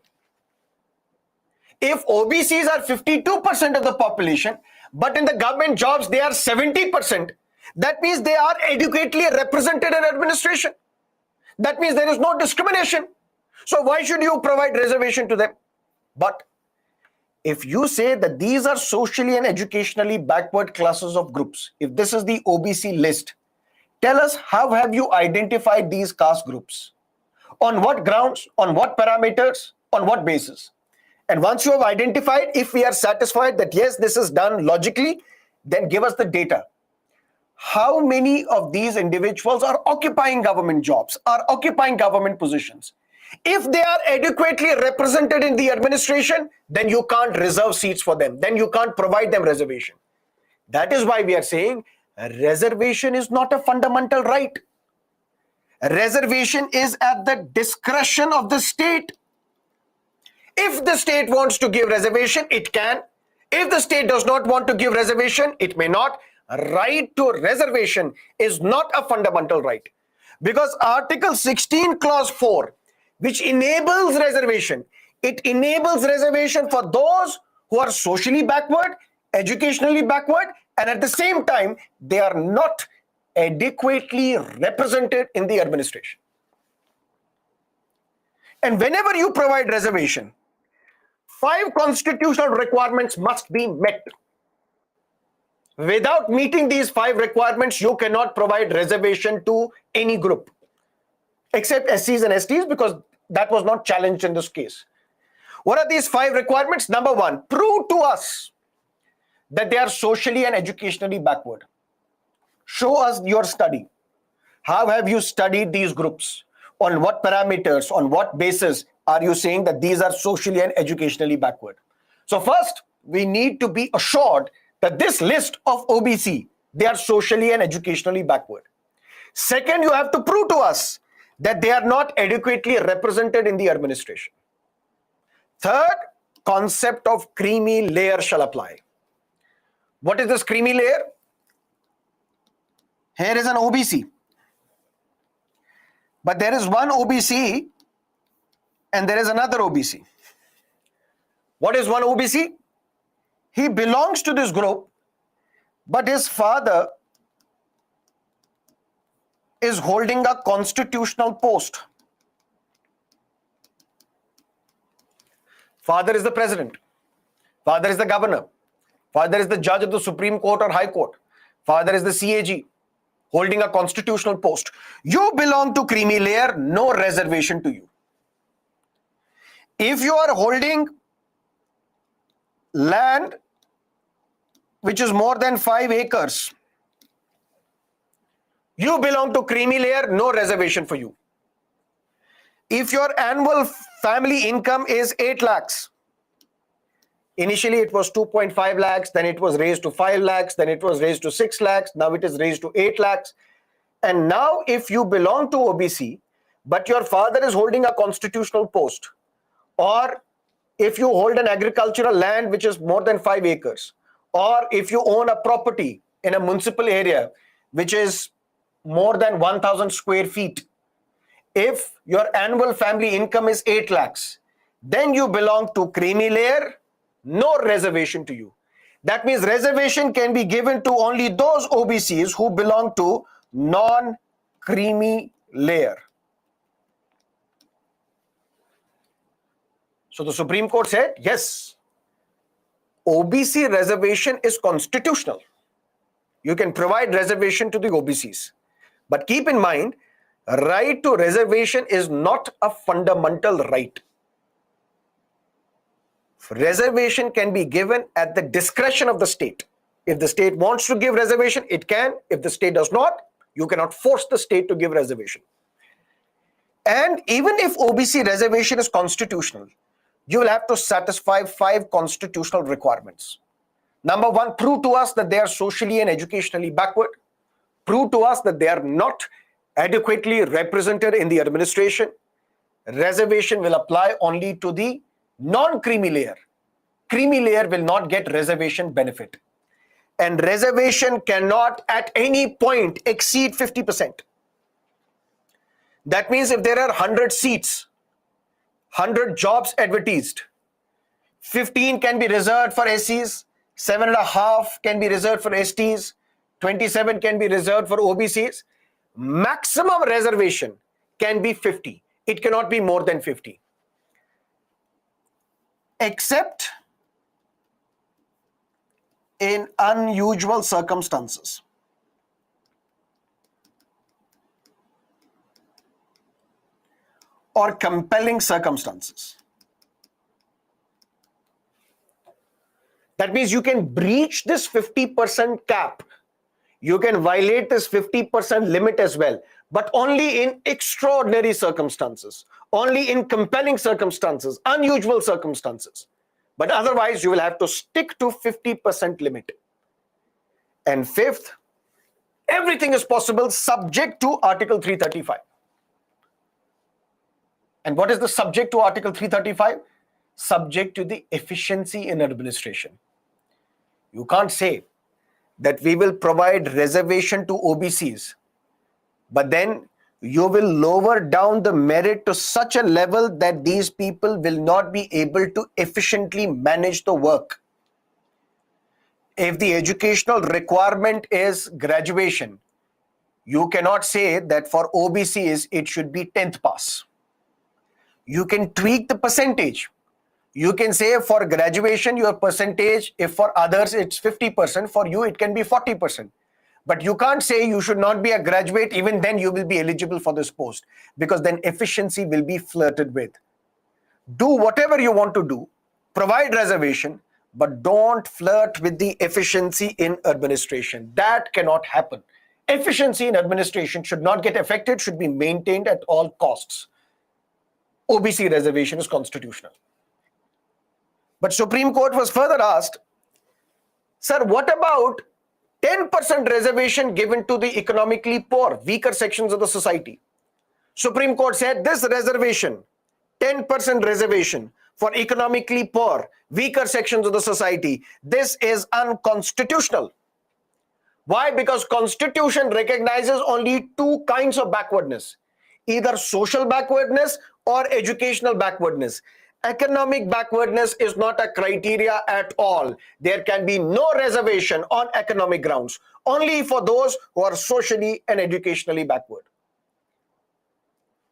If OBCs are 52% of the population, but in the government jobs they are 70%, that means they are adequately represented in administration. That means there is no discrimination. So why should you provide reservation to them? But if you say that these are socially and educationally backward classes of groups, if this is the OBC list, tell us how have you identified these caste groups? On what grounds? On what parameters? On what basis? And once you have identified, if we are satisfied that yes, this is done logically, then give us the data. How many of these individuals are occupying government jobs, are occupying government positions? If they are adequately represented in the administration, then you can't reserve seats for them. Then you can't provide them reservation. That is why we are saying reservation is not a fundamental right. Reservation is at the discretion of the state. If the state wants to give reservation, it can. If the state does not want to give reservation, it may not. Right to reservation is not a fundamental right. Because Article 16, Clause 4, which enables reservation, it enables reservation for those who are socially backward, educationally backward, and at the same time, they are not adequately represented in the administration. And whenever you provide reservation, 5 constitutional requirements must be met. Without meeting these 5 requirements, you cannot provide reservation to any group, except SCs and STs, because that was not challenged in this case. What are these 5 requirements? Number 1, prove to us that they are socially and educationally backward. Show us your study. How have you studied these groups? On what parameters, on what basis are you saying that these are socially and educationally backward? So first, we need to be assured that this list of OBC, they are socially and educationally backward. Second, you have to prove to us that they are not adequately represented in the administration. Third, concept of creamy layer shall apply. What is this creamy layer? Here is an OBC. But there is one OBC and there is another OBC. What is one OBC? He belongs to this group, but his father is holding a constitutional post. Father is the president. Father is the governor. Father is the judge of the Supreme Court or High Court. Father is the CAG, holding a constitutional post. You belong to creamy layer, no reservation to you. If you are holding land which is more than 5 acres, you belong to creamy layer, no reservation for you. If your annual family income is 8 lakhs, initially it was 2.5 lakhs, then it was raised to 5 lakhs, then it was raised to 6 lakhs, now it is raised to 8 lakhs. And now if you belong to OBC, but your father is holding a constitutional post, or if you hold an agricultural land which is more than 5 acres, or if you own a property in a municipal area which is more than 1000 square feet, if your annual family income is 8 lakhs, then you belong to creamy layer, no reservation to you. That means reservation can be given to only those OBCs who belong to non-creamy layer. So the Supreme Court said, yes, OBC reservation is constitutional. You can provide reservation to the OBCs. But keep in mind, right to reservation is not a fundamental right. Reservation can be given at the discretion of the state. If the state wants to give reservation, it can. If the state does not, you cannot force the state to give reservation. And even if OBC reservation is constitutional, you will have to satisfy 5 constitutional requirements. Number 1, prove to us that they are socially and educationally backward. Prove to us that they are not adequately represented in the administration. Reservation will apply only to the non-creamy layer. Creamy layer will not get reservation benefit. And reservation cannot at any point exceed 50%. That means if there are 100 seats, 100 jobs advertised, 15 can be reserved for SCs, 7.5 can be reserved for STs, 27 can be reserved for OBCs. Maximum reservation can be 50. It cannot be more than 50. Except in unusual circumstances. Or compelling circumstances. That means you can breach this 50% cap. You can violate this 50% limit as well, but only in extraordinary circumstances, only in compelling circumstances, unusual circumstances. But otherwise, you will have to stick to 50% limit. And fifth, everything is possible subject to Article 335. And what is the subject to Article 335? Subject to the efficiency in administration. You can't say that we will provide reservation to OBCs, but then you will lower down the merit to such a level that these people will not be able to efficiently manage the work. If the educational requirement is graduation, you cannot say that for OBCs it should be 10th pass. You can tweak the percentage. You can say for graduation, your percentage, if for others it's 50%, for you it can be 40%. But you can't say you should not be a graduate, even then you will be eligible for this post, because then efficiency will be flirted with. Do whatever you want to do, provide reservation, but don't flirt with the efficiency in administration. That cannot happen. Efficiency in administration should not get affected, should be maintained at all costs. OBC reservation is constitutional. But Supreme Court was further asked, sir, what about 10% reservation given to the economically poor, weaker sections of the society? Supreme Court said this reservation, 10% reservation for economically poor, weaker sections of the society, this is unconstitutional. Why? Because Constitution recognizes only 2 kinds of backwardness, either social backwardness or educational backwardness. Economic backwardness is not a criteria at all. There can be no reservation on economic grounds, only for those who are socially and educationally backward.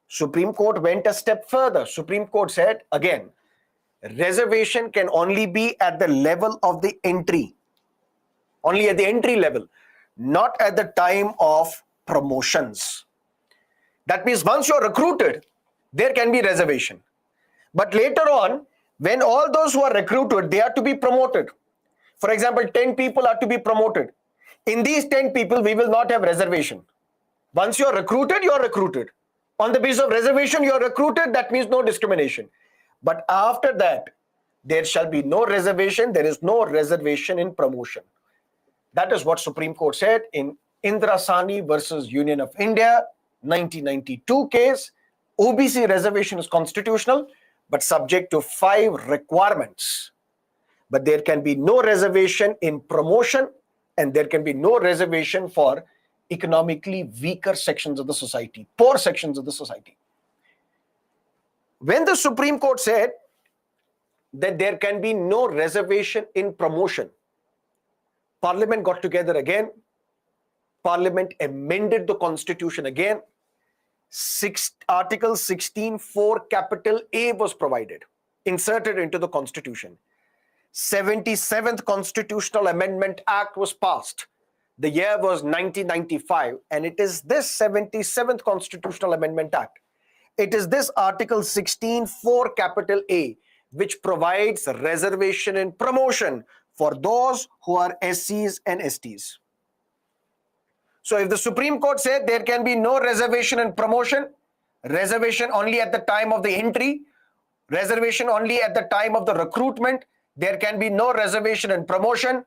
Supreme Court went a step further. Supreme Court said, again, reservation can only be at the level of the entry, only at the entry level, not at the time of promotions. That means once you're recruited, there can be reservation. But later on, when all those who are recruited, they are to be promoted. For example, 10 people are to be promoted. In these 10 people, we will not have reservation. Once you're recruited, you're recruited. On the basis of reservation, you are recruited, that means no discrimination. But after that, there shall be no reservation, there is no reservation in promotion. That is what Supreme Court said in Indira Sani versus Union of India, 1992 case. OBC reservation is constitutional, but subject to 5 requirements. But there can be no reservation in promotion, and there can be no reservation for economically weaker sections of the society, poor sections of the society. When the Supreme Court said that there can be no reservation in promotion, Parliament got together again. Parliament amended the constitution again. Article 16(4) capital A was provided, inserted into the constitution. 77th Constitutional Amendment Act was passed. The year was 1995, and it is this 77th Constitutional Amendment Act. It is this Article 16(4) capital A which provides reservation and promotion for those who are SCs and STs. So if the Supreme Court said there can be no reservation and promotion, reservation only at the time of the entry, reservation only at the time of the recruitment, there can be no reservation and promotion,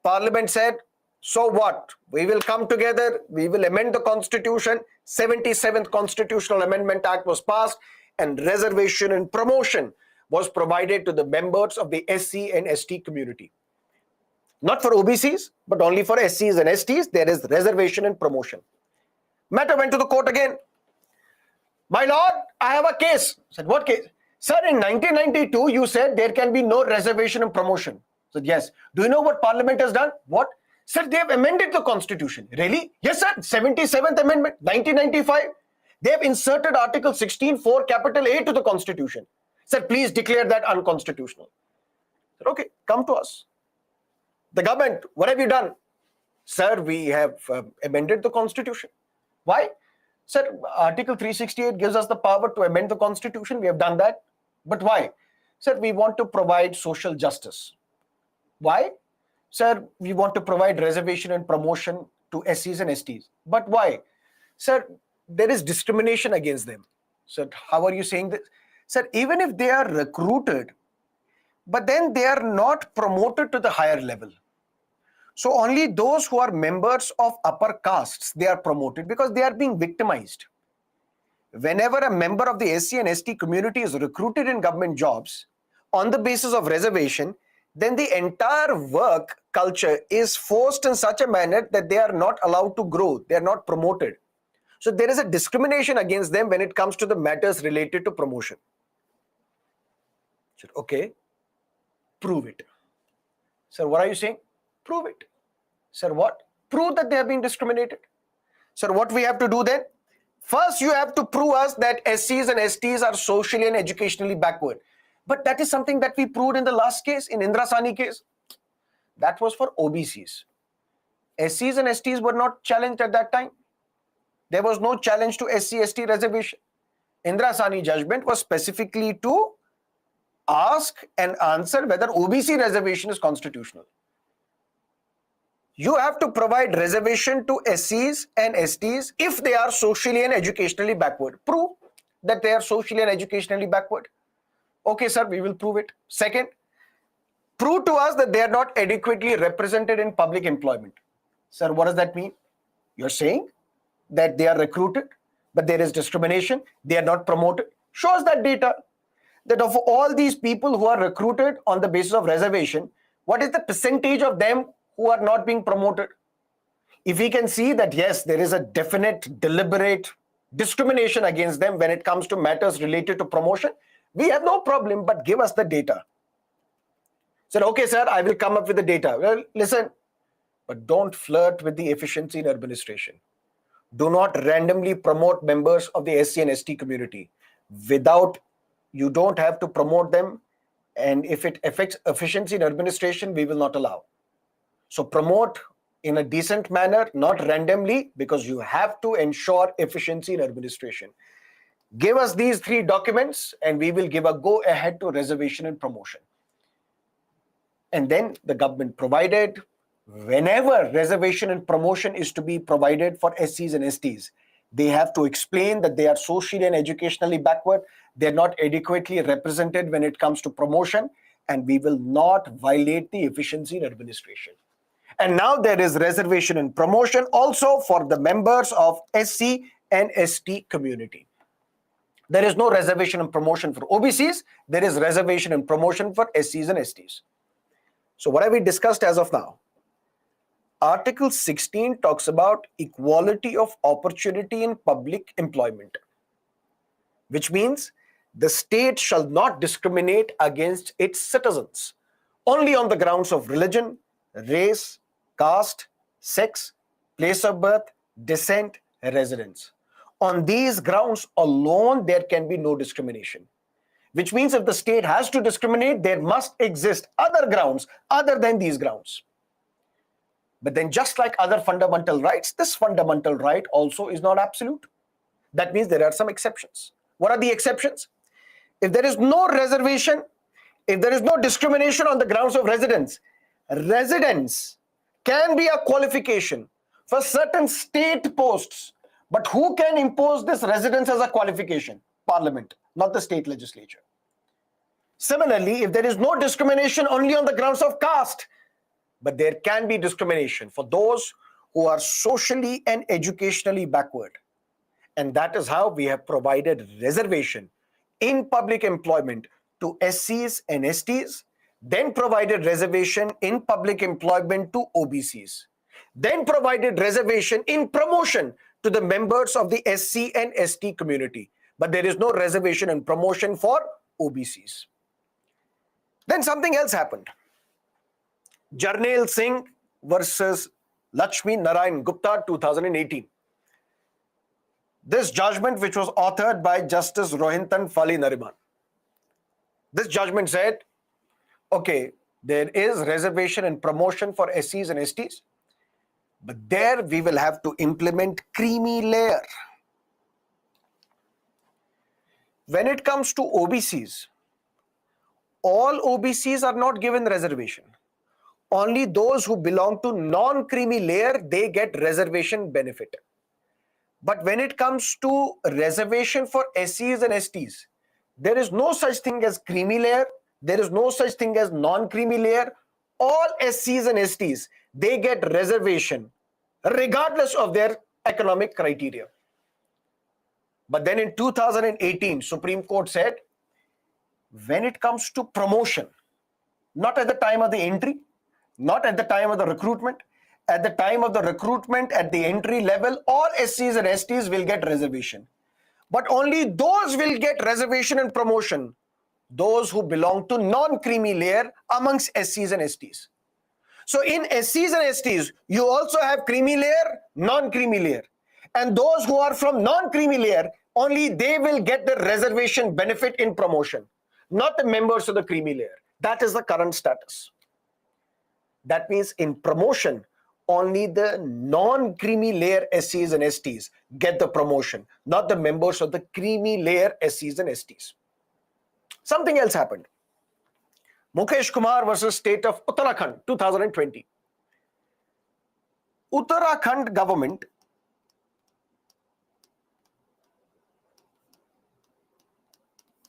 Parliament said, so what? We will come together, we will amend the constitution. 77th Constitutional Amendment Act was passed, and reservation and promotion was provided to the members of the SC and ST community. Not for OBCs, but only for SCs and STs, there is reservation and promotion. Matter went to the court again. My lord, I have a case. I said, what case? Sir, in 1992, you said there can be no reservation and promotion. I said, yes. Do you know what Parliament has done? What? Sir, they have amended the constitution. Really? Yes, sir. 77th Amendment, 1995. They have inserted Article 16(4) capital A to the constitution. Sir, please declare that unconstitutional. I said, okay, come to us. The government, what have you done? Sir, we have amended the constitution. Why? Sir, Article 368 gives us the power to amend the constitution. We have done that. But why? Sir, we want to provide social justice. Why? Sir, we want to provide reservation and promotion to SCs and STs. But why? Sir, there is discrimination against them. Sir, how are you saying this? Sir, even if they are recruited, but then they are not promoted to the higher level. So only those who are members of upper castes, they are promoted because they are being victimized. Whenever a member of the SC and ST community is recruited in government jobs on the basis of reservation, then the entire work culture is forced in such a manner that they are not allowed to grow, they are not promoted. So there is a discrimination against them when it comes to the matters related to promotion. Said, okay, prove it. Sir, what are you saying? Prove it. Sir, what? Prove that they have been discriminated. Sir, what we have to do then? First, you have to prove us that SCs and STs are socially and educationally backward. But that is something that we proved in the last case, in Indira Sani case. That was for OBCs. SCs and STs were not challenged at that time. There was no challenge to SC-ST reservation. Indira Sani judgment was specifically to ask and answer whether OBC reservation is constitutional. You have to provide reservation to SCs and STs if they are socially and educationally backward. Prove that they are socially and educationally backward. Okay, sir, we will prove it. Second, prove to us that they are not adequately represented in public employment. Sir, what does that mean? You're saying that they are recruited, but there is discrimination, they are not promoted. Show us that data. That of all these people who are recruited on the basis of reservation, what is the percentage of them who are not being promoted? If we can see that, yes, there is a definite, deliberate discrimination against them when it comes to matters related to promotion, we have no problem, but give us the data. Said, okay, sir, I will come up with the data. Well, listen, but don't flirt with the efficiency in administration. Do not randomly promote members of the SC and ST community without. You don't have to promote them, and if it affects efficiency in administration, we will not allow. So promote in a decent manner, not randomly, because you have to ensure efficiency in administration. Give us these 3 documents and we will give a go ahead to reservation and promotion. And then the government provided, whenever reservation and promotion is to be provided for SCs and STs, They have to explain that they are socially and educationally backward. They're not adequately represented when it comes to promotion, and we will not violate the efficiency in administration. And now there is reservation and promotion also for the members of SC and ST community. There is no reservation and promotion for OBCs. There is reservation and promotion for SCs and STs. So what have we discussed as of now? Article 16 talks about equality of opportunity in public employment, which means the state shall not discriminate against its citizens only on the grounds of religion, race, caste, sex, place of birth, descent, residence. On these grounds alone, there can be no discrimination. Which means if the state has to discriminate, there must exist other grounds other than these grounds. But then just like other fundamental rights, this fundamental right also is not absolute. That means there are some exceptions. What are the exceptions? If there is no reservation, if there is no discrimination on the grounds of residence can be a qualification for certain state posts. But who can impose this residence as a qualification? Parliament, not the state legislature. Similarly, if there is no discrimination only on the grounds of caste, but there can be discrimination for those who are socially and educationally backward. And that is how we have provided reservation in public employment to SCs and STs, then provided reservation in public employment to OBCs, then provided reservation in promotion to the members of the SC and ST community. But there is no reservation and promotion for OBCs. Then something else happened. Jarnail Singh versus Lakshmi Narayan Gupta, 2018. This judgment, which was authored by Justice Rohinton Fali Nariman, this judgment said, okay, there is reservation and promotion for SCs and STs, but there we will have to implement creamy layer. When it comes to OBCs, all OBCs are not given reservation. Only those who belong to non-creamy layer, they get reservation benefit. But when it comes to reservation for SCs and STs, there is no such thing as creamy layer. There is no such thing as non-creamy layer. All SCs and STs, they get reservation regardless of their economic criteria. But then in 2018, Supreme Court said, when it comes to promotion, not at the time of the entry, not at the time of the recruitment, at the time of the recruitment at the entry level, all SCs and STs will get reservation. But only those will get reservation and promotion, those who belong to non-creamy layer amongst SCs and STs. So in SCs and STs, you also have creamy layer, non-creamy layer. And those who are from non-creamy layer, only they will get the reservation benefit in promotion, not the members of the creamy layer. That is the current status. That means in promotion, only the non-creamy layer SCs and STs get the promotion, not the members of the creamy layer SCs and STs. Something else happened. Mukesh Kumar versus State of Uttarakhand, 2020. Uttarakhand government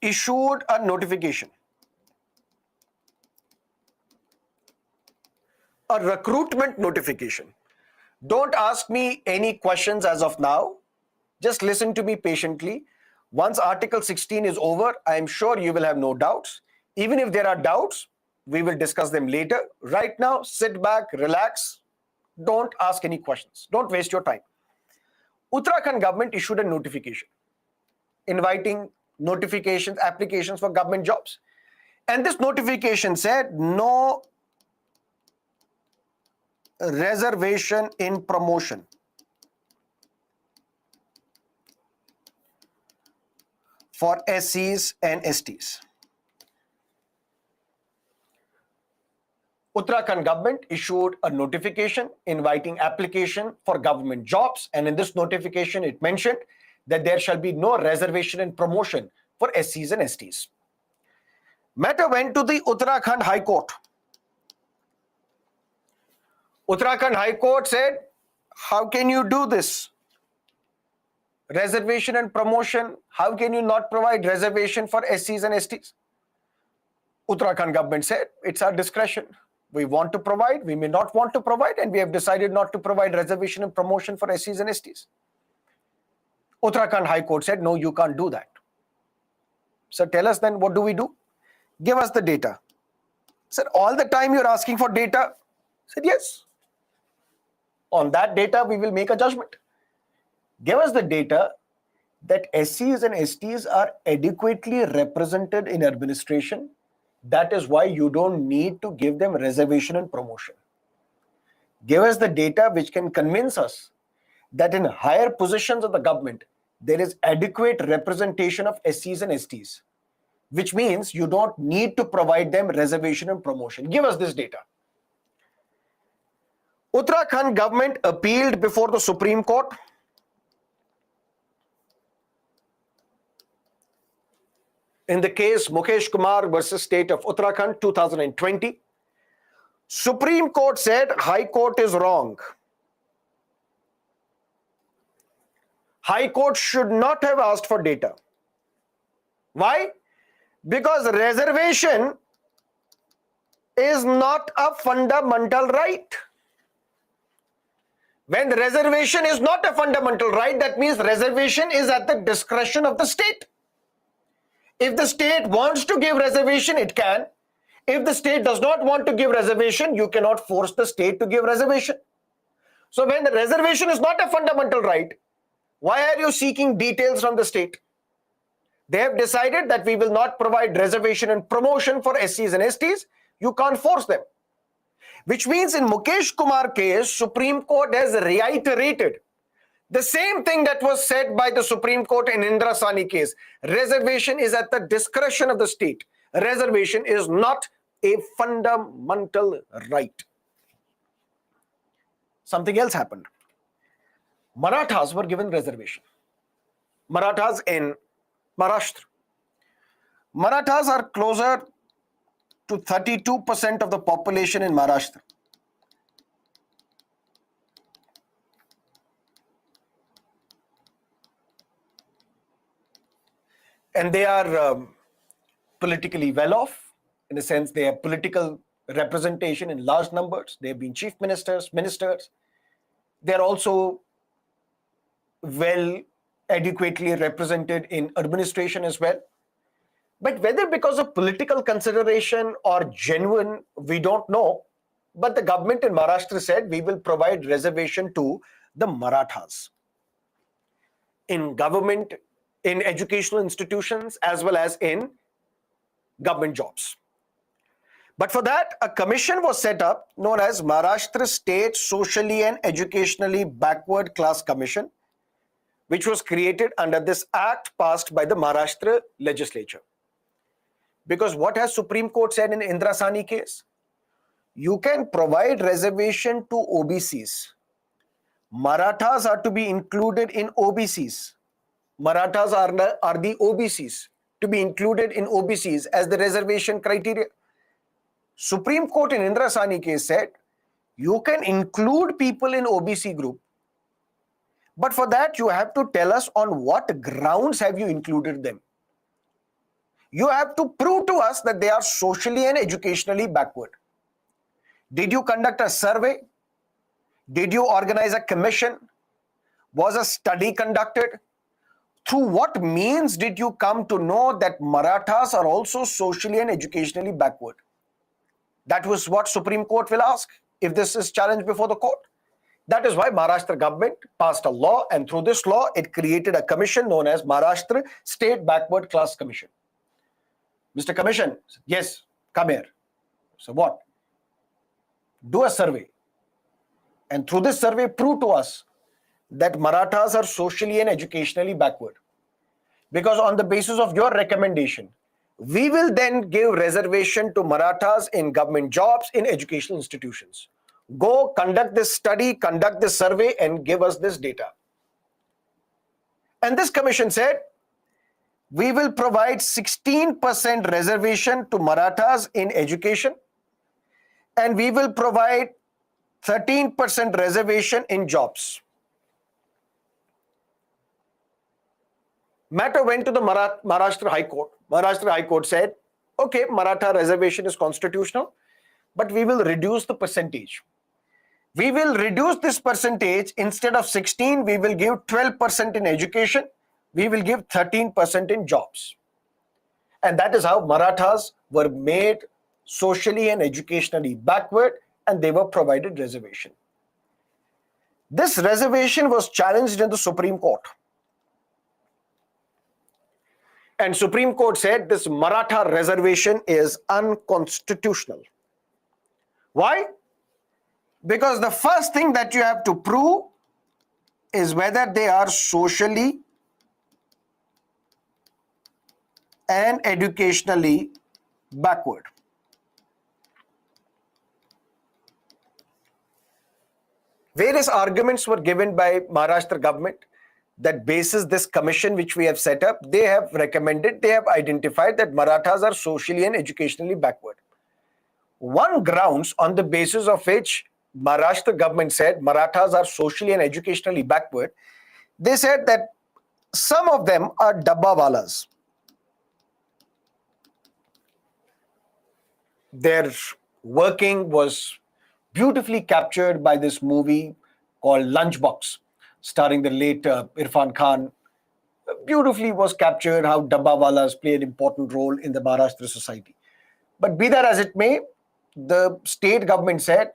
issued a notification, a recruitment notification. Don't ask me any questions as of now. Just listen to me patiently. Once Article 16 is over, I am sure you will have no doubts. Even if there are doubts, we will discuss them later. Right now, sit back, relax. Don't ask any questions. Don't waste your time. Uttarakhand government issued a notification inviting applications for government jobs. And this notification said no reservation in promotion for SCs and STs. Uttarakhand government issued a notification inviting application for government jobs, and in this notification it mentioned that there shall be no reservation and promotion for SCs and STs. Matter went to the Uttarakhand High Court. Uttarakhand High Court said, how can you do this? reservation and promotion. How can you not provide reservation for SCs and STs? Uttarakhand government said, it's our discretion. We want to provide, we may not want to provide, and we have decided not to provide reservation and promotion for SCs and STs. Uttarakhand High Court said, no, you can't do that. So tell us then, what do we do? Give us the data. Said, all the time you're asking for data? Said, yes. On that data, we will make a judgment. Give us the data that SCs and STs are adequately represented in administration. That is why you don't need to give them reservation and promotion. Give us the data which can convince us that in higher positions of the government, there is adequate representation of SCs and STs, which means you don't need to provide them reservation and promotion. Give us this data. Uttarakhand government appealed before the Supreme Court. In the case Mukesh Kumar versus State of Uttarakhand 2020, Supreme Court said High Court is wrong. High Court should not have asked for data. Why? Because reservation is not a fundamental right. When reservation is not a fundamental right, that means reservation is at the discretion of the state. If the state wants to give reservation, it can. If the state does not want to give reservation, you cannot force the state to give reservation. So when the reservation is not a fundamental right, why are you seeking details from the state? They have decided that we will not provide reservation and promotion for SCs and STs. You can't force them. Which means in Mukesh Kumar case, Supreme Court has reiterated the same thing that was said by the Supreme Court in Indira Sani case. Reservation is at the discretion of the state. Reservation is not a fundamental right. Something else happened. Marathas were given reservation. Marathas in Maharashtra. Marathas are closer to 32% of the population in Maharashtra. And they are politically well off. In a sense, they have political representation in large numbers. They have been chief ministers. They're also well adequately represented in administration as well. But whether because of political consideration or genuine, we don't know. But the government in Maharashtra said we will provide reservation to the Marathas in government, in educational institutions, as well as in government jobs. But for that, a commission was set up known as Maharashtra State Socially and Educationally Backward Class Commission, which was created under this act passed by the Maharashtra legislature. Because what has Supreme Court said in Indira Sani case? You can provide reservation to OBCs. Marathas are to be included in OBCs. Marathas are the OBCs, to be included in OBCs as the reservation criteria. Supreme Court in Indira Sani case said, you can include people in OBC group, but for that you have to tell us on what grounds have you included them. You have to prove to us that they are socially and educationally backward. Did you conduct a survey? Did you organize a commission? Was a study conducted? Through what means did you come to know that Marathas are also socially and educationally backward? That was what Supreme Court will ask if this is challenged before the court. That is why Maharashtra government passed a law, and through this law, it created a commission known as Maharashtra State Backward Class Commission. Mr. Commission, yes, come here. So what? Do a survey. And through this survey, prove to us that Marathas are socially and educationally backward. Because on the basis of your recommendation, we will then give reservation to Marathas in government jobs, in educational institutions. Go conduct this study, conduct this survey, and give us this data. And this commission said, we will provide 16% reservation to Marathas in education, and we will provide 13% reservation in jobs. Matter went to the Maharashtra High Court. Maharashtra High Court said, okay, Maratha reservation is constitutional, but we will reduce the percentage. We will reduce this percentage. Instead of 16, we will give 12% in education. We will give 13% in jobs. And that is how Marathas were made socially and educationally backward, and they were provided reservation. This reservation was challenged in the Supreme Court. And Supreme Court said this Maratha reservation is unconstitutional. Why? Because the first thing that you have to prove is whether they are socially and educationally backward. Various arguments were given by Maharashtra government that basis this commission which we have set up, they have recommended, they have identified that Marathas are socially and educationally backward. One grounds on the basis of which Maharashtra government said Marathas are socially and educationally backward, they said that some of them are dabbawalas. Their working was beautifully captured by this movie called Lunchbox, starring the late Irfan Khan. Beautifully was captured how dabbawalas play an important role in the Maharashtra society. But be that as it may, the state government said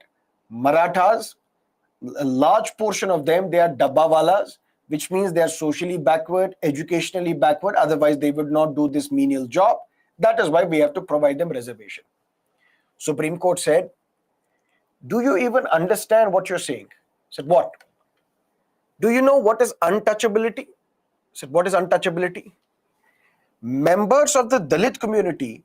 Marathas, a large portion of them, they are dabbawalas, which means they are socially backward, educationally backward, otherwise they would not do this menial job. That is why we have to provide them reservation. Supreme Court said, do you even understand what you're saying? I said, what? Do you know what is untouchability? I said, what is untouchability? Members of the Dalit community,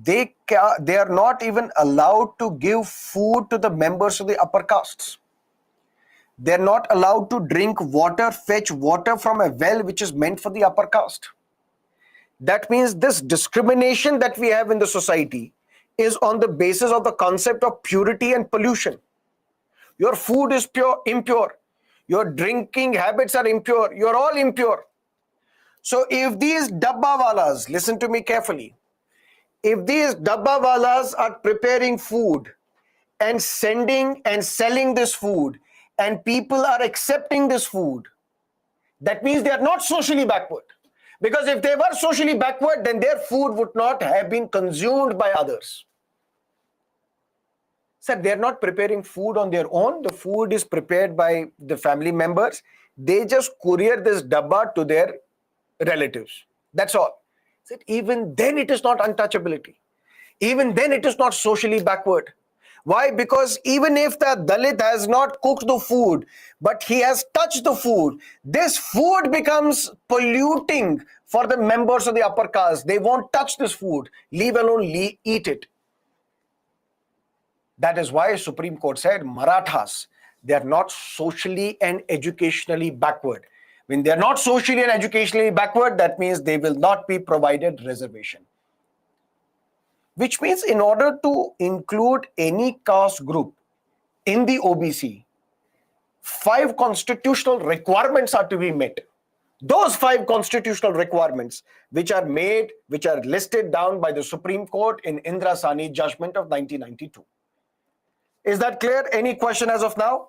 they are not even allowed to give food to the members of the upper castes. They're not allowed to drink water, fetch water from a well which is meant for the upper caste. That means this discrimination that we have in the society is on the basis of the concept of purity and pollution. Your food is impure. Your drinking habits are impure. You're all impure. So if these dabbawalas, listen to me carefully, if these dabbawalas are preparing food and sending and selling this food and people are accepting this food, that means they are not socially backward. Because if they were socially backward, then their food would not have been consumed by others. Sir, they are not preparing food on their own. The food is prepared by the family members. They just courier this dabba to their relatives. That's all. Sir, even then it is not untouchability. Even then it is not socially backward. Why? Because even if the Dalit has not cooked the food, but he has touched the food, this food becomes polluting for the members of the upper caste. They won't touch this food, leave alone eat it. That is why Supreme Court said Marathas, they are not socially and educationally backward. When they are not socially and educationally backward, that means they will not be provided reservation. Which means in order to include any caste group in the OBC, 5 constitutional requirements are to be met. Those 5 constitutional requirements which are listed down by the Supreme Court in Indra Sani judgment of 1992. Is that clear? Any question as of now?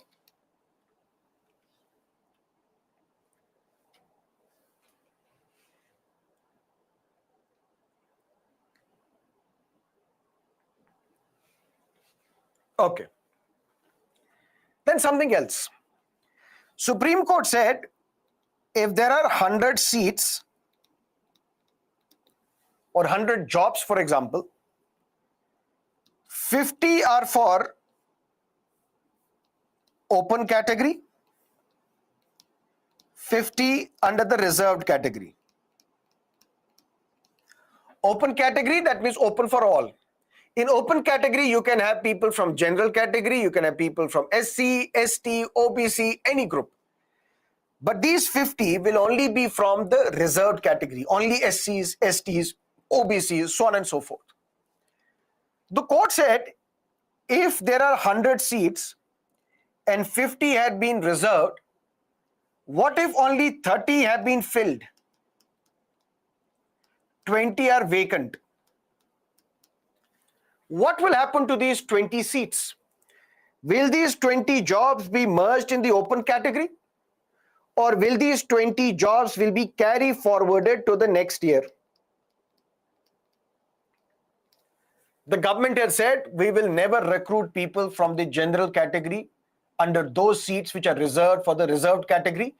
Okay. Then something else. Supreme Court said if there are 100 seats or 100 jobs, for example, 50 are for open category, 50 under the reserved category. Open category, that means open for all. In open category, you can have people from general category, you can have people from SC, ST, OBC, any group. But these 50 will only be from the reserved category, only SCs, STs, OBCs, so on and so forth. The court said, if there are 100 seats and 50 had been reserved, what if only 30 have been filled? 20 are vacant. What will happen to these 20 seats? Will these 20 jobs be merged in the open category? Or will these 20 jobs will be carry forwarded to the next year? The government has said we will never recruit people from the general category under those seats which are reserved for the reserved category.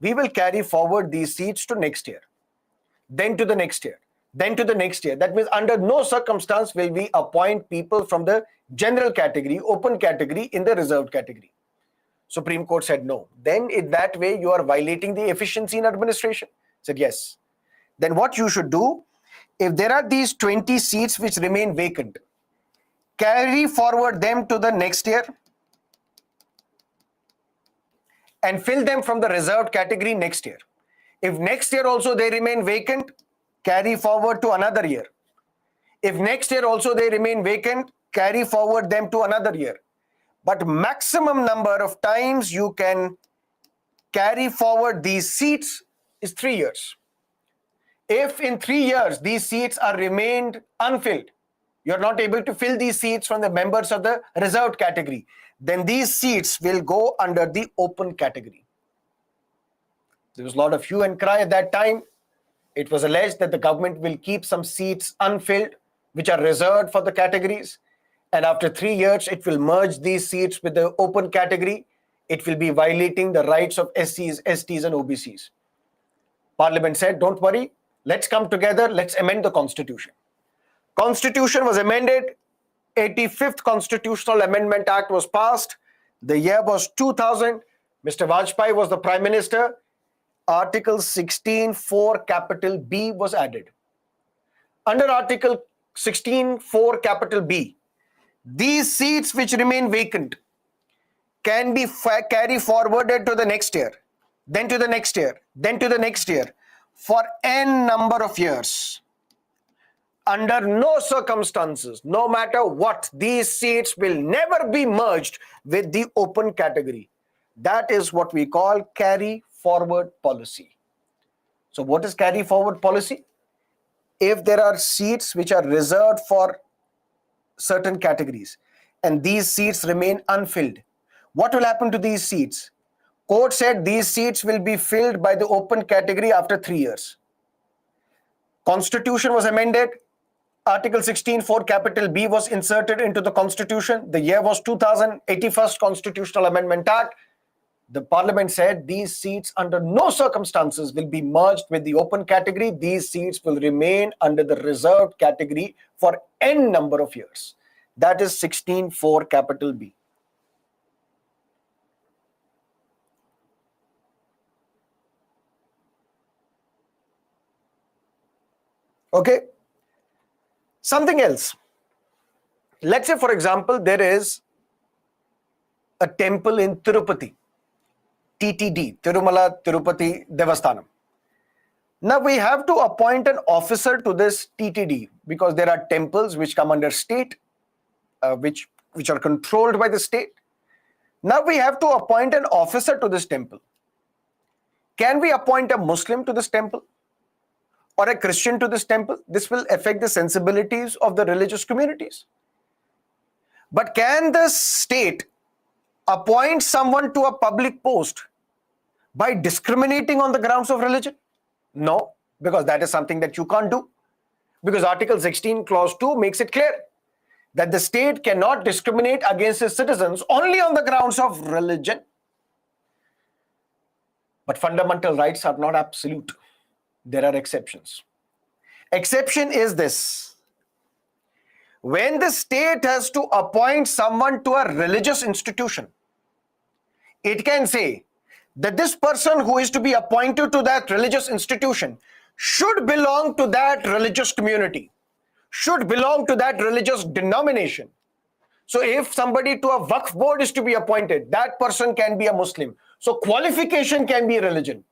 We will carry forward these seats to next year, then to the next year, then to the next year. That means under no circumstance will we appoint people from the general category, open category in the reserved category. Supreme Court said no. Then in that way you are violating the efficiency in administration. Said yes. Then what you should do, if there are these 20 seats which remain vacant, carry forward them to the next year and fill them from the reserved category next year. If next year also they remain vacant, carry forward to another year. If next year also they remain vacant, carry forward them to another year. But maximum number of times you can carry forward these seats is 3 years. If in 3 years these seats are remained unfilled, you're not able to fill these seats from the members of the reserved category, then these seats will go under the open category. There was a lot of hue and cry at that time. It was alleged that the government will keep some seats unfilled, which are reserved for the categories. And after 3 years, it will merge these seats with the open category. It will be violating the rights of SCs, STs, and OBCs. Parliament said, don't worry, let's come together, let's amend the constitution. Constitution was amended. 85th Constitutional Amendment Act was passed. The year was 2000. Mr. Vajpayee was the Prime Minister. Article 16(4) capital B was added. Under Article 16(4) capital B, these seats which remain vacant can be carry forwarded to the next year, then to the next year, then to the next year for n number of years. Under no circumstances, no matter what, these seats will never be merged with the open category. That is what we call carry forward policy. So what is carry forward policy? If there are seats which are reserved for certain categories and these seats remain unfilled, what will happen to these seats? Court said these seats will be filled by the open category after 3 years. Constitution was amended. Article 16(4) capital B was inserted into the Constitution. The year was 2000, 81st Constitutional Amendment Act. The Parliament said these seats under no circumstances will be merged with the open category. These seats will remain under the reserved category for n number of years. That is 16(4) capital B. Okay. Something else. Let's say, for example, there is a temple in Tirupati, TTD, Tirumala Tirupati Devasthanam. Now we have to appoint an officer to this TTD because there are temples which come under state, which are controlled by the state. Now we have to appoint an officer to this temple. Can we appoint a Muslim to this temple or a Christian to this temple? This will affect the sensibilities of the religious communities. But can the state appoint someone to a public post by discriminating on the grounds of religion? No, because that is something that you can't do. Because Article 16 Clause 2 makes it clear that the state cannot discriminate against its citizens only on the grounds of religion. But fundamental rights are not absolute. There are exceptions. Exception is this. When the state has to appoint someone to a religious institution, it can say that this person who is to be appointed to that religious institution should belong to that religious community, should belong to that religious denomination. So if somebody to a Waqf board is to be appointed, that person can be a Muslim. So qualification can be religion.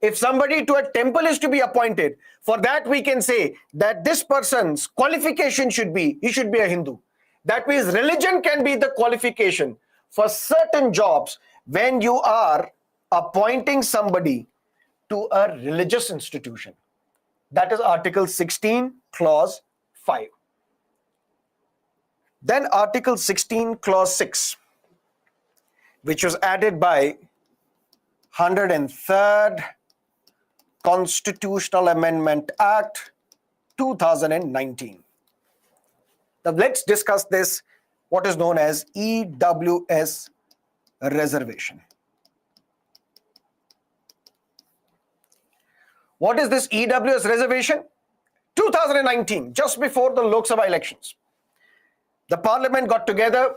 If somebody to a temple is to be appointed, for that we can say that this person's qualification should be, he should be a Hindu. That means religion can be the qualification for certain jobs when you are appointing somebody to a religious institution. That is Article 16, Clause 5. Then Article 16, Clause 6, which was added by 103rd Constitutional Amendment Act 2019. Now let's discuss this, what is known as EWS reservation. What is this EWS reservation? 2019, just before the Lok Sabha elections, the parliament got together,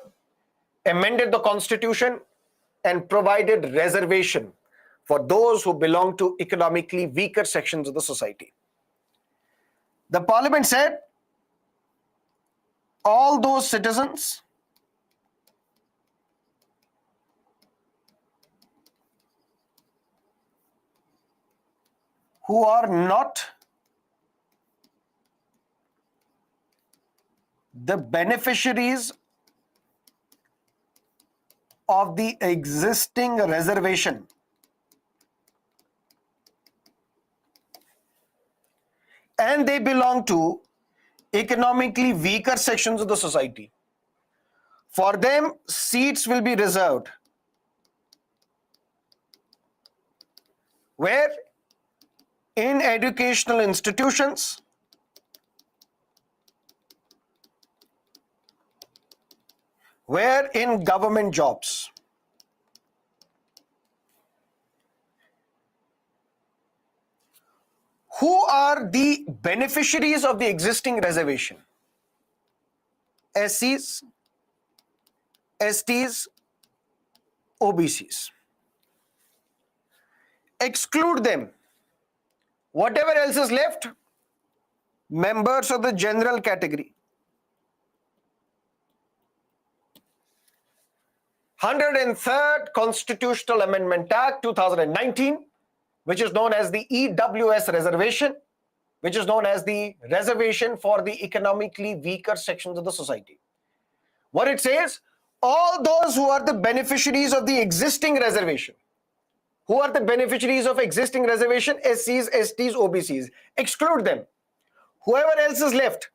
amended the constitution, and provided reservation for those who belong to economically weaker sections of the society. The parliament said all those citizens who are not the beneficiaries of the existing reservation and they belong to economically weaker sections of the society, for them seats will be reserved. Where? In educational institutions, where? In government jobs. Who are the beneficiaries of the existing reservation? SCs, STs, OBCs. Exclude them. Whatever else is left, members of the general category. 103rd Constitutional Amendment Act 2019, which is known as the EWS reservation, which is known as the reservation for the economically weaker sections of the society. What it says, all those who are the beneficiaries of the existing reservation, who are the beneficiaries of existing reservation, SCs, STs, OBCs, exclude them. Whoever else is left,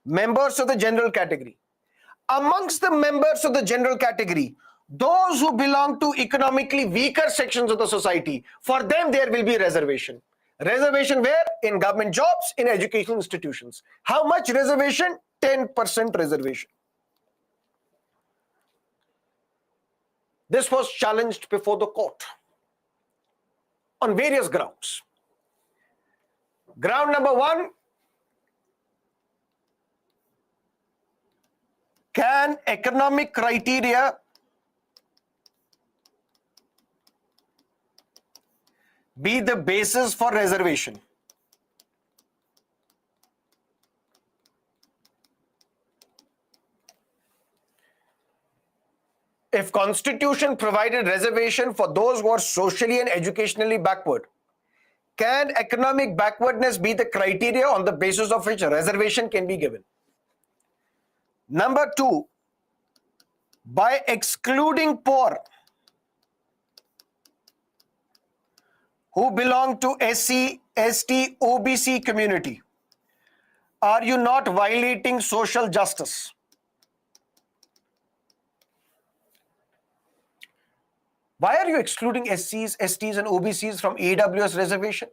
members of the general category. Amongst the members of the general category, those who belong to economically weaker sections of the society, for them there will be reservation. Reservation where? In government jobs, in educational institutions. How much reservation? 10% reservation. This was challenged before the court on various grounds. Ground number one, can economic criteria be the basis for reservation? If Constitution provided reservation for those who are socially and educationally backward, can economic backwardness be the criteria on the basis of which reservation can be given? Number two, by excluding poor who belong to SC, ST, OBC community, are you not violating social justice? Why are you excluding SCs, STs and OBCs from EWS reservation?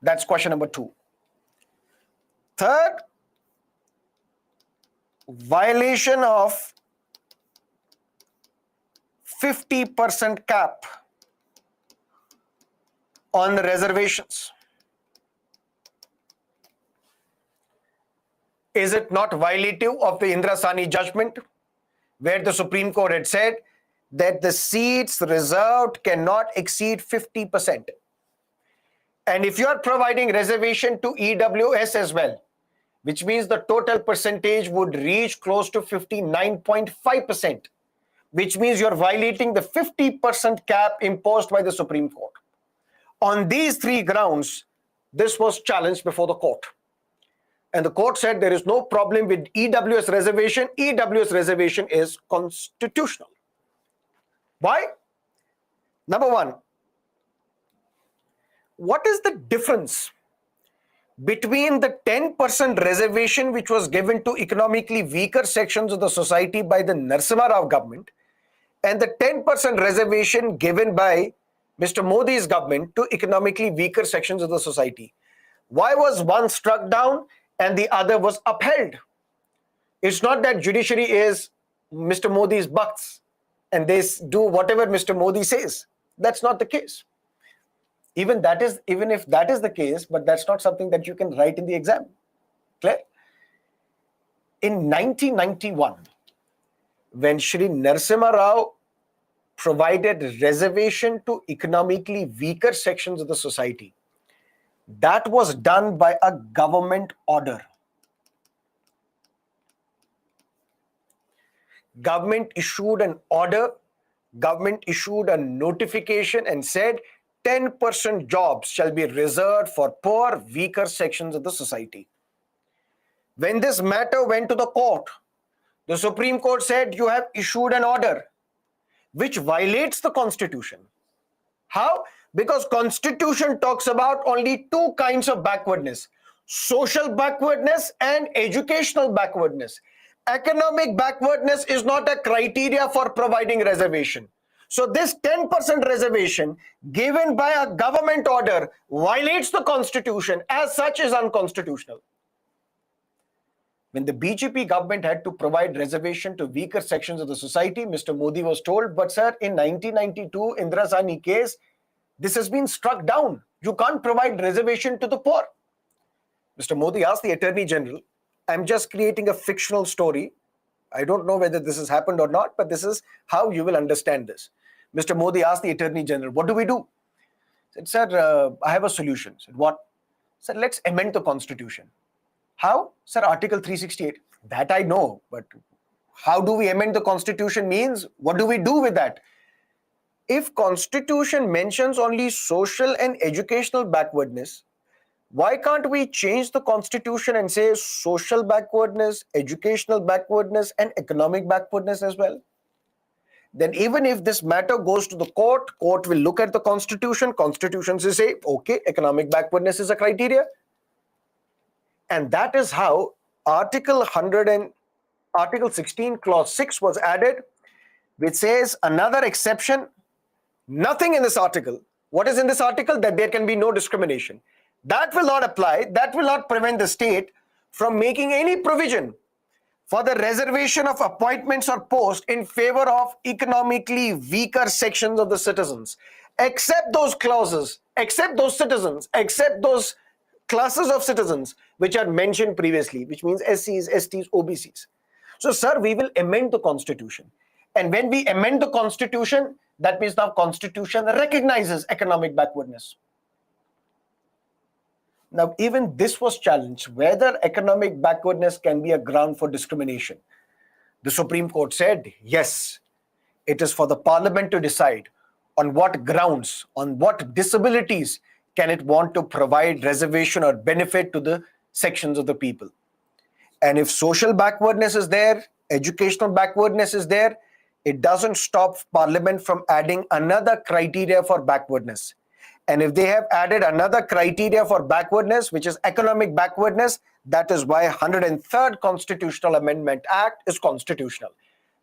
That's question number two. Third, violation of 50% cap on reservations. Is it not violative of the Indira Sahni judgment, where the Supreme Court had said that the seats reserved cannot exceed 50%? And if you are providing reservation to EWS as well, which means the total percentage would reach close to 59.5%, which means you're violating the 50% cap imposed by the Supreme Court. On these three grounds, this was challenged before the court. And the court said there is no problem with EWS reservation. EWS reservation is constitutional. Why? Number one, what is the difference between the 10% reservation which was given to economically weaker sections of the society by the Narasimha Rao government and the 10% reservation given by Mr. Modi's government to economically weaker sections of the society? Why was one struck down and the other was upheld? It's not that judiciary is Mr. Modi's bucks and they do whatever Mr. Modi says. That's not the case. Even if that is the case, but that's not something that you can write in the exam. Clear? In 1991, when Shri Narasimha Rao provided reservation to economically weaker sections of the society, that was done by a government order. Government issued an order, government issued a notification and said 10% jobs shall be reserved for poor, weaker sections of the society. When this matter went to the court, the Supreme Court said you have issued an order which violates the Constitution. How? Because Constitution talks about only two kinds of backwardness: social backwardness and educational backwardness. Economic backwardness is not a criteria for providing reservation. So this 10% reservation given by a government order violates the Constitution, as such is unconstitutional. When the BJP government had to provide reservation to weaker sections of the society, Mr. Modi was told, but sir, in 1992 Indira Sahni case, this has been struck down. You can't provide reservation to the poor. Mr. Modi asked the Attorney General, I'm just creating a fictional story. I don't know whether this has happened or not, but this is how you will understand this. Mr. Modi asked the Attorney General, what do we do? Said, sir, I have a solution. Said, what? Said, let's amend the Constitution. How? Sir, Article 368. That I know, but how do we amend the Constitution means, what do we do with that? If Constitution mentions only social and educational backwardness, why can't we change the Constitution and say social backwardness, educational backwardness, and economic backwardness as well? Then even if this matter goes to the court, court will look at the Constitution, Constitution will say, okay, economic backwardness is a criteria. And that is how Article 16, Clause 6 was added, which says another exception, nothing in this article. What is in this article? That there can be no discrimination. That will not apply. That will not prevent the state from making any provision for the reservation of appointments or posts in favor of economically weaker sections of the citizens, except those clauses, except those citizens, except those classes of citizens which are mentioned previously, which means SCs, STs, OBCs. So, sir, we will amend the Constitution. And when we amend the Constitution, that means now Constitution recognizes economic backwardness. Now, even this was challenged, whether economic backwardness can be a ground for discrimination. The Supreme Court said, yes, it is for the Parliament to decide on what grounds, on what disabilities can it want to provide reservation or benefit to the sections of the people. And if social backwardness is there, educational backwardness is there, it doesn't stop Parliament from adding another criteria for backwardness. And if they have added another criteria for backwardness, which is economic backwardness, that is why 103rd Constitutional Amendment Act is constitutional.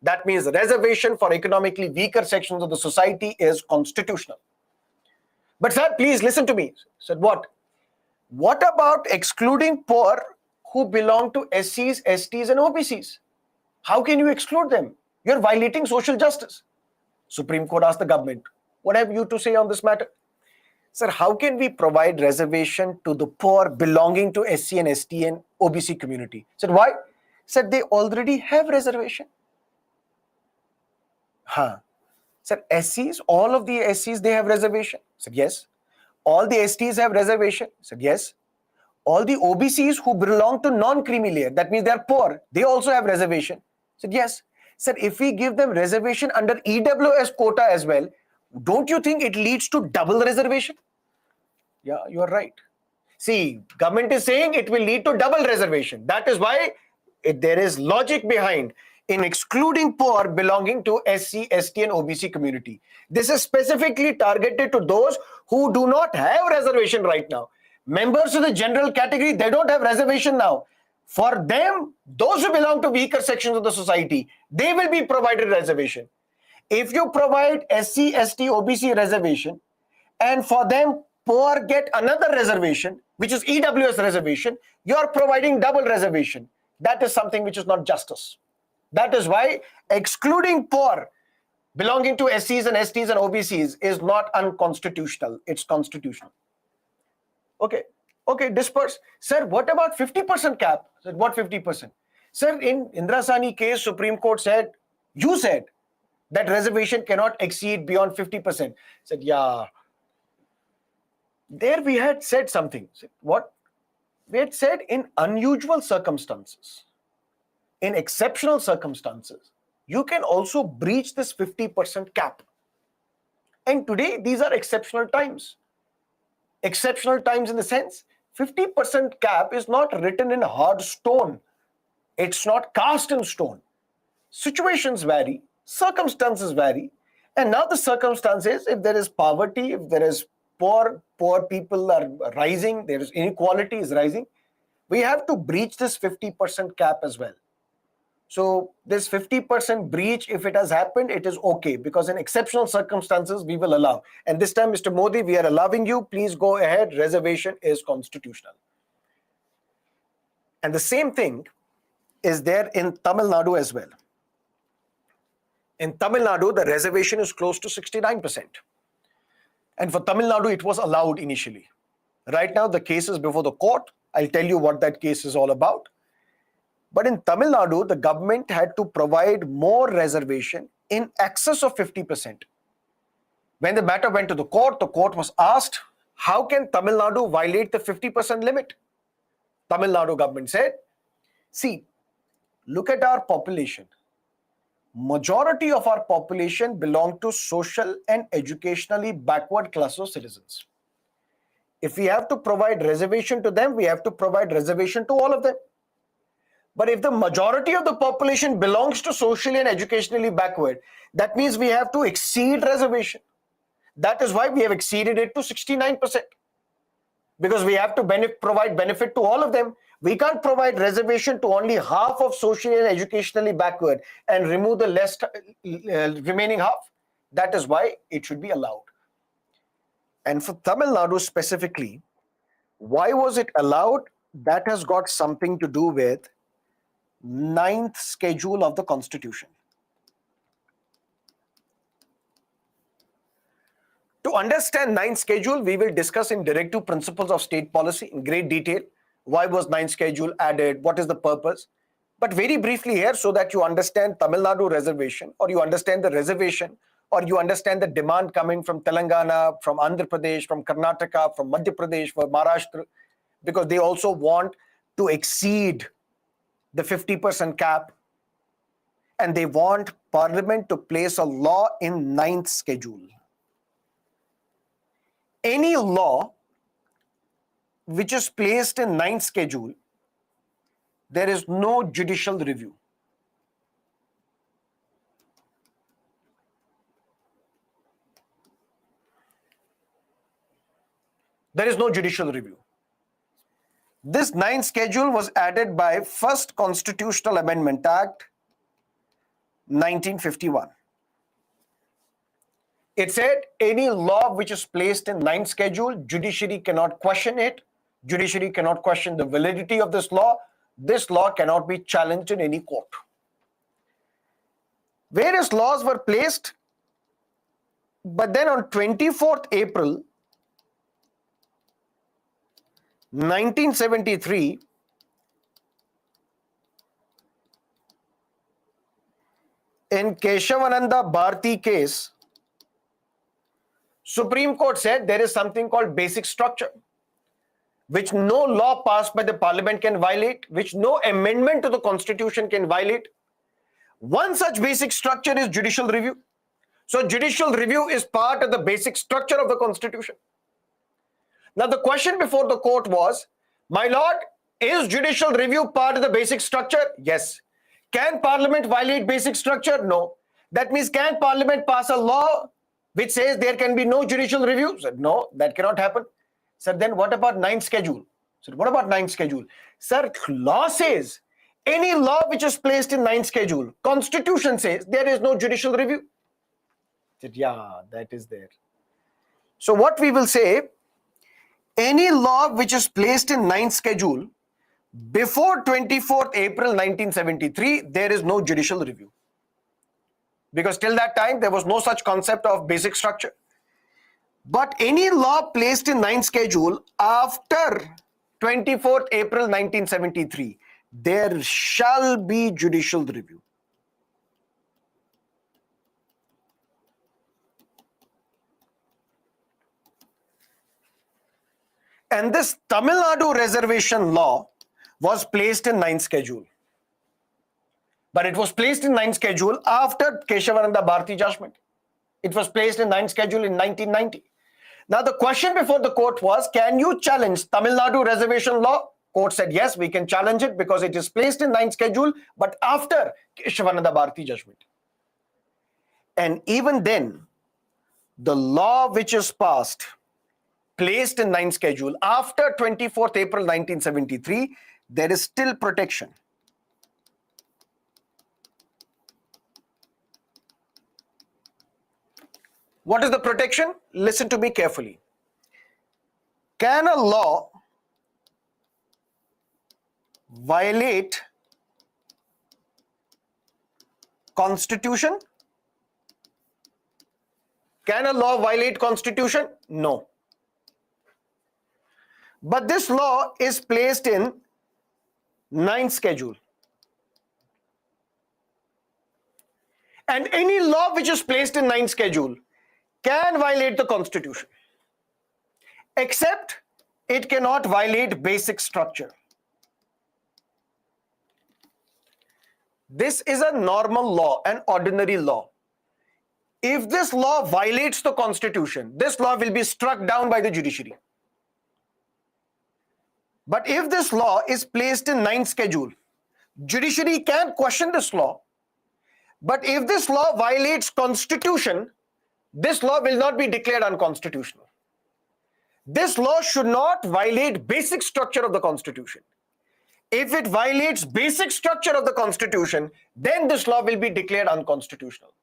That means reservation for economically weaker sections of the society is constitutional. But sir, please listen to me. Said what? What about excluding poor who belong to SCs, STs and OBCs? How can you exclude them? You're violating social justice. Supreme Court asked the government, what have you to say on this matter? Sir, how can we provide reservation to the poor belonging to SC and ST and OBC community? Said, why? Said, they already have reservation. Sir, SCs, all of the SCs, they have reservation. Said, yes. All the STs have reservation. Said, yes. All the OBCs who belong to non-creamy layer, that means they are poor, they also have reservation. Said, yes. Said, if we give them reservation under EWS quota as well, don't you think it leads to double reservation? Yeah, you are right. See, government is saying it will lead to double reservation. That is why there is logic behind. in excluding poor belonging to SC, ST and OBC community. This is specifically targeted to those who do not have reservation right now. Members of the general category, they don't have reservation now. For them, those who belong to weaker sections of the society, they will be provided reservation. If you provide SC, ST, OBC reservation, and for them poor get another reservation, which is EWS reservation, you are providing double reservation. That is something which is not justice. That is why excluding poor belonging to SCs and STs and OBCs is not unconstitutional. It's constitutional. Okay, disperse. Sir, what about 50% cap? Sir, what 50%? Sir, in Indira Sahni case, Supreme Court said, you said that reservation cannot exceed beyond 50%. Said, yeah. There we had said something. Said, what? We had said in unusual circumstances, in exceptional circumstances, you can also breach this 50% cap. And today, these are exceptional times. Exceptional times in the sense, 50% cap is not written in hard stone. It's not cast in stone. Situations vary, circumstances vary. And now the circumstances, if there is poverty, if there is poor people are rising, there is inequality is rising, we have to breach this 50% cap as well. So this 50% breach, if it has happened, it is okay, because in exceptional circumstances, we will allow. And this time, Mr. Modi, we are allowing you. Please go ahead. Reservation is constitutional. And the same thing is there in Tamil Nadu as well. In Tamil Nadu, the reservation is close to 69%. And for Tamil Nadu, it was allowed initially. Right now, the case is before the court. I'll tell you what that case is all about. But in Tamil Nadu, the government had to provide more reservation in excess of 50%. When the matter went to the court was asked, how can Tamil Nadu violate the 50% limit? Tamil Nadu government said, see, look at our population. Majority of our population belong to social and educationally backward class of citizens. If we have to provide reservation to them, we have to provide reservation to all of them. But if the majority of the population belongs to socially and educationally backward, that means we have to exceed reservation. That is why we have exceeded it to 69%. Because we have to provide benefit to all of them. We can't provide reservation to only half of socially and educationally backward and remove the remaining half. That is why it should be allowed. And for Tamil Nadu specifically, why was it allowed? That has got something to do with 9th schedule of the Constitution. To understand 9th schedule, we will discuss in Directive Principles of State Policy in great detail. Why was 9th schedule added? What is the purpose? But very briefly here, so that you understand Tamil Nadu reservation, or you understand the reservation, or you understand the demand coming from Telangana, from Andhra Pradesh, from Karnataka, from Madhya Pradesh, from Maharashtra, because they also want to exceed the 50% cap, and they want Parliament to place a law in 9th schedule. Any law which is placed in 9th schedule, there is no judicial review. There is no judicial review. This 9th schedule was added by First Constitutional Amendment Act, 1951. It said any law which is placed in 9th schedule, judiciary cannot question it. Judiciary cannot question the validity of this law. This law cannot be challenged in any court. Various laws were placed, but then on 24th April 1973, in Keshavananda Bharti case, Supreme Court said there is something called basic structure, which no law passed by the Parliament can violate, which no amendment to the Constitution can violate. One such basic structure is judicial review. So judicial review is part of the basic structure of the Constitution. Now the question before the court was, my lord, is judicial review part of the basic structure? Yes. Can Parliament violate basic structure? No. That means can Parliament pass a law which says there can be no judicial review? Said no, that cannot happen. Sir, then what about ninth schedule? Sir, what about ninth schedule? Sir, law says any law which is placed in ninth schedule, constitution says there is no judicial review. Said, yeah, that is there. So what we will say, any law which is placed in ninth schedule before 24th April 1973, there is no judicial review. Because till that time, there was no such concept of basic structure. But any law placed in ninth schedule after 24th April 1973, there shall be judicial review. And this Tamil Nadu reservation law was placed in ninth schedule. But it was placed in ninth schedule after Keshavananda Bharati judgment. It was placed in ninth schedule in 1990. Now the question before the court was, can you challenge Tamil Nadu reservation law? Court said, yes, we can challenge it because it is placed in ninth schedule, but after Keshavananda Bharati judgment. And even then, the law which is passed, placed in ninth schedule after 24th April 1973, there is still protection. What is the protection? Listen to me carefully. Can a law violate Constitution? Can a law violate Constitution? No. But this law is placed in ninth schedule. And any law which is placed in ninth schedule can violate the Constitution, except it cannot violate basic structure. This is a normal law, an ordinary law. If this law violates the Constitution, this law will be struck down by the judiciary. But if this law is placed in ninth schedule, judiciary can question this law. But if this law violates Constitution, this law will not be declared unconstitutional. This law should not violate basic structure of the Constitution. If it violates basic structure of the Constitution, then this law will be declared unconstitutional.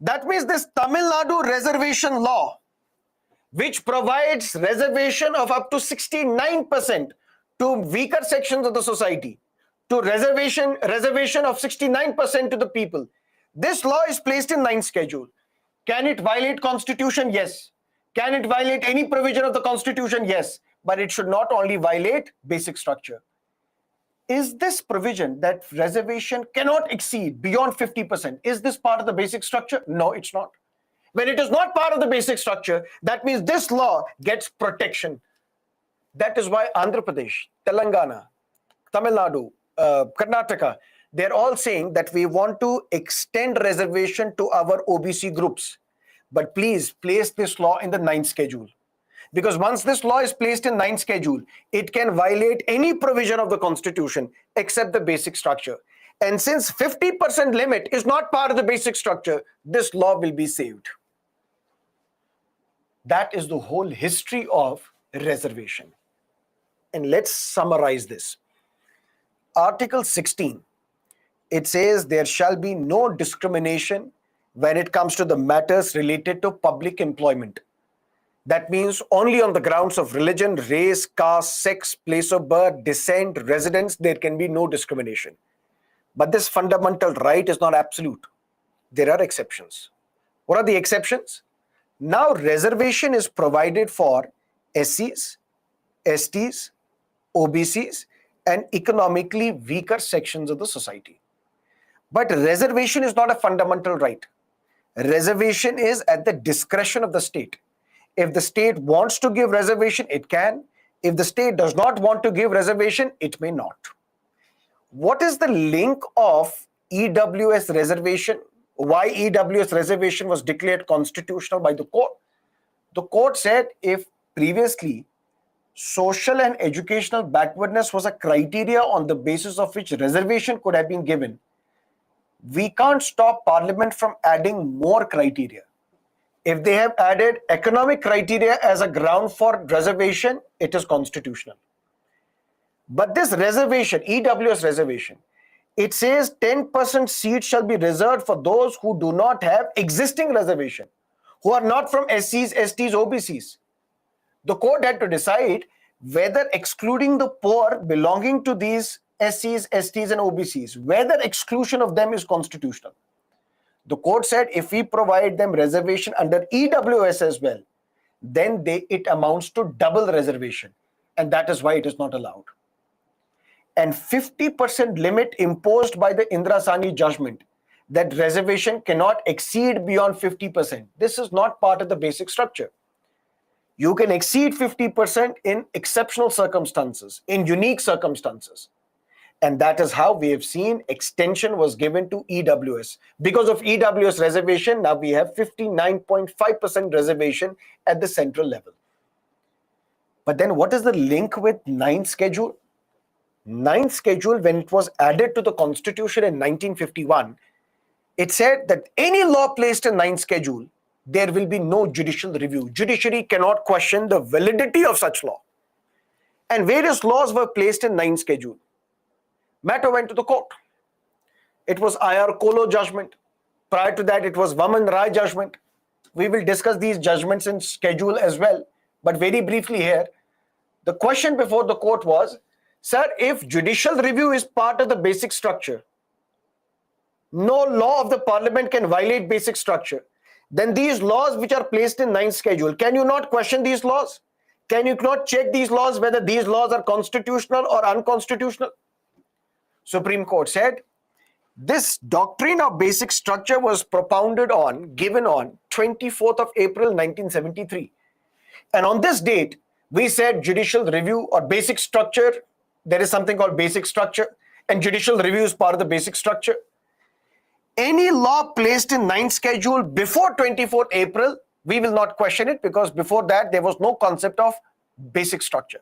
That means this Tamil Nadu reservation law, which provides reservation of up to 69% to weaker sections of the society, to reservation of 69% to the people. This law is placed in ninth schedule. Can it violate Constitution? Yes. Can it violate any provision of the Constitution? Yes. But it should not only violate basic structure. Is this provision that reservation cannot exceed beyond 50%, is this part of the basic structure? No, it's not. When it is not part of the basic structure, that means this law gets protection. That is why Andhra Pradesh, Telangana, Tamil Nadu, Karnataka, they're all saying that we want to extend reservation to our OBC groups. But please place this law in the ninth schedule. Because once this law is placed in ninth schedule, it can violate any provision of the Constitution except the basic structure. And since 50% limit is not part of the basic structure, this law will be saved. That is the whole history of reservation. And let's summarize this. Article 16, it says there shall be no discrimination when it comes to the matters related to public employment. That means only on the grounds of religion, race, caste, sex, place of birth, descent, residence, there can be no discrimination. But this fundamental right is not absolute. There are exceptions. What are the exceptions? Now reservation is provided for SCs, STs, OBCs, and economically weaker sections of the society. But reservation is not a fundamental right. Reservation is at the discretion of the state. If the state wants to give reservation, it can. If the state does not want to give reservation, it may not. What is the link of EWS reservation? Why EWS reservation was declared constitutional by the court? The court said if previously social and educational backwardness was a criteria on the basis of which reservation could have been given, we can't stop Parliament from adding more criteria. If they have added economic criteria as a ground for reservation, it is constitutional. But this reservation, EWS reservation, it says 10% seats shall be reserved for those who do not have existing reservation, who are not from SCs, STs, OBCs. The court had to decide whether excluding the poor belonging to these SCs, STs, and OBCs, whether exclusion of them is constitutional. The court said if we provide them reservation under EWS as well, then it amounts to double reservation, and that is why it is not allowed. And 50% limit imposed by the Indira Sahni judgment that reservation cannot exceed beyond 50%. This is not part of the basic structure. You can exceed 50% in exceptional circumstances, in unique circumstances. And that is how we have seen extension was given to EWS. Because of EWS reservation, now we have 59.5% reservation at the central level. But then what is the link with 9th schedule? 9th schedule, when it was added to the constitution in 1951, it said that any law placed in 9th schedule, there will be no judicial review. Judiciary cannot question the validity of such law. And various laws were placed in 9th schedule. Matter went to the court. It was IR Kolo judgment. Prior to that, it was Vaman Rai judgment. We will discuss these judgments in schedule as well. But very briefly here, the question before the court was, sir, if judicial review is part of the basic structure, no law of the parliament can violate basic structure, then these laws which are placed in 9th schedule, can you not question these laws? Can you not check these laws whether these laws are constitutional or unconstitutional? Supreme Court said, this doctrine of basic structure was given on 24th of April 1973. And on this date, we said judicial review or basic structure, there is something called basic structure, and judicial review is part of the basic structure. Any law placed in 9th schedule before 24th April, we will not question it because before that, there was no concept of basic structure.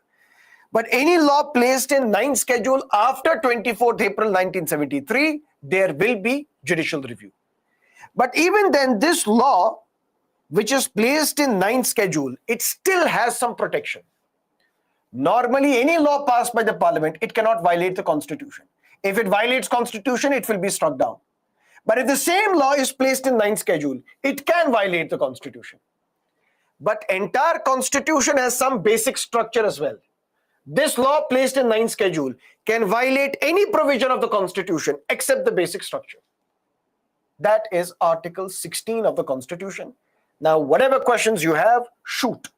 But any law placed in 9th schedule after 24th April 1973, there will be judicial review. But even then, this law, which is placed in 9th schedule, it still has some protection. Normally, any law passed by the parliament, it cannot violate the constitution. If it violates constitution, it will be struck down. But if the same law is placed in 9th schedule, it can violate the constitution. But entire constitution has some basic structure as well. This law placed in 9th schedule can violate any provision of the constitution except the basic structure. That is Article 16 of the constitution. Now, whatever questions you have, shoot.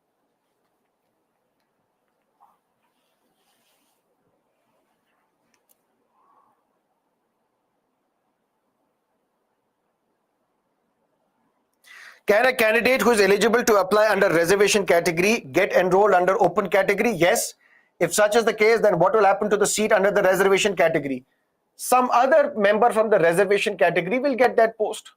Can a candidate who is eligible to apply under reservation category get enrolled under open category? Yes. If such is the case, then what will happen to the seat under the reservation category? Some other member from the reservation category will get that post.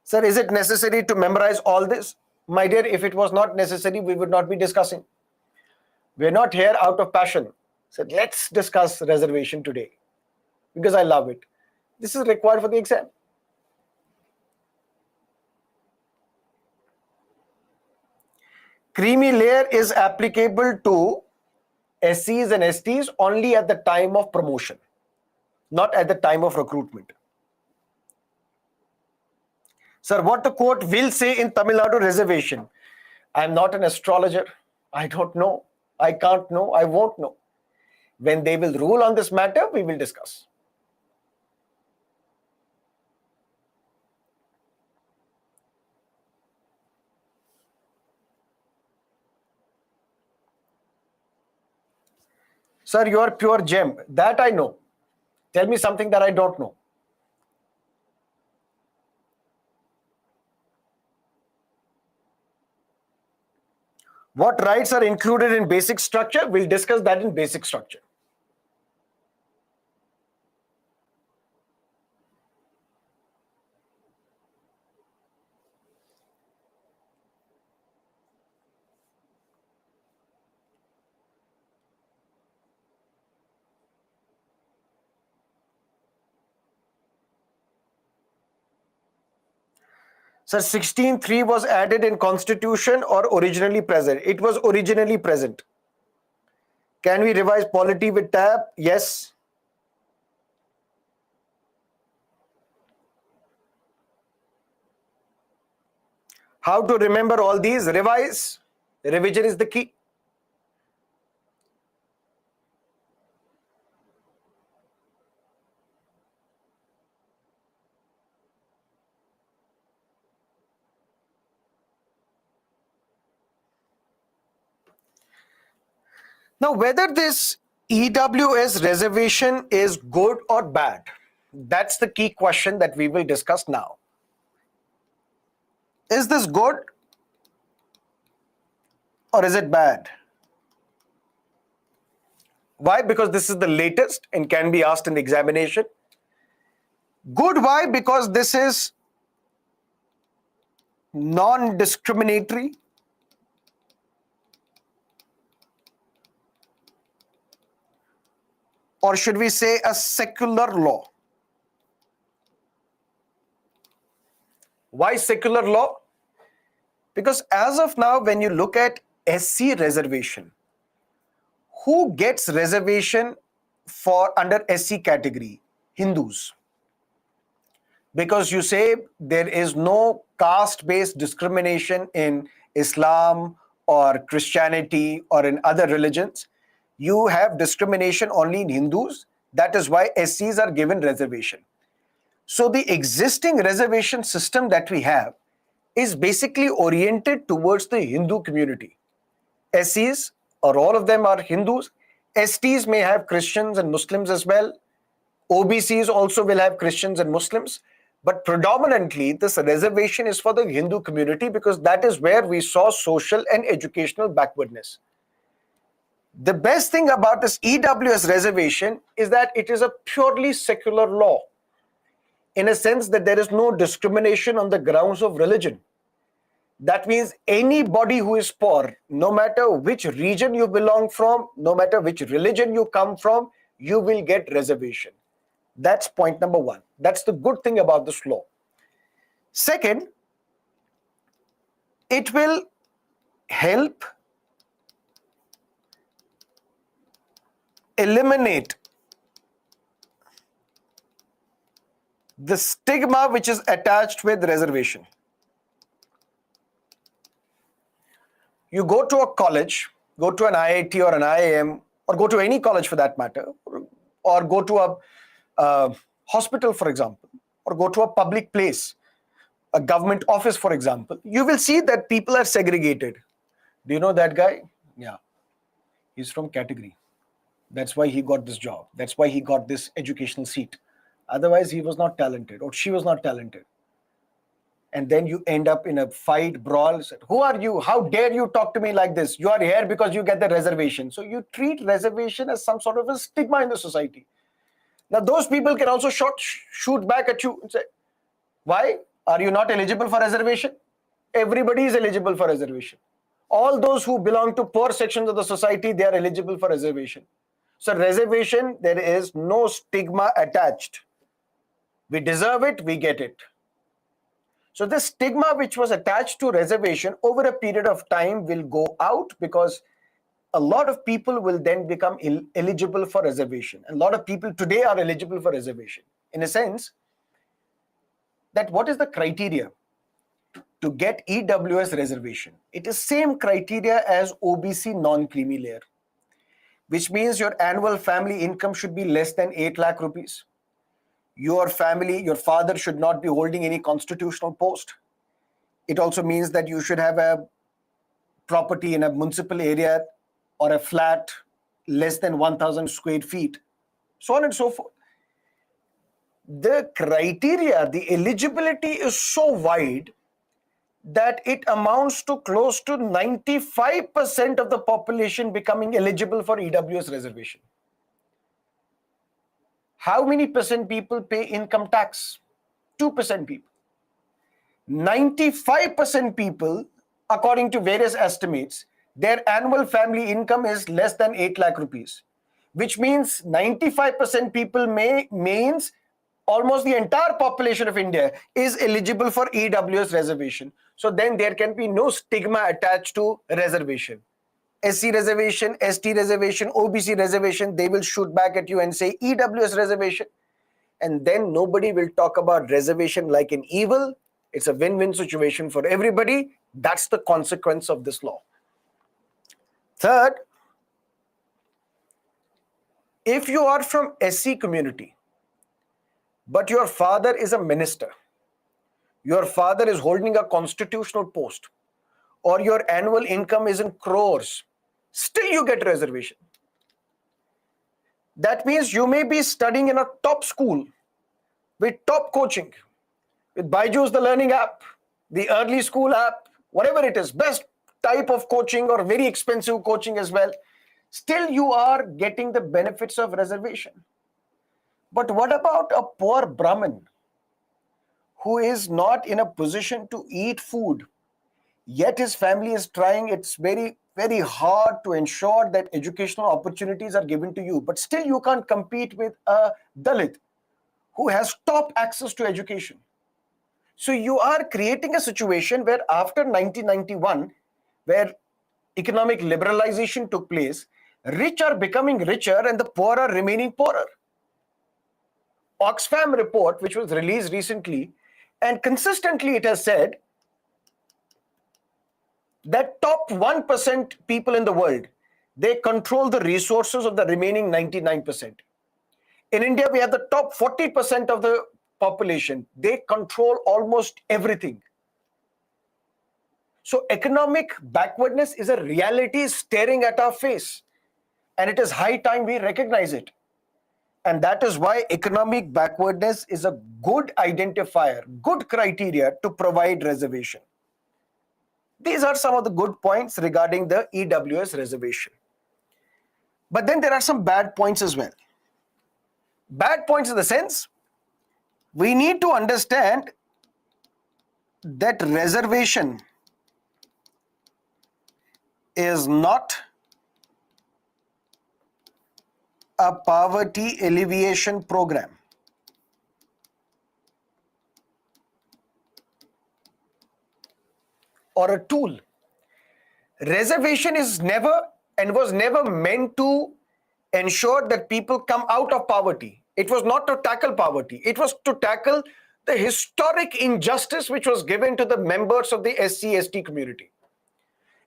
Sir, is it necessary to memorize all this? My dear, if it was not necessary, we would not be discussing. We're not here out of passion. So let's discuss reservation today because I love it. This is required for the exam. Creamy layer is applicable to SCs and STs only at the time of promotion, not at the time of recruitment. Sir, what the court will say in Tamil Nadu reservation? I am not an astrologer. I don't know. I can't know. I won't know. When they will rule on this matter, we will discuss. Sir, you are pure gem. That I know. Tell me something that I don't know. What rights are included in basic structure? We'll discuss that in basic structure. Sir, 16(3) was added in Constitution or originally present? It was originally present. Can we revise polity with tab? Yes. How to remember all these? Revise. Revision is the key. Now, whether this EWS reservation is good or bad, that's the key question that we will discuss now. Is this good or is it bad? Why? Because this is the latest and can be asked in the examination. Good, why? Because this is non-discriminatory. Or should we say a secular law? Why secular law? Because as of now, when you look at SC reservation, who gets reservation for under SC category? Hindus. Because you say there is no caste-based discrimination in Islam or Christianity or in other religions. You have discrimination only in Hindus. That is why SCs are given reservation. So the existing reservation system that we have is basically oriented towards the Hindu community. SCs, or all of them, are Hindus. STs may have Christians and Muslims as well. OBCs also will have Christians and Muslims. But predominantly, this reservation is for the Hindu community because that is where we saw social and educational backwardness. The best thing about this EWS reservation is that it is a purely secular law, in a sense that there is no discrimination on the grounds of religion. That means anybody who is poor, no matter which region you belong from, no matter which religion you come from, you will get reservation. That's point number one. That's the good thing about this law. Second, it will help eliminate the stigma which is attached with reservation. You go to a college, go to an IIT or an IIM, or go to any college for that matter, or go to a hospital, for example, or go to a public place, a government office, for example, you will see that people are segregated. Do you know that guy? Yeah. He's from category. That's why he got this job. That's why he got this educational seat. Otherwise, he was not talented or she was not talented. And then you end up in a fight, brawl. Who are you? How dare you talk to me like this? You are here because you get the reservation. So you treat reservation as some sort of a stigma in the society. Now, those people can also shoot back at you and say, why? Are you not eligible for reservation? Everybody is eligible for reservation. All those who belong to poor sections of the society, they are eligible for reservation. So reservation, there is no stigma attached. We deserve it, we get it. So the stigma which was attached to reservation over a period of time will go out because a lot of people will then become eligible for reservation. And a lot of people today are eligible for reservation. In a sense, that what is the criteria to get EWS reservation? It is same criteria as OBC non-creamy layer, which means your annual family income should be less than 8 lakh rupees. Your family, your father should not be holding any constitutional post. It also means that you should have a property in a municipal area or a flat less than 1,000 square feet, so on and so forth. The criteria, the eligibility is so wide that it amounts to close to 95% of the population becoming eligible for EWS reservation. How many percent people pay income tax? 2% people. 95% people, according to various estimates, their annual family income is less than 8 lakh rupees, which means 95% people means almost the entire population of India is eligible for EWS reservation. So then there can be no stigma attached to reservation. SC reservation, ST reservation, OBC reservation, they will shoot back at you and say EWS reservation. And then nobody will talk about reservation like an evil. It's a win-win situation for everybody. That's the consequence of this law. Third, if you are from SC community, but your father is a minister, your father is holding a constitutional post, or your annual income is in crores, still you get reservation. That means you may be studying in a top school with top coaching, with Byju's, the learning app, the early school app, whatever it is, best type of coaching or very expensive coaching as well. Still you are getting the benefits of reservation. But what about a poor Brahmin who is not in a position to eat food, yet his family is trying its very, very hard to ensure that educational opportunities are given to you, but still you can't compete with a Dalit who has top access to education. So you are creating a situation where after 1991, where economic liberalization took place, rich are becoming richer and the poor are remaining poorer. Oxfam report, which was released recently, and consistently it has said that top 1% people in the world, they control the resources of the remaining 99%. In India, we have the top 40% of the population. They control almost everything. So economic backwardness is a reality staring at our face. And it is high time we recognize it. And that is why economic backwardness is a good identifier, good criteria to provide reservation. These are some of the good points regarding the EWS reservation. But then there are some bad points as well. Bad points in the sense, we need to understand that reservation is not a poverty alleviation program. Or a tool. Reservation is never and was never meant to ensure that people come out of poverty. It was not to tackle poverty. It was to tackle the historic injustice which was given to the members of the SC/ST community.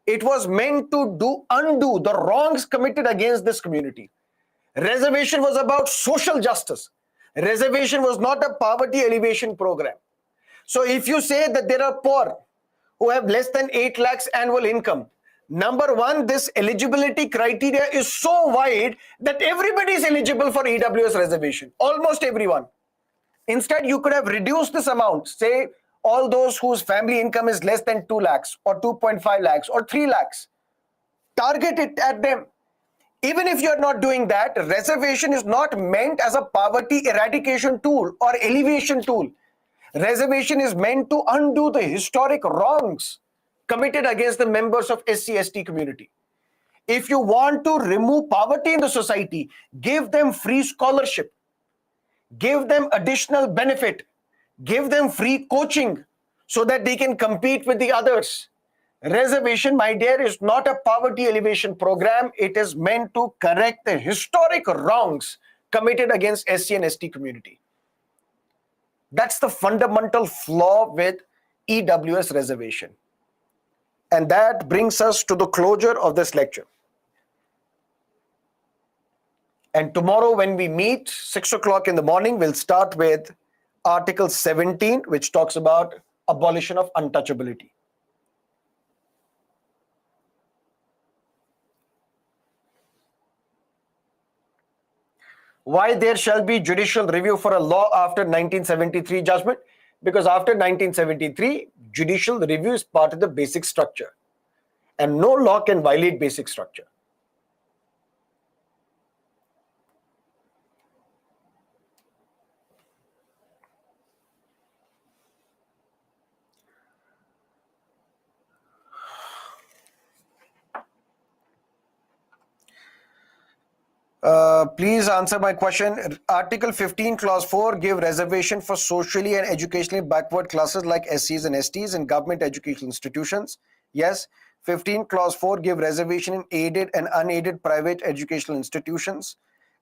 It was meant to undo the wrongs committed against this community. Reservation was about social justice. Reservation was not a poverty alleviation program. So if you say that there are poor who have less than 8 lakhs annual income, number one, this eligibility criteria is so wide that everybody is eligible for EWS reservation, almost everyone. Instead, you could have reduced this amount, say all those whose family income is less than 2 lakhs or 2.5 lakhs or 3 lakhs. Target it at them. Even if you're not doing that, reservation is not meant as a poverty eradication tool or alleviation tool. Reservation is meant to undo the historic wrongs committed against the members of SC/ST community. If you want to remove poverty in the society, give them free scholarship, give them additional benefit, give them free coaching so that they can compete with the others. Reservation, my dear, is not a poverty alleviation program. It is meant to correct the historic wrongs committed against SC and ST community. That's the fundamental flaw with EWS reservation. And that brings us to the closure of this lecture. And tomorrow when we meet, 6 o'clock in the morning, we'll start with Article 17, which talks about abolition of untouchability. Why there shall be judicial review for a law after 1973 judgment? Because after 1973, judicial review is part of the basic structure. And no law can violate basic structure. Please answer my question. Article 15, Clause 4 give reservation for socially and educationally backward classes like SCs and STs in government educational institutions. Yes. 15, Clause 4 give reservation in aided and unaided private educational institutions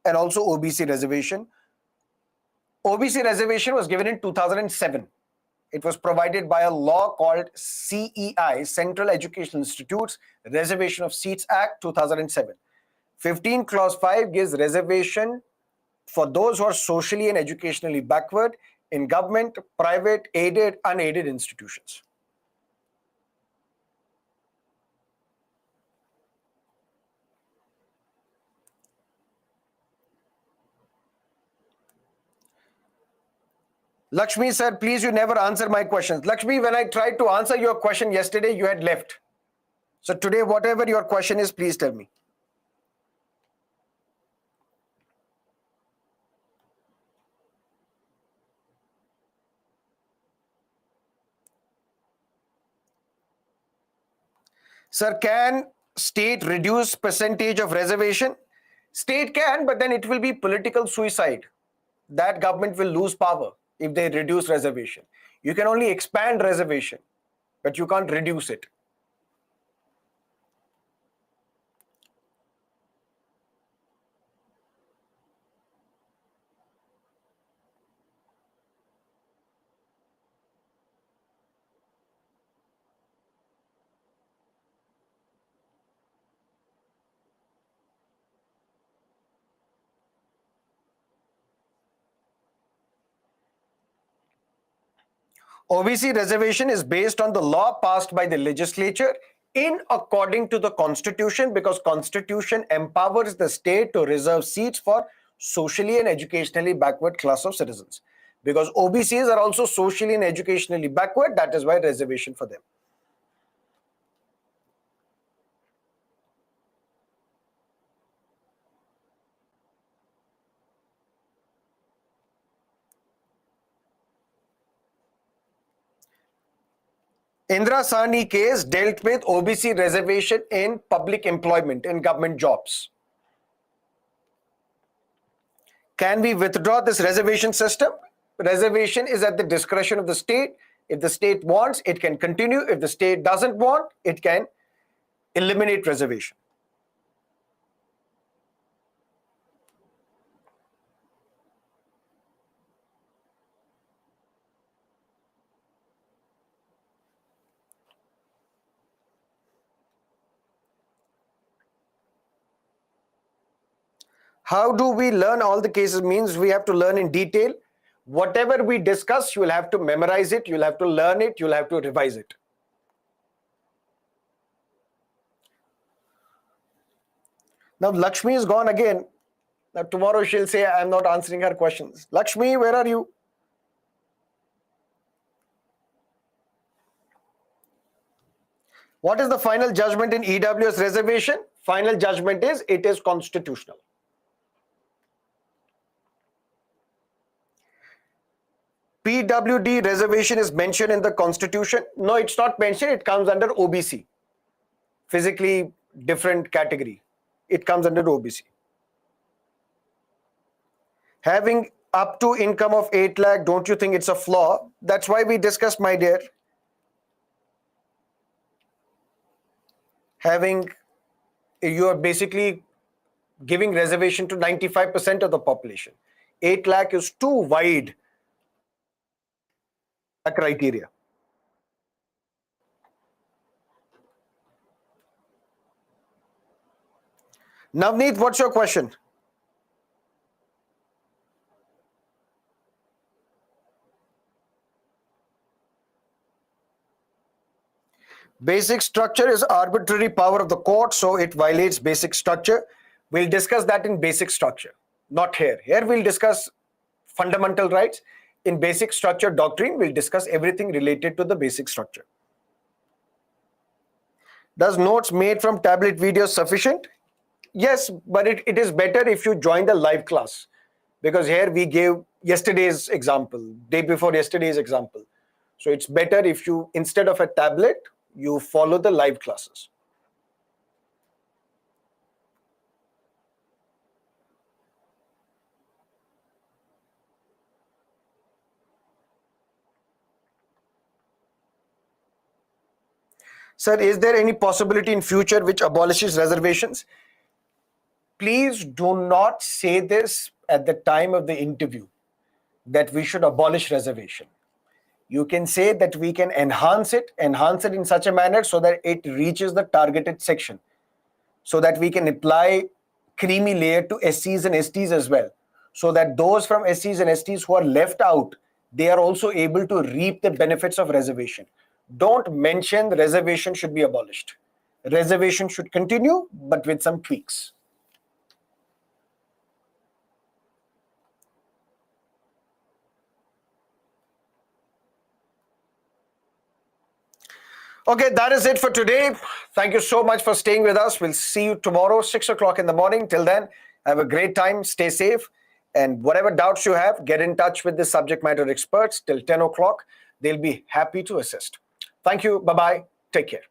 and also OBC reservation. OBC reservation was given in 2007. It was provided by a law called CEI, Central Educational Institutes Reservation of Seats Act 2007. 15 Clause 5 gives reservation for those who are socially and educationally backward in government, private, aided, unaided institutions. Lakshmi said, please, you never answer my questions. Lakshmi, when I tried to answer your question yesterday, you had left. So today, whatever your question is, please tell me. Sir, can state reduce percentage of reservation? State can, but then it will be political suicide. That government will lose power if they reduce reservation. You can only expand reservation, but you can't reduce it. OBC reservation is based on the law passed by the legislature in according to the constitution, because constitution empowers the state to reserve seats for socially and educationally backward class of citizens. Because OBCs are also socially and educationally backward, that is why reservation for them. Indra Sahni case dealt with OBC reservation in public employment, in government jobs. Can we withdraw this reservation system? Reservation is at the discretion of the state. If the state wants, it can continue. If the state doesn't want, it can eliminate reservation. How do we learn all the cases? Means we have to learn in detail. Whatever we discuss, you will have to memorize it, you'll have to learn it, you'll have to revise it. Now Lakshmi is gone again. Now tomorrow she'll say I'm not answering her questions. Lakshmi, where are you? What is the final judgment in EWS reservation? Final judgment is it is constitutional. PWD reservation is mentioned in the constitution. No, it's not mentioned. It comes under OBC. Physically different category. It comes under OBC. Having up to income of 8 lakh, don't you think it's a flaw? That's why we discussed, my dear. You are basically giving reservation to 95% of the population. 8 lakh is too wide a criteria. Navneet, what's your question? Basic structure is arbitrary power of the court, so it violates basic structure. We'll discuss that in basic structure, not here. Here we'll discuss fundamental rights. In basic structure doctrine, we'll discuss everything related to the basic structure. Does notes made from tablet videos sufficient? Yes, but it is better if you join the live class, because here we gave yesterday's example, day before yesterday's example. So it's better if you, instead of a tablet, you follow the live classes. Sir, is there any possibility in future which abolishes reservations? Please do not say this at the time of the interview, that we should abolish reservation. You can say that we can enhance it in such a manner so that it reaches the targeted section, so that we can apply creamy layer to SCs and STs as well, so that those from SCs and STs who are left out, they are also able to reap the benefits of reservation. Don't mention the reservation should be abolished. Reservation should continue, but with some tweaks. Okay, that is it for today. Thank you so much for staying with us. We'll see you tomorrow, 6 o'clock in the morning. Till then, have a great time. Stay safe. And whatever doubts you have, get in touch with the subject matter experts till 10 o'clock. They'll be happy to assist. Thank you. Bye-bye. Take care.